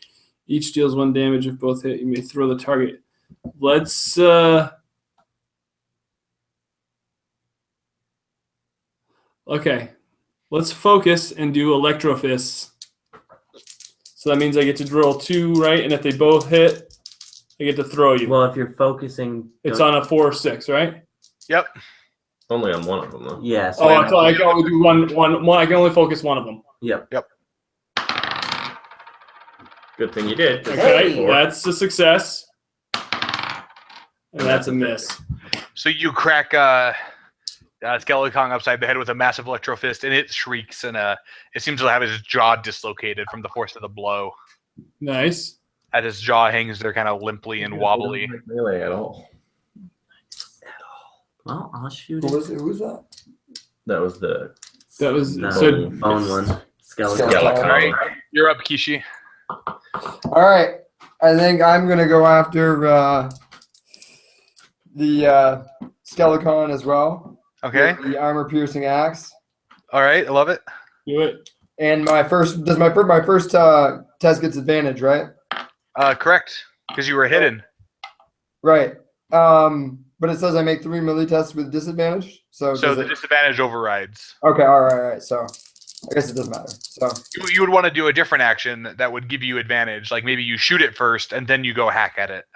Each deals 1 damage. If both hit, you may throw the target. Let's okay. Let's focus and do Electro Fists. So that means I get to drill 2, right? And if they both hit, I get to throw you. Well, if you're focusing, it's on a 4 or 6, right? Yep. Only on one of them, though. Yeah. So I can only do one. I can only focus one of them. Yep. Good thing you did. Okay, that's a success. And that's a miss. So you crack Skele-Kong upside the head with a massive electro fist, and it shrieks, and it seems to have its jaw dislocated from the force of the blow. Nice. As his jaw hangs there kind of limply and wobbly. Melee at all. Well, I'll shoot Who it. was that? That was the phone one. Skele-Kong. All right, you're up, Kishi. All right. I think I'm going to go after the Skele-Kong as well. Okay. With the armor-piercing axe. All right, I love it. Do it. And my first test gets advantage, right? Correct, because you were hidden. Right. But it says I make 3 melee tests with disadvantage. So the disadvantage overrides. Okay. All right. So I guess it doesn't matter. So you would want to do a different action that would give you advantage. Like maybe you shoot it first and then you go hack at it.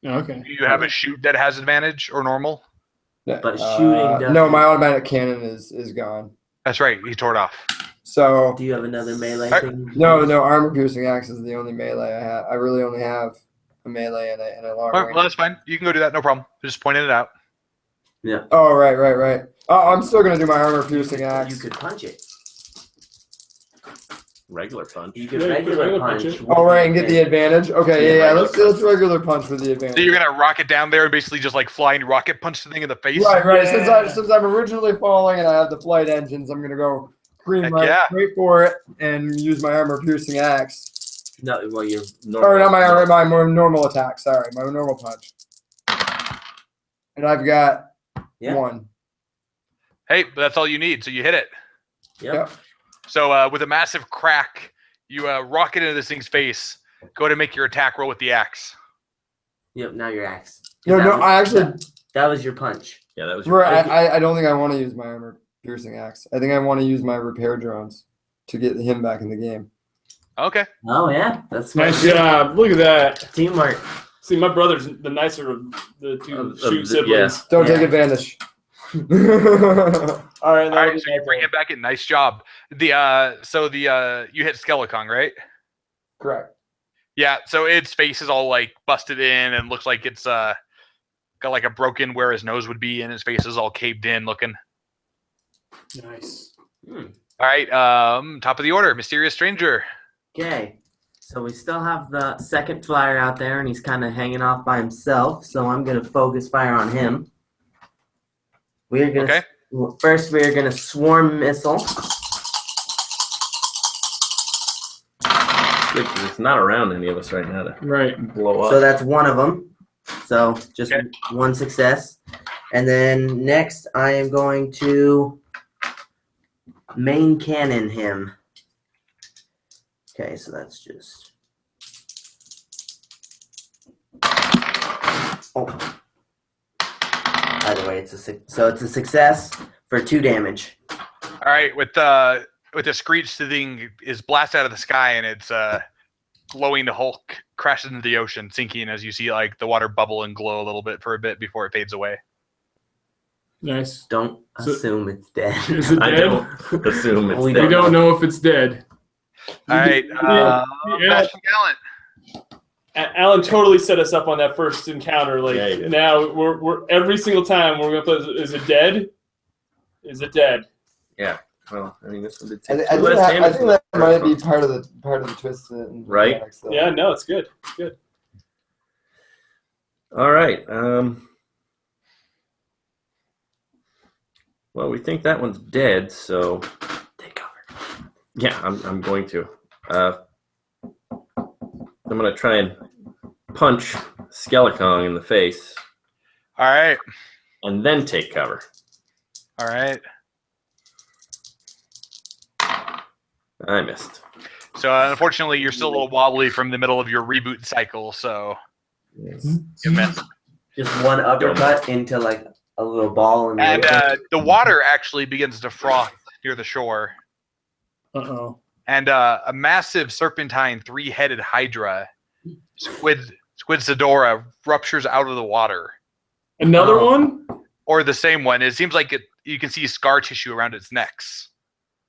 Okay. Do you have a shoot that has advantage or normal? But shooting doesn't. no, my automatic cannon is gone. That's right. He tore it off. So Do you have another melee Alright. thing? no, armor piercing axe is the only melee I have. I really only have a melee and a long All right, range. well, that's fine. You can go do that. No problem. Just pointing it out. Yeah. Oh, right. Oh, I'm still gonna do my armor piercing axe. You could punch it. regular punch. You could Yeah, regular punch. Oh, right, and get the advantage. Okay, yeah. Let's regular punch with the So advantage. you're gonna rocket down there and basically just like flying rocket punch the thing in the face. Right. Yeah. Since I'm originally falling and I have the flight engines, I'm gonna go cream Heck right yeah. straight for it and use my armor piercing axe. No, well, you're Or not my more normal attack. Sorry, my normal punch. And I've got one. Hey, but that's all you need. So you hit it. Yep. So with a massive crack, you rocket into this thing's face. Go ahead and make your attack roll with the axe. Yep. Now your axe. I actually. That was your punch. Yeah, that was your Right, I don't think I want to use my armor piercing axe. I think I want to use my repair drones to get him back in the game. Okay. Oh yeah, that's Nice job. Look at that. teamwork. See, my brother's the nicer of the two Of shoot the- siblings. Don't Yeah. take advantage. All right. All right. So you bring it back in. Nice job. You hit Skele-Kong, right? Correct. Yeah. So its face is all like busted in and looks like it's got like a broken where his nose would be, and his face is all caved in looking. Nice. All right. Top of the order, Mysterious Stranger. Okay. So we still have the second flyer out there, and he's kind of hanging off by himself. So I'm gonna focus fire on him. We're gonna first. We're gonna swarm missile. Good, 'cause it's not around any of us right now to Right. blow up. So that's one of them. So just one success. And then next, I am going to main cannon him. Okay, so that's just. Oh. By the way, it's a success for 2 damage. All right. With the screech, the thing is blasted out of the sky, and it's glowing. The Hulk crashes into the ocean, sinking as you see like the water bubble and glow a little bit for a bit before it fades away. Nice. Don't assume it's dead. Is it I dead? don't assume it's We We dead. don't know if it's dead. All right. Yeah. Bastion Gallant. Alan totally set us up on that first encounter. Like Yeah, he did. now we're every single time we're gonna play. Is it dead? Is it dead? Yeah. Well, I mean, this one did I take think two less damage. that might be part of the twist. Right. Mechanics, though. Yeah, no, it's good. It's good. All right. Well, we think that one's dead, so take cover. Yeah, I'm going to. I'm going to try and punch Skele-Kong in the face All right. and then take cover. All right. I missed. So unfortunately, you're still a little wobbly from the middle of your reboot cycle, so Yes. you missed. Just one uppercut into like a little ball in the And air. the water actually begins to froth near the shore. Uh-oh. And a massive serpentine three-headed hydra, Squidsadora, ruptures out of the water. Another Oh. one? Or the same one. It seems like you can see scar tissue around its necks.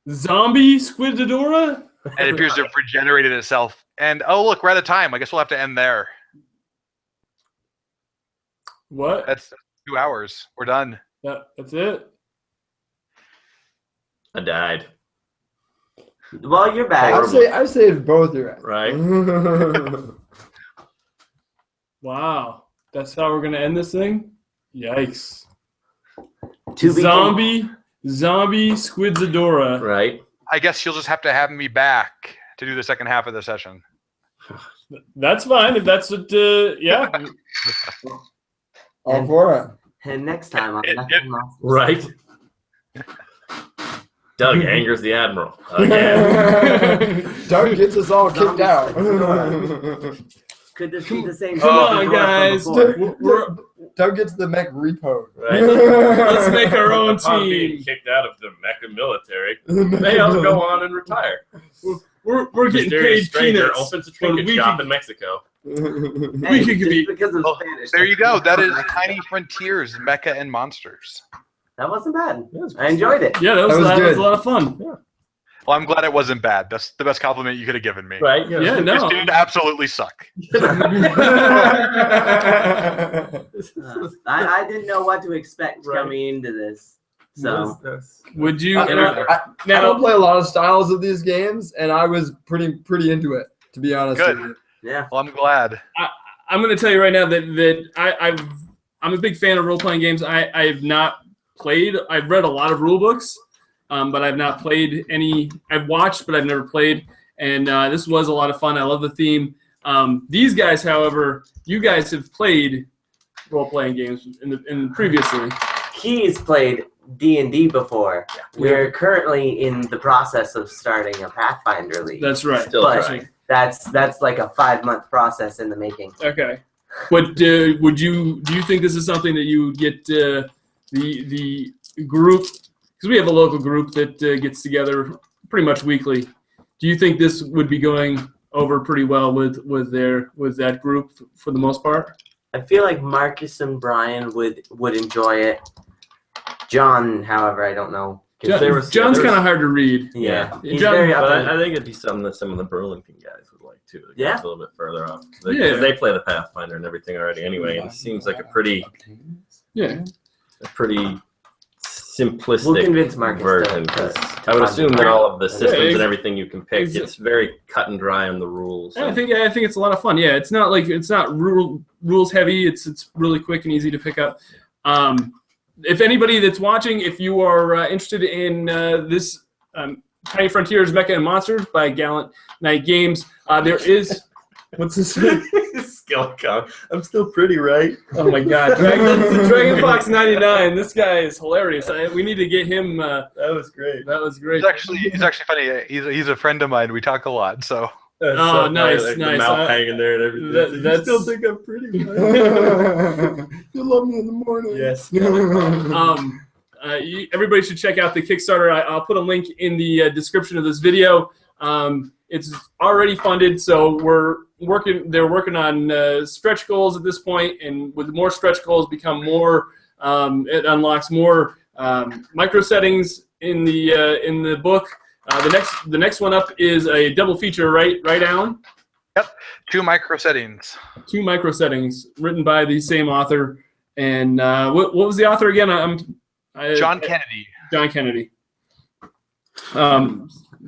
Zombie Squidadora? And it appears to have regenerated itself. And, oh, look, we're out of time. I guess we'll have to end there. What? That's 2 hours. We're done. That's it? I died. Well, you're back. I saved both your ass. Right. Wow. That's how we're going to end this thing? Yikes. To be Zombie Squidsadora. Right. I guess you'll just have to have me back to do the second half of the session. That's fine if that's what, yeah. All for it. And next time on Right. Doug angers the Admiral. Again. Doug gets us all kicked out. Could this be the same? Come thing on, as guys. before? Doug gets the mech repo. Right. Let's make our own Upon being team. kicked out of the Mecha military, may all go on and retire. We're getting Mysterious paid stranger peanuts. opens a when trinket we shop could- in Mexico. Hey, could just be- because of Oh, Spanish. There you go. That is Tiny Frontiers, Mecha and Monsters. That wasn't bad. Yeah, it's I enjoyed it. Yeah, that was good. a lot of fun. Well, I'm glad it wasn't bad. That's the best compliment you could have given me. Right? Yeah, This no. dude absolutely suck. I didn't know what to expect Right. coming into this. So Would you? I now, don't play a lot of styles of these games, and I was pretty into it, to be honest. Good. With you. yeah. Well, I'm glad. I'm going to tell you right now that I'm a big fan of role playing games. I have not played. I've read a lot of rule books, but I've not played any. I've watched, but I've never played. And this was a lot of fun. I love the theme. These guys, however, you guys have played role playing games in previously. He's played D&D before. We're currently in the process of starting a Pathfinder League. That's right. Still But trying. that's like a 5-month process in the making. Okay. But do you think this is something that you would get the group, because we have a local group that gets together pretty much weekly. Do you think this would be going over pretty well with that group for the most part? I feel like Marcus and Brian would enjoy it. John, however, I don't know. 'Cause John's kind of hard to read. Yeah. He's John- very up But in- I think it'd be something that some of the Burlington guys would like too. It Yeah. goes a little bit further off. Yeah. Because they play the Pathfinder and everything already anyway, and it seems like a pretty simplistic We'll convince Marcus version. to 'Cause to I would fund assume it. that all of the Yeah, systems and everything you can pick, ex- it's very cut and dry on the rules. I think it's a lot of fun. Yeah, it's not rules heavy. It's really quick and easy to pick up. If anybody that's watching, if you are interested in this Tiny Frontiers, Mecha and Monsters by Gallant Night Games, there is what's this? Skele-Kong. I'm still pretty, right? Oh my God, Dragon Fox 99. This guy is hilarious. We need to get him. That was great. That was great. He's actually funny. He's a friend of mine. We talk a lot. So That's Oh, so funny, nice, like nice. The mouth hanging there and everything. That's You still think I'm pretty, right? You love me in the morning. Yes. Everybody should check out the Kickstarter. I'll put a link in the description of this video. It's already funded, so they're working on stretch goals at this point, and with more stretch goals become more, it unlocks more micro settings in the book. The next one up is a double feature, right, Alan? 2 micro settings. 2 micro settings written by the same author. And what was the author again? John Kennedy. John Kennedy.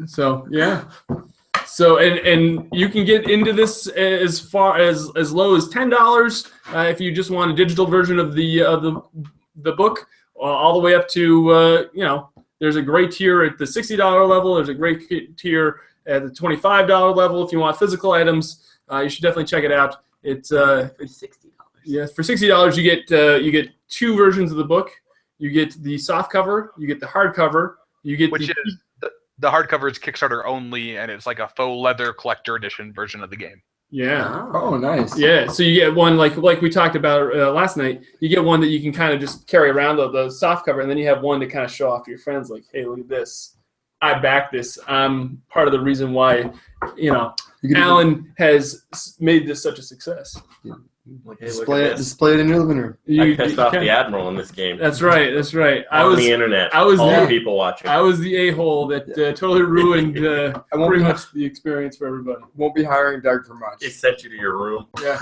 So yeah. So and you can get into this as far as low as $10 if you just want a digital version of the book, all the way up to there's a great tier at the $60 level. There's a great tier at the $25 level if you want physical items. You should definitely check it out. It's For $60. yeah, for $60 you get 2 versions of the book. You get the soft cover, you get the hardcover, you get Which is the hardcover is Kickstarter only, and it's like a faux leather collector edition version of the game. Yeah. Oh, nice. Yeah, so you get one like we talked about last night. You get one that you can kind of just carry around the soft cover, and then you have one to kind of show off to your friends, like, hey, look at this. I back this. I'm part of the reason why, Alan has made this such a success. Like, hey, look at this. Display it in your living room. I pissed off the Admiral in this game. That's right. That's right. On the internet. I was all the- the people watching. I was the a-hole that totally ruined pretty much the experience for everybody. Won't be hiring Doug for much. He sent you to your room. Yeah.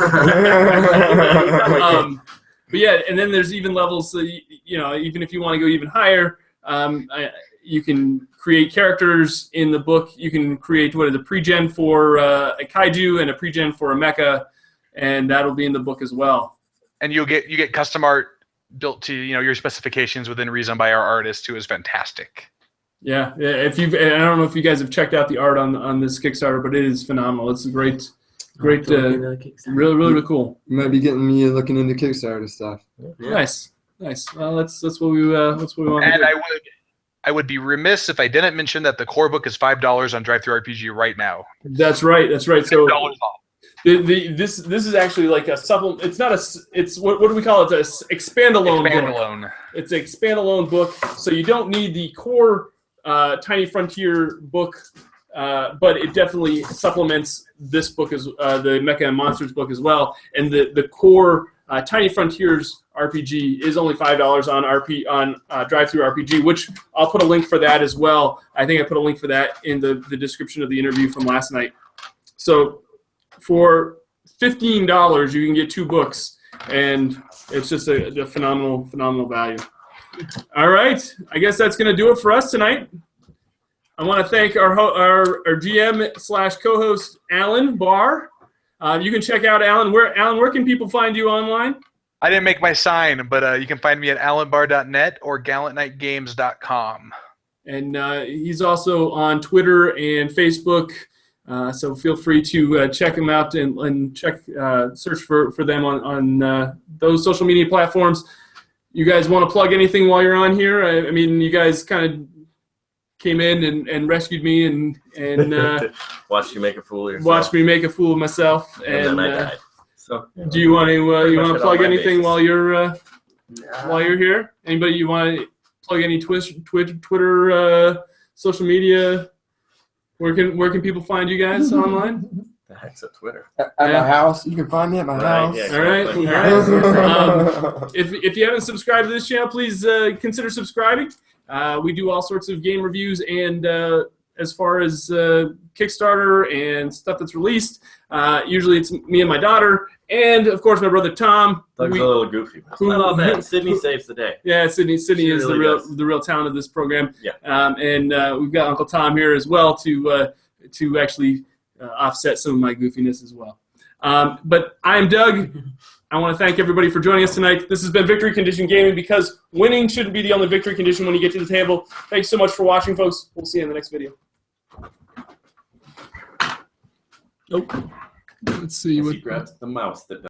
But yeah, and then there's even levels. So even if you want to go even higher, you can create characters in the book. You can create a pre-gen for a Kaiju and a pre-gen for a Mecha, and that'll be in the book as well. And you get custom art built to your specifications within reason by our artist, who is fantastic. Yeah. I don't know if you guys have checked out the art on this Kickstarter, but it is phenomenal. It's a great, really cool. You might be getting me looking into Kickstarter stuff. Yeah. Nice. Well, that's what we want to And do. I would be remiss if I didn't mention that the core book is $5 on DriveThruRPG right now. That's right. So $10 off. this is actually like a supplement. It's not it's what do we call it? It's an expandalone book. It's an expandalone book. So you don't need the core Tiny Frontier book, but it definitely supplements this book as the Mecha and Monsters book as well. And the core Tiny Frontiers RPG is only $5 on DriveThruRPG, which I'll put a link for that as well. I think I put a link for that in the description of the interview from last night. So for $15, you can get 2 books, and it's just a phenomenal value. All right, I guess that's going to do it for us tonight. I want to thank our GM/co-host Alan Bahr. You can check out Alan. Where can people find you online? I didn't make my sign, but you can find me at alanbar.net or gallantnightgames.com. And he's also on Twitter and Facebook. So feel free to check them out and search for them on those social media platforms. You guys want to plug anything while you're on here? I mean, you guys kind of came in and rescued me and watched you make a fool of yourself. Watched me make a fool of myself. And then I died. So do you want to plug anything while you're here? Anybody you want to plug any Twitter, social media? Where can people find you guys online? The heck's at Twitter? At my house. You can find me at my house. Yeah, All right. If you haven't subscribed to this channel, please consider subscribing. We do all sorts of game reviews, and as far as Kickstarter and stuff that's released, usually it's me and my daughter, and of course my brother Tom. Doug's a little goofy. Not all bad. Sydney saves the day. Yeah, Sydney is really the real talent of this program. Yeah. And we've got Uncle Tom here as well to actually offset some of my goofiness as well. But I'm Doug. I want to thank everybody for joining us tonight. This has been Victory Condition Gaming, because winning shouldn't be the only victory condition when you get to the table. Thanks so much for watching, folks. We'll see you in the next video. Let's see He grabbed the mouse that